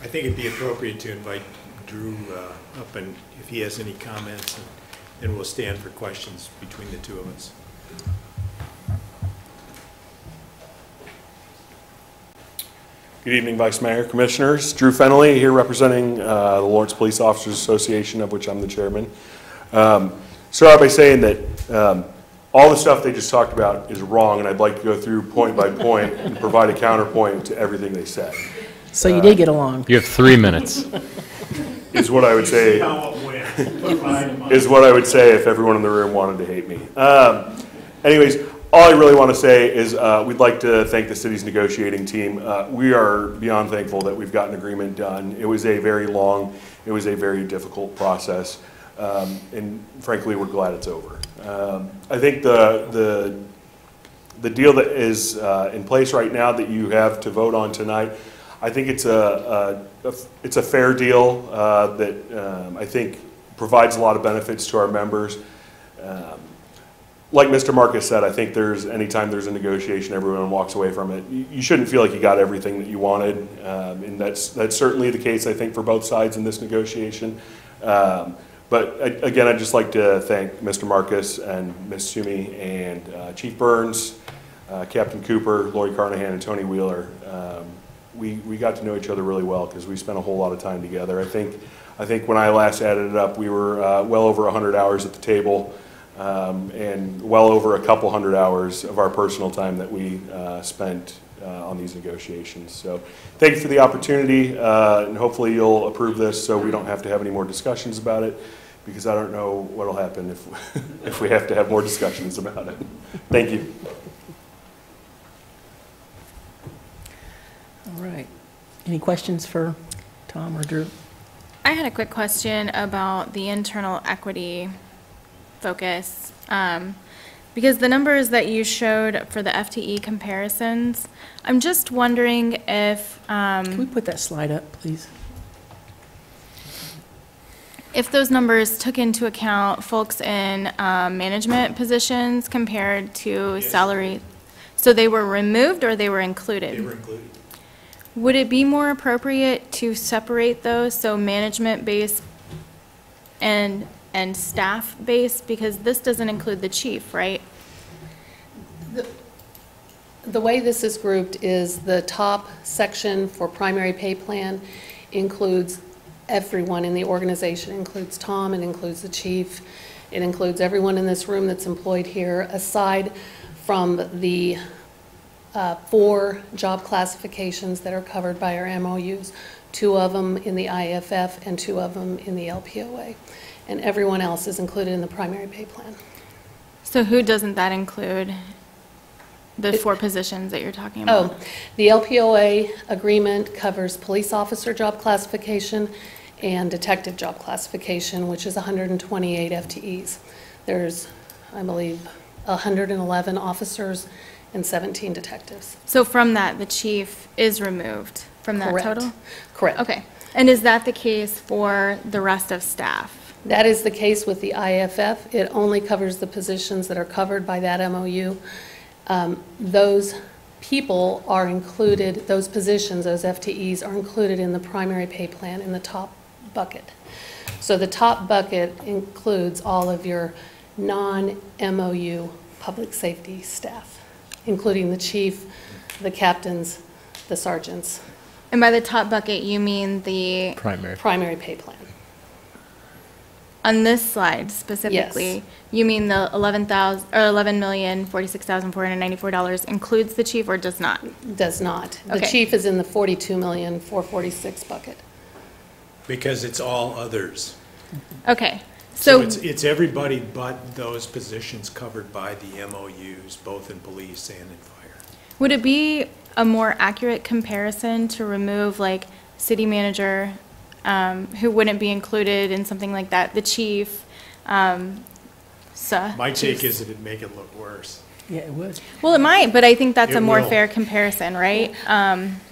I think it'd be appropriate to invite Drew up, and if he has any comments, and we'll stand for questions between the two of us. Good evening, Vice Mayor, Commissioners. Drew Fennelly here representing the Lawrence Police Officers Association, of which I'm the chairman. Start out by saying that all the stuff they just talked about is wrong, and I'd like to go through point by point and provide a counterpoint to everything they said. So you did get along. You have 3 minutes. Is what I would say. Is what I would say if everyone in the room wanted to hate me. Anyways, all I really want to say is we'd like to thank the city's negotiating team. We are beyond thankful that we've got an agreement done. It was a very long, it was a very difficult process, and frankly, we're glad it's over. I think the deal that is in place right now that you have to vote on tonight, I think it's a fair deal that I think provides a lot of benefits to our members. Like Mr. Marcus said, I think anytime there's a negotiation, everyone walks away from it. You shouldn't feel like you got everything that you wanted, and that's certainly the case, I think, for both sides in this negotiation. But again, I'd just like to thank Mr. Marcus and Ms. Sumi and Chief Burns, Captain Cooper, Lori Carnahan, and Tony Wheeler. We got to know each other really well because we spent a whole lot of time together. I think when I last added it up, we were well over 100 hours at the table, and well over a couple hundred hours of our personal time that we spent on these negotiations. So thank you for the opportunity, and hopefully you'll approve this so we don't have to have any more discussions about it, because I don't know what will happen if we have to have more discussions about it. Thank you. All right. Any questions for Tom or Drew? I had a quick question about the internal equity focus. Because the numbers that you showed for the FTE comparisons, I'm just wondering if... Can we put that slide up, please? If those numbers took into account folks in management positions compared to salary. So they were removed or they were included? They were included. Would it be more appropriate to separate those, so management base and staff base, because this doesn't include the chief, right? The way this is grouped is the top section for primary pay plan includes everyone in the organization. It includes Tom, it includes the chief, it includes everyone in this room that's employed here, aside from the 4 job classifications that are covered by our MOUs, 2 of them in the IFF and 2 of them in the LPOA. And everyone else is included in the primary pay plan. So who doesn't that include? The 4 positions that you're talking about? Oh, the LPOA agreement covers police officer job classification and detective job classification, which is 128 FTEs. There's, I believe, 111 officers and 17 detectives. So from that, the chief is removed from that Correct. total? Correct. Okay. And is that the case for the rest of staff? That is the case with the IFF. It only covers the positions that are covered by that MOU. Those people are included, those positions, those FTEs are included in the primary pay plan in the top bucket. So the top bucket includes all of your non-MOU public safety staff, including the chief, the captains, the sergeants. And by the top bucket, you mean the primary pay plan. On this slide specifically, Yes. you mean the $11,046,494 includes the chief or does not? Does not. The Okay. chief is in the $42,446,000 bucket. Because it's all others. Okay. So it's everybody but those positions covered by the MOUs, both in police and in fire. Would it be a more accurate comparison to remove like city manager, who wouldn't be included in something like that, the chief, My take is it'd make it look worse. Yeah, it would. Well, it might, but I think that's It a more will. fair comparison, right?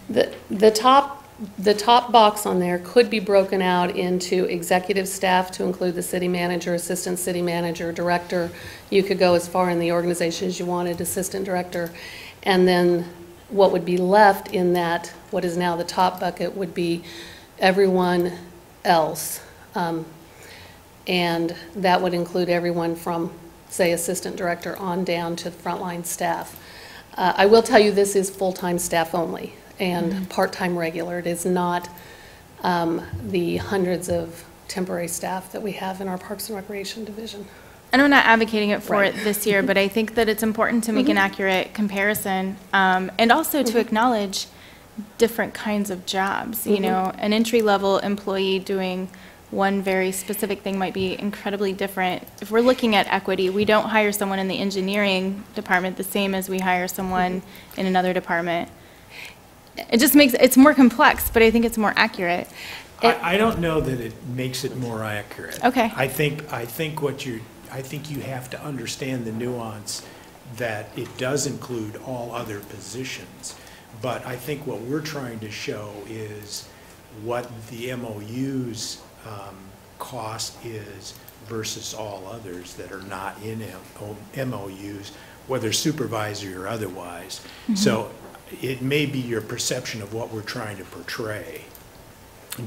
The top box on there could be broken out into executive staff to include the city manager, assistant city manager, director. You could go as far in the organization as you wanted, assistant director. And then what would be left in that, what is now the top bucket, would be everyone else. And that would include everyone from, say, assistant director on down to frontline staff. I will tell you this is full-time staff only and part-time regular. It is not the hundreds of temporary staff that we have in our Parks and Recreation Division. And I'm not advocating it for Right. it this year, but I think that it's important to make an accurate comparison, and also to acknowledge different kinds of jobs. You know, an entry-level employee doing one very specific thing might be incredibly different. If we're looking at equity, we don't hire someone in the engineering department the same as we hire someone in another department. It just makes, it's more complex, but I think it's more accurate. I don't know that it makes it more accurate. Okay. I think you have to understand the nuance that it does include all other positions. But I think what we're trying to show is what the MOU's cost is versus all others that are not in MOUs, whether supervisory or otherwise. So it may be your perception of what we're trying to portray,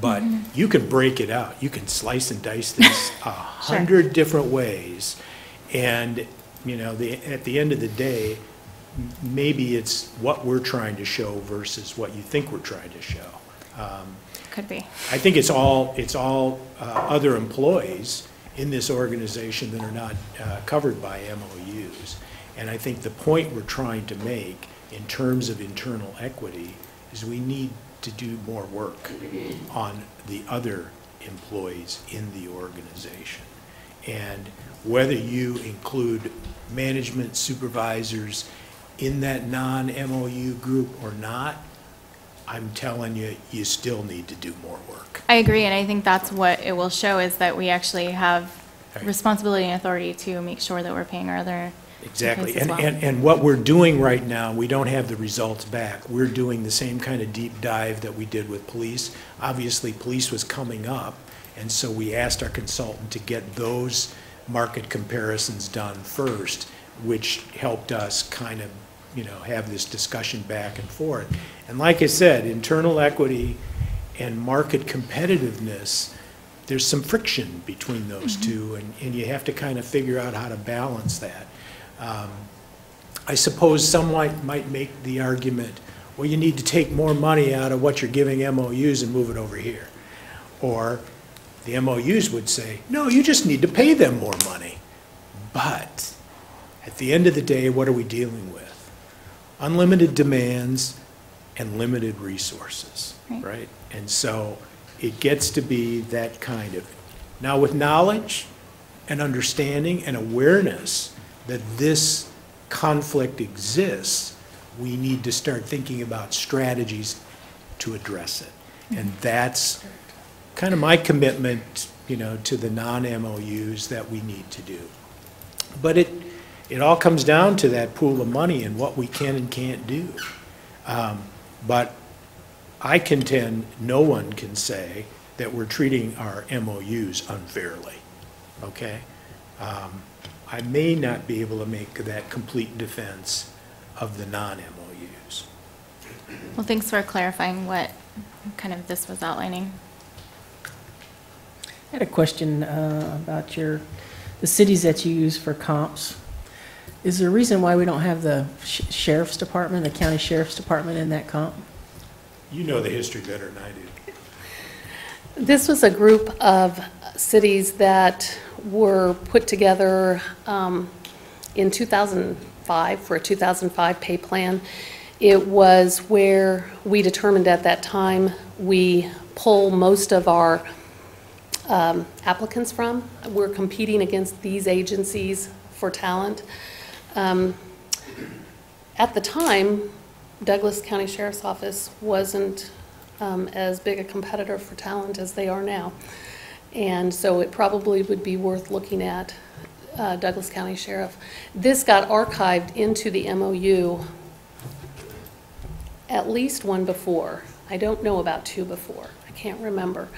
but you can break it out. You can slice and dice this 100 different ways, and you know, at the end of the day, maybe it's what we're trying to show versus what you think we're trying to show. Could be. I think it's all other employees in this organization that are not covered by MOUs. And I think the point we're trying to make in terms of internal equity is we need to do more work on the other employees in the organization. And whether you include management supervisors in that non-MOU group or not, I'm telling you, you still need to do more work. I agree, and I think that's what it will show, is that we actually have responsibility and authority to make sure that we're paying our other Exactly, employees as well. and what we're doing right now, we don't have the results back. We're doing the same kind of deep dive that we did with police. Obviously, police was coming up, and so we asked our consultant to get those market comparisons done first, which helped us kind of, you know, have this discussion back and forth. And like I said, internal equity and market competitiveness, there's some friction between those two, and you have to kind of figure out how to balance that. I suppose some might make the argument, well, you need to take more money out of what you're giving MOUs and move it over here. Or the MOUs would say, no, you just need to pay them more money. But at the end of the day, what are we dealing with? Unlimited demands and limited resources, right? And so it gets to be that kind of, now with knowledge and understanding and awareness that this conflict exists, we need to start thinking about strategies to address it. And that's kind of my commitment, you know, to the non-MOUs that we need to do. But it all comes down to that pool of money and what we can and can't do. But I contend no one can say that we're treating our MOUs unfairly, okay? I may not be able to make that complete defense of the non-MOUs. Well, thanks for clarifying what kind of this was outlining. I had a question about the cities that you use for comps. Is there a reason why we don't have the sheriff's department, the county sheriff's department in that comp? You know the history better than I do. This was a group of cities that were put together in 2005 for a 2005 pay plan. It was where we determined at that time we pull most of our applicants from. We're competing against these agencies for talent. At the time, Douglas County Sheriff's Office wasn't as big a competitor for talent as they are now. And so it probably would be worth looking at Douglas County Sheriff. This got archived into the MOU, at least one before. I don't know about two before. I can't remember.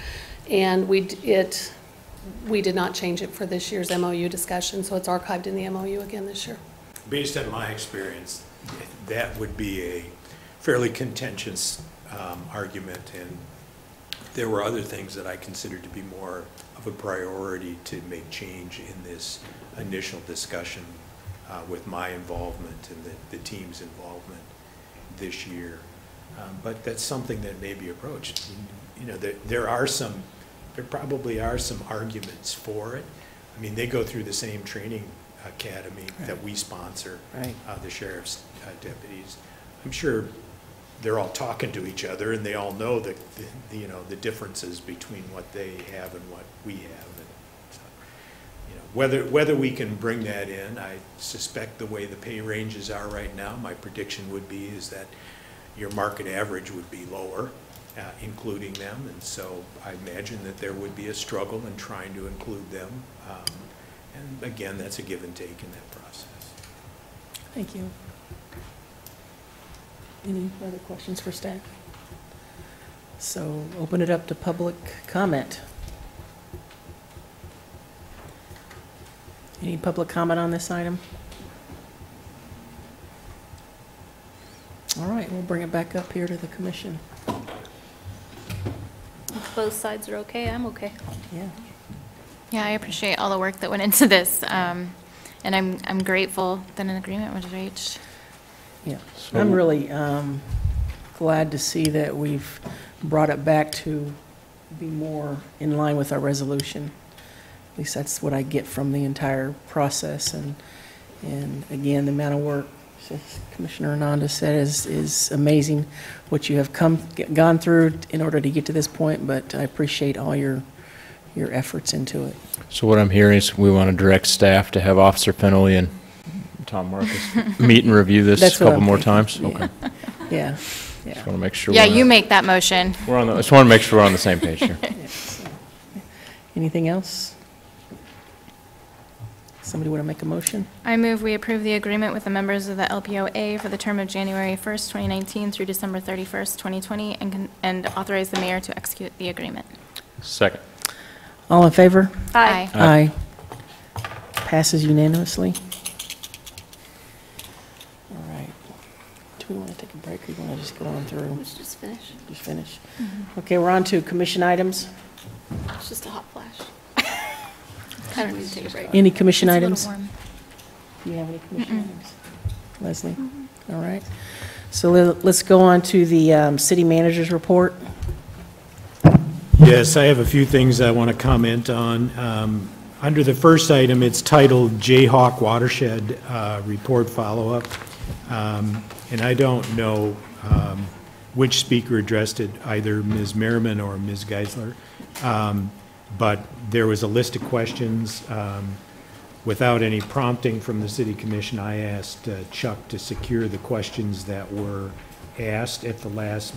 And we did not change it for this year's MOU discussion, so it's archived in the MOU again this year. Based on my experience, that would be a fairly contentious argument, and there were other things that I considered to be more of a priority to make change in this initial discussion with my involvement and the team's involvement this year. But that's something that may be approached. You know, there probably are some arguments for it. I mean, they go through the same training academy that we sponsor, the sheriff's deputies. I'm sure they're all talking to each other, and they all know the you know, the differences between what they have and what we have. And so, you know, whether we can bring that in, I suspect the way the pay ranges are right now, my prediction would be is that your market average would be lower, including them, and so I imagine that there would be a struggle in trying to include them. And again, that's a give and take in that process. Thank you. Any other questions for staff? So open it up to public comment. Any public comment on this item? All right, we'll bring it back up here to the commission. If both sides are okay, I'm okay. Yeah. Yeah, I appreciate all the work that went into this, and I'm grateful that an agreement was reached. Yeah, I'm really glad to see that we've brought it back to be more in line with our resolution. At least that's what I get from the entire process. And again, the amount of work, as Commissioner Hernandez said, is amazing what you have gone through in order to get to this point, but I appreciate all your efforts into it. So what I'm hearing is we want to direct staff to have Officer Fennelly and Tom Marcus meet and review this a couple more times? Yeah. Okay. Yeah. Just want to make sure. Yeah, you make that motion. I just want to make sure we're on the same page here. Anything else? Somebody want to make a motion? I move we approve the agreement with the members of the LPOA for the term of January 1st, 2019 through December 31st, 2020, and authorize the mayor to execute the agreement. Second. All in favor? Aye. Aye. Passes unanimously. All right. Do we want to take a break or do you want to just go on through? Let's just finish. Just finish? Okay, we're on to commission items. It's just a hot flash. I don't need to take a break. Any commission It's a little items? warm. Do you have any commission items? Leslie? All right. So let's go on to the city manager's report. Yes, I have a few things I want to comment on. Under the first item, it's titled Jayhawk Watershed Report Follow-Up. And I don't know which speaker addressed it, either Ms. Merriman or Ms. Geisler. But there was a list of questions. Without any prompting from the City Commission, I asked Chuck to secure the questions that were asked at the last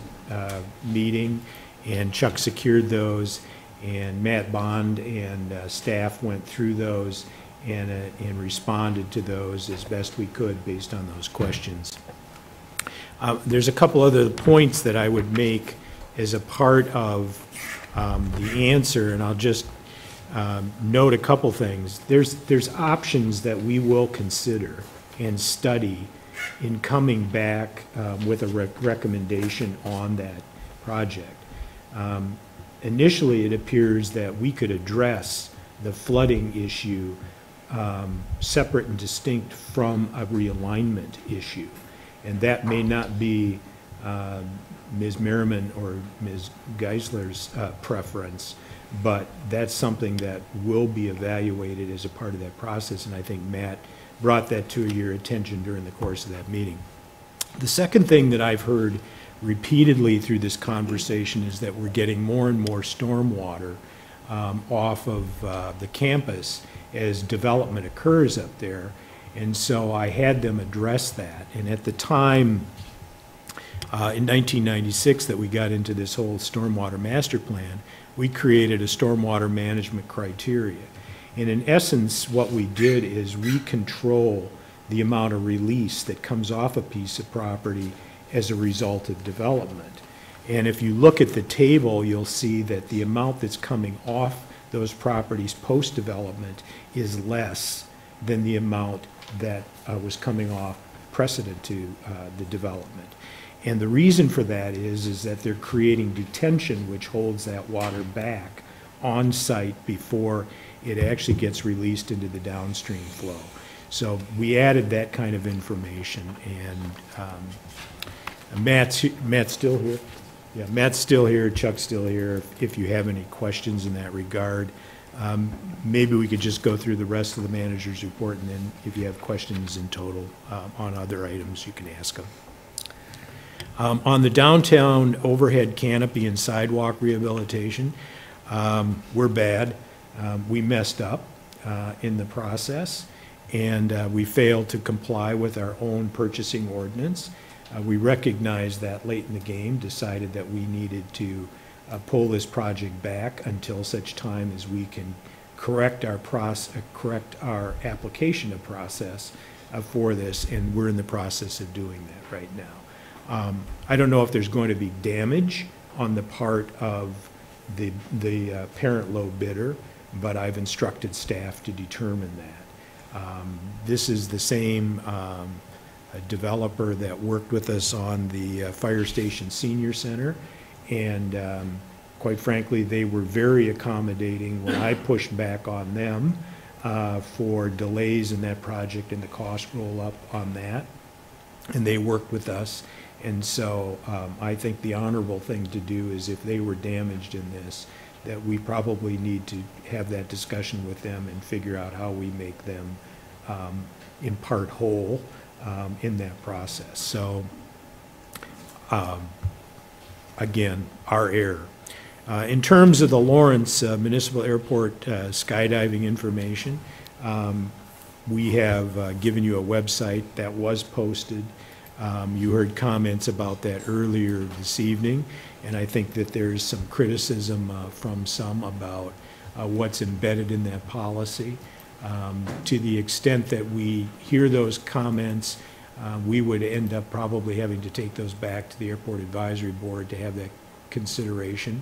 meeting, and Chuck secured those, and Matt Bond and staff went through those and responded to those as best we could based on those questions. There's a couple other points that I would make as a part of the answer, and I'll just note a couple things. There's options that we will consider and study in coming back with a recommendation on that project. Initially, it appears that we could address the flooding issue separate and distinct from a realignment issue, and that may not be Ms. Merriman or Ms. Geisler's preference, but that's something that will be evaluated as a part of that process, and I think Matt brought that to your attention during the course of that meeting. The second thing that I've heard repeatedly through this conversation is that we're getting more and more stormwater off of the campus as development occurs up there, and so I had them address that. And at the time, in 1996, that we got into this whole stormwater master plan, we created a stormwater management criteria. And in essence, what we did is we control the amount of release that comes off a piece of property as a result of development. And if you look at the table, you'll see that the amount that's coming off those properties post-development is less than the amount that was coming off precedent to the development. And the reason for that is that they're creating detention which holds that water back on site before it actually gets released into the downstream flow. So we added that kind of information, and Matt's still here. Yeah, Matt's still here, Chuck's still here. If you have any questions in that regard, maybe we could just go through the rest of the manager's report, and then if you have questions in total on other items, you can ask them. On the downtown overhead canopy and sidewalk rehabilitation, we're bad. We messed up in the process, and we failed to comply with our own purchasing ordinance. We recognized that late in the game, decided that we needed to pull this project back until such time as we can correct our application of process for this, and we're in the process of doing that right now. I don't know if there's going to be damage on the part of the parent low bidder, but I've instructed staff to determine that. This is the same developer that worked with us on the Fire Station Senior Center, and quite frankly, they were very accommodating when I pushed back on them for delays in that project and the cost roll up on that, and they worked with us. And so I think the honorable thing to do is, if they were damaged in this, that we probably need to have that discussion with them and figure out how we make them in part whole in that process. So again, our error. In terms of the Lawrence Municipal Airport skydiving information, we have given you a website that was posted. You heard comments about that earlier this evening, and I think that there's some criticism from some about what's embedded in that policy. To the extent that we hear those comments, we would end up probably having to take those back to the Airport Advisory Board to have that consideration,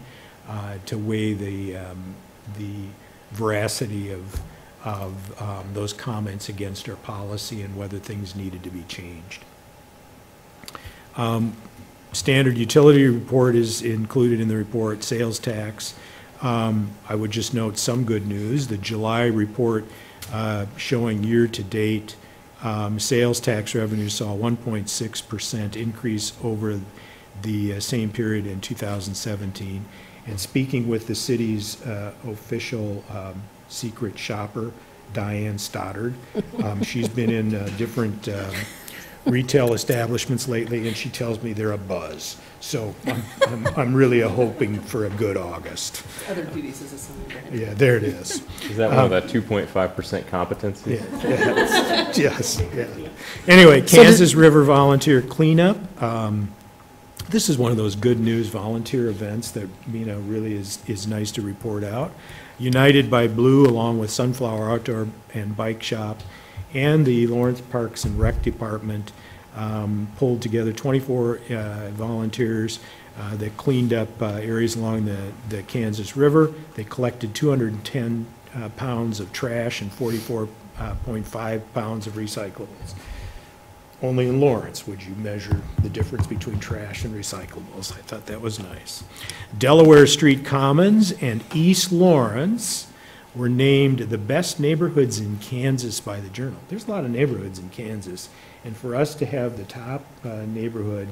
to weigh the veracity of those comments against our policy and whether things needed to be changed. Standard utility report is included in the report. Sales tax. I would just note some good news. The July report showing year-to-date sales tax revenue saw a 1.6% increase over the same period in 2017. And speaking with the city's official secret shopper, Diane Stoddard, she's been in different retail establishments lately, and she tells me they're a buzz. So I'm really hoping for a good August. Other duties as a son. Yeah, there it is. Is that one of that 2.5% competency? Yeah, yes. Yeah. Anyway, Kansas River Volunteer Cleanup. This is one of those good news volunteer events that really is nice to report out. United by Blue, along with Sunflower Outdoor and Bike Shop, and the Lawrence Parks and Rec Department pulled together 24 volunteers that cleaned up areas along the Kansas River. They collected 210 pounds of trash and 44.5 pounds of recyclables. Only in Lawrence would you measure the difference between trash and recyclables. I thought that was nice. Delaware Street Commons and East Lawrence were named the best neighborhoods in Kansas by the Journal. There's a lot of neighborhoods in Kansas, and for us to have the top neighborhood,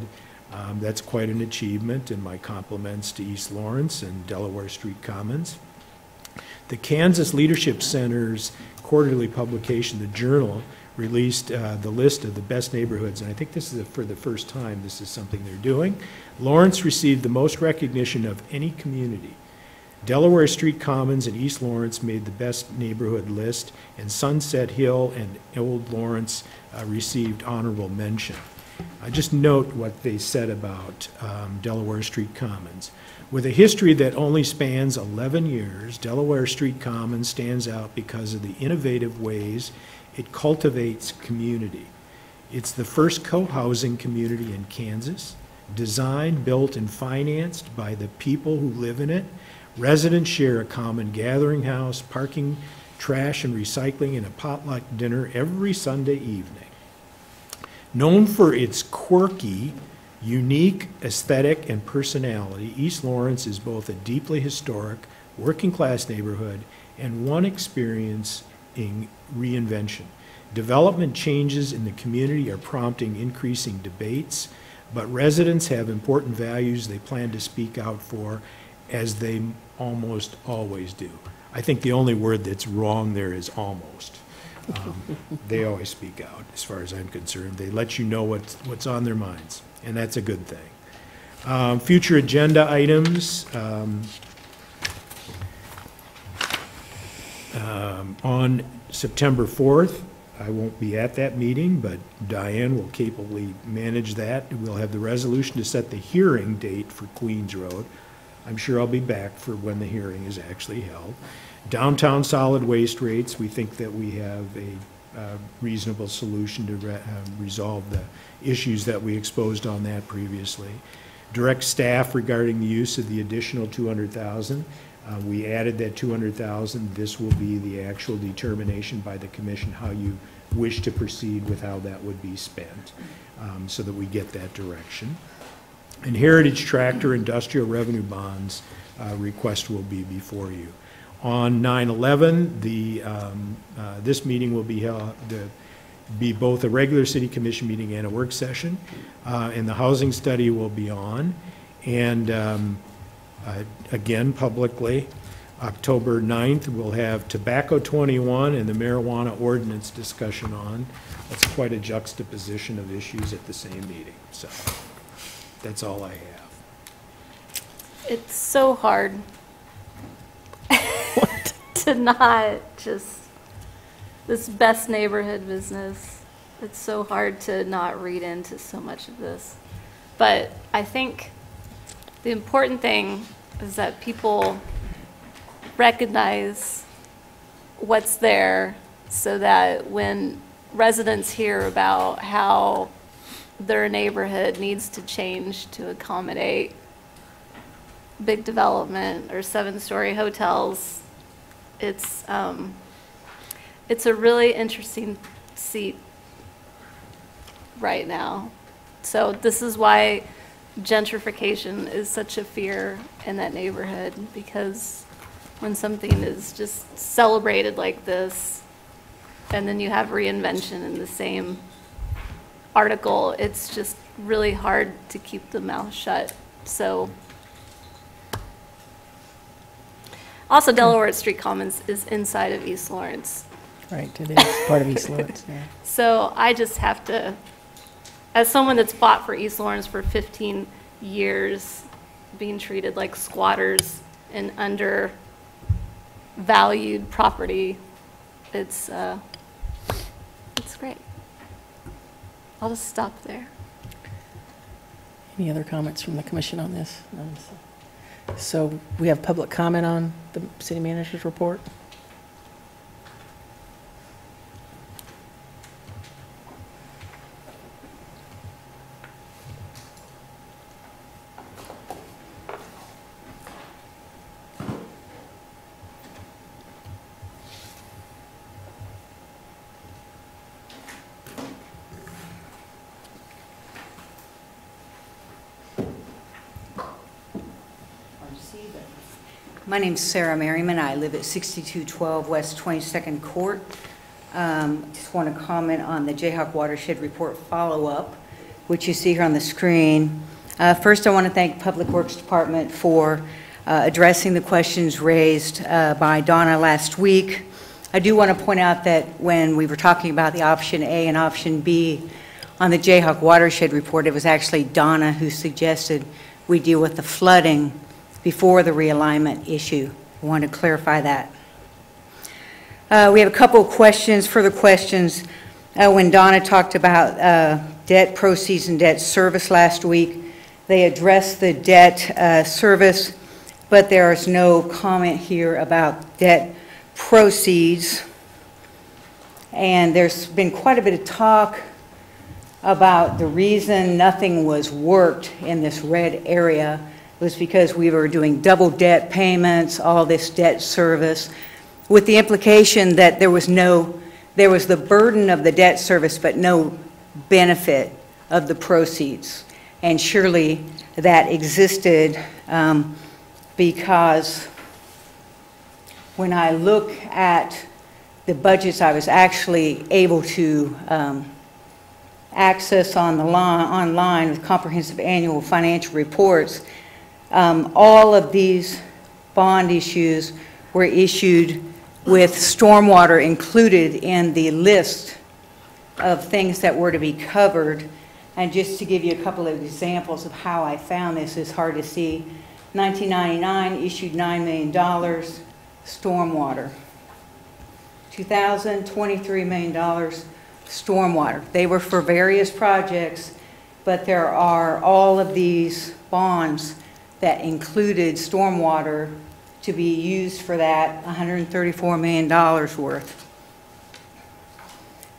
that's quite an achievement, and my compliments to East Lawrence and Delaware Street Commons. The Kansas Leadership Center's quarterly publication, The Journal, released the list of the best neighborhoods, and I think this is for the first time this is something they're doing. Lawrence received the most recognition of any community. Delaware Street Commons and East Lawrence made the best neighborhood list, and Sunset Hill and Old Lawrence received honorable mention. I just note what they said about Delaware Street Commons. With a history that only spans 11 years, Delaware Street Commons stands out because of the innovative ways it cultivates community. It's the first co-housing community in Kansas, designed, built, and financed by the people who live in it. Residents share a common gathering house, parking, trash, and recycling, and a potluck dinner every Sunday evening. Known for its quirky, unique aesthetic and personality, East Lawrence is both a deeply historic, working-class neighborhood and one experiencing reinvention. Development changes in the community are prompting increasing debates, but residents have important values they plan to speak out for, as they almost always do. I think the only word that's wrong there is almost. They always speak out, as far as I'm concerned. They let you know what's on their minds, and that's a good thing. Future agenda items. On September 4th, I won't be at that meeting, but Diane will capably manage that. We'll have the resolution to set the hearing date for Queens Road. I'm sure I'll be back for when the hearing is actually held. Downtown solid waste rates, we think that we have a reasonable solution to resolve the issues that we exposed on that previously. Direct staff regarding the use of the additional 200,000. We added that 200,000. This will be the actual determination by the commission how you wish to proceed with how that would be spent, so that we get that direction. And Heritage Tractor Industrial Revenue Bonds request will be before you. On 9/11, this meeting will be both a regular city commission meeting and a work session, and the housing study will be on. And again, publicly, October 9th, we'll have Tobacco 21 and the marijuana ordinance discussion on. That's quite a juxtaposition of issues at the same meeting. So that's all I have. It's so hard to not just, this best neighborhood business, it's so hard to not read into so much of this. But I think the important thing is that people recognize what's there, so that when residents hear about how their neighborhood needs to change to accommodate big development or 7-story hotels, it's a really interesting seat right now. So this is why gentrification is such a fear in that neighborhood, because when something is just celebrated like this, and then you have reinvention in the same article, it's just really hard to keep the mouth shut. So, also Delaware Street Commons is inside of East Lawrence. Right, it is part of East Lawrence, yeah. So I just have to, as someone that's fought for East Lawrence for 15 years, being treated like squatters and undervalued property, it's great. I'll just stop there. Any other comments from the commission on this? None. So we have public comment on the city manager's report. My name's Sarah Merriman. I live at 6212 West 22nd Court. Just want to comment on the Jayhawk Watershed Report follow-up, which you see here on the screen. First, I want to thank Public Works Department for addressing the questions raised by Donna last week. I do want to point out that when we were talking about the option A and option B on the Jayhawk Watershed Report, it was actually Donna who suggested we deal with the flooding before the realignment issue. I want to clarify that. We have a couple of questions, further questions. When Donna talked about debt proceeds and debt service last week, they addressed the debt service, but there is no comment here about debt proceeds. And there's been quite a bit of talk about the reason nothing was worked in this red area was because we were doing double debt payments, all this debt service, with the implication that there was the burden of the debt service, but no benefit of the proceeds. And surely that existed because when I look at the budgets I was actually able to access online with comprehensive annual financial reports, all of these bond issues were issued with stormwater included in the list of things that were to be covered. And just to give you a couple of examples of how I found this, it's hard to see. 1999 issued $9 million stormwater. 2000, $23 million stormwater. They were for various projects, but there are all of these bonds that included stormwater to be used for that, $134 million worth.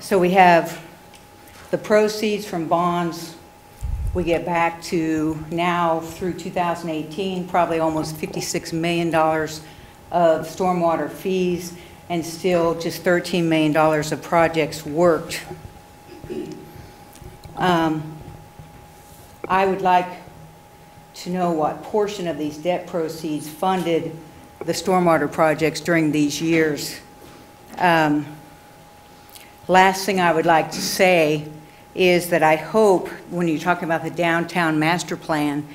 So we have the proceeds from bonds. We get back to now through 2018, probably almost $56 million of stormwater fees and still just $13 million of projects worked. I would like to know what portion of these debt proceeds funded the stormwater projects during these years. Last thing I would like to say is that I hope, when you're talking about the downtown master plan,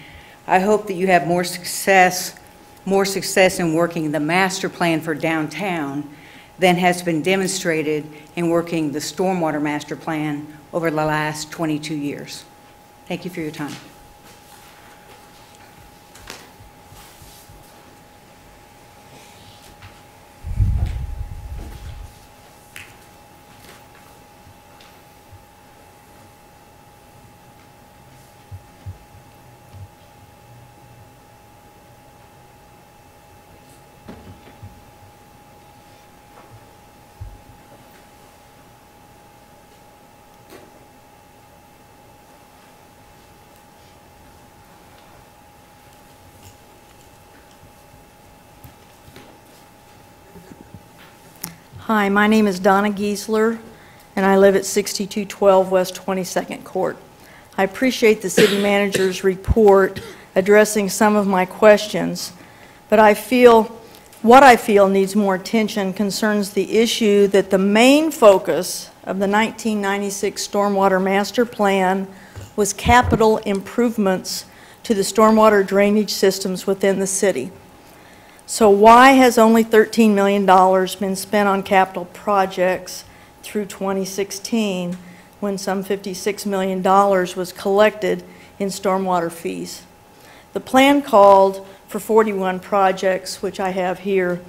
I hope that you have more success in working the master plan for downtown than has been demonstrated in working the stormwater master plan over the last 22 years. Thank you for your time. Hi, my name is Donna Giesler, and I live at 6212 West 22nd Court. I appreciate the city manager's report addressing some of my questions, but what I feel needs more attention concerns the issue that the main focus of the 1996 Stormwater Master Plan was capital improvements to the stormwater drainage systems within the city. So why has only $13 million been spent on capital projects through 2016 when some $56 million was collected in stormwater fees? The plan called for 41 projects, which I have here.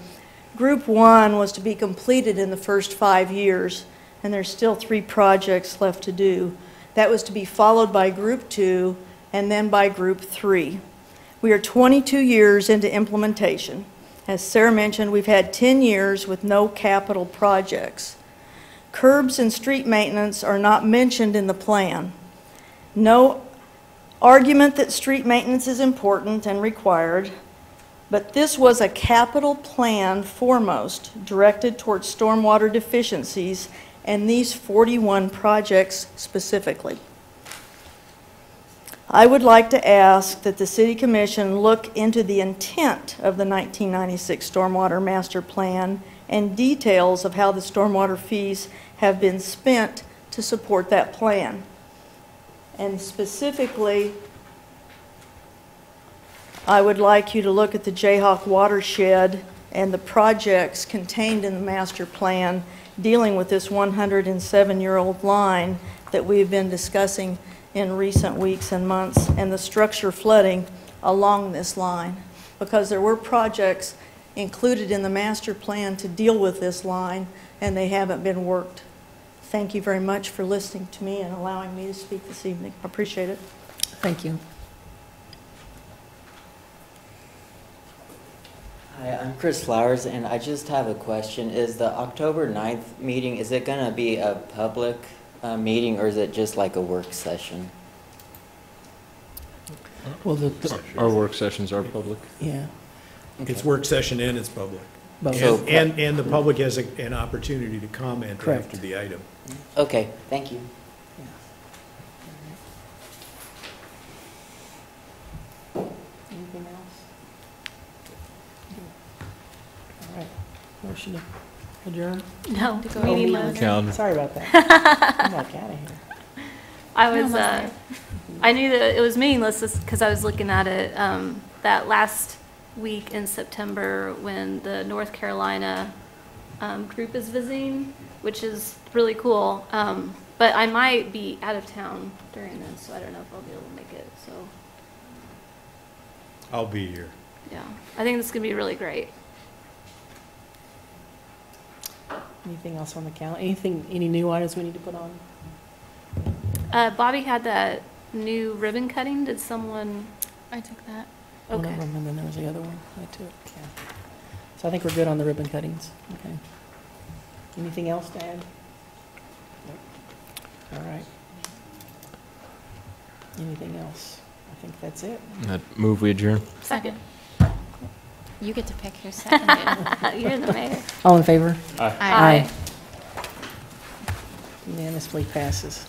Group 1 was to be completed in the first 5 years, and there's still 3 projects left to do. That was to be followed by Group 2 and then by Group 3. We are 22 years into implementation. As Sarah mentioned, we've had 10 years with no capital projects. Curbs and street maintenance are not mentioned in the plan. No argument that street maintenance is important and required, but this was a capital plan foremost directed towards stormwater deficiencies and these 41 projects specifically. I would like to ask that the City Commission look into the intent of the 1996 Stormwater Master Plan and details of how the stormwater fees have been spent to support that plan. And specifically, I would like you to look at the Jayhawk watershed and the projects contained in the master plan dealing with this 107-year-old line that we've been discussing in recent weeks and months, and the structure flooding along this line, because there were projects included in the master plan to deal with this line, and they haven't been worked. Thank you very much for listening to me and allowing me to speak this evening. I appreciate it. Thank you. Hi, I'm Chris Flowers, and I just have a question. Is the October 9th meeting, is it going to be a public meeting, or is it just like a work session? Well, our work sessions are public. Yeah. It's work session and it's public. Both. And the public has an opportunity to comment Correct. after the item. Okay, thank you. Anything else? All right. Motion to adjourn? No, Oh, meeting meeting. Calendar. Sorry about that. I'm like out of here. I knew that it was meaningless because I was looking at it that last week in September when the North Carolina group is visiting, which is really cool. But I might be out of town during this, so I don't know if I'll be able to make it. So I'll be here. yeah, I think this is gonna be really great. Anything else on the calendar? Any new items we need to put on? Bobby had that new ribbon cutting. Did someone? I took that. One Okay. of them, and then there was the other one I took, yeah. So I think we're good on the ribbon cuttings, okay. Anything else to add? Nope. All right. Anything else? I think that's it. Move we adjourn. Second. You get to pick who seconded. You're the mayor. All in favor? Aye. Aye. Unanimously passes.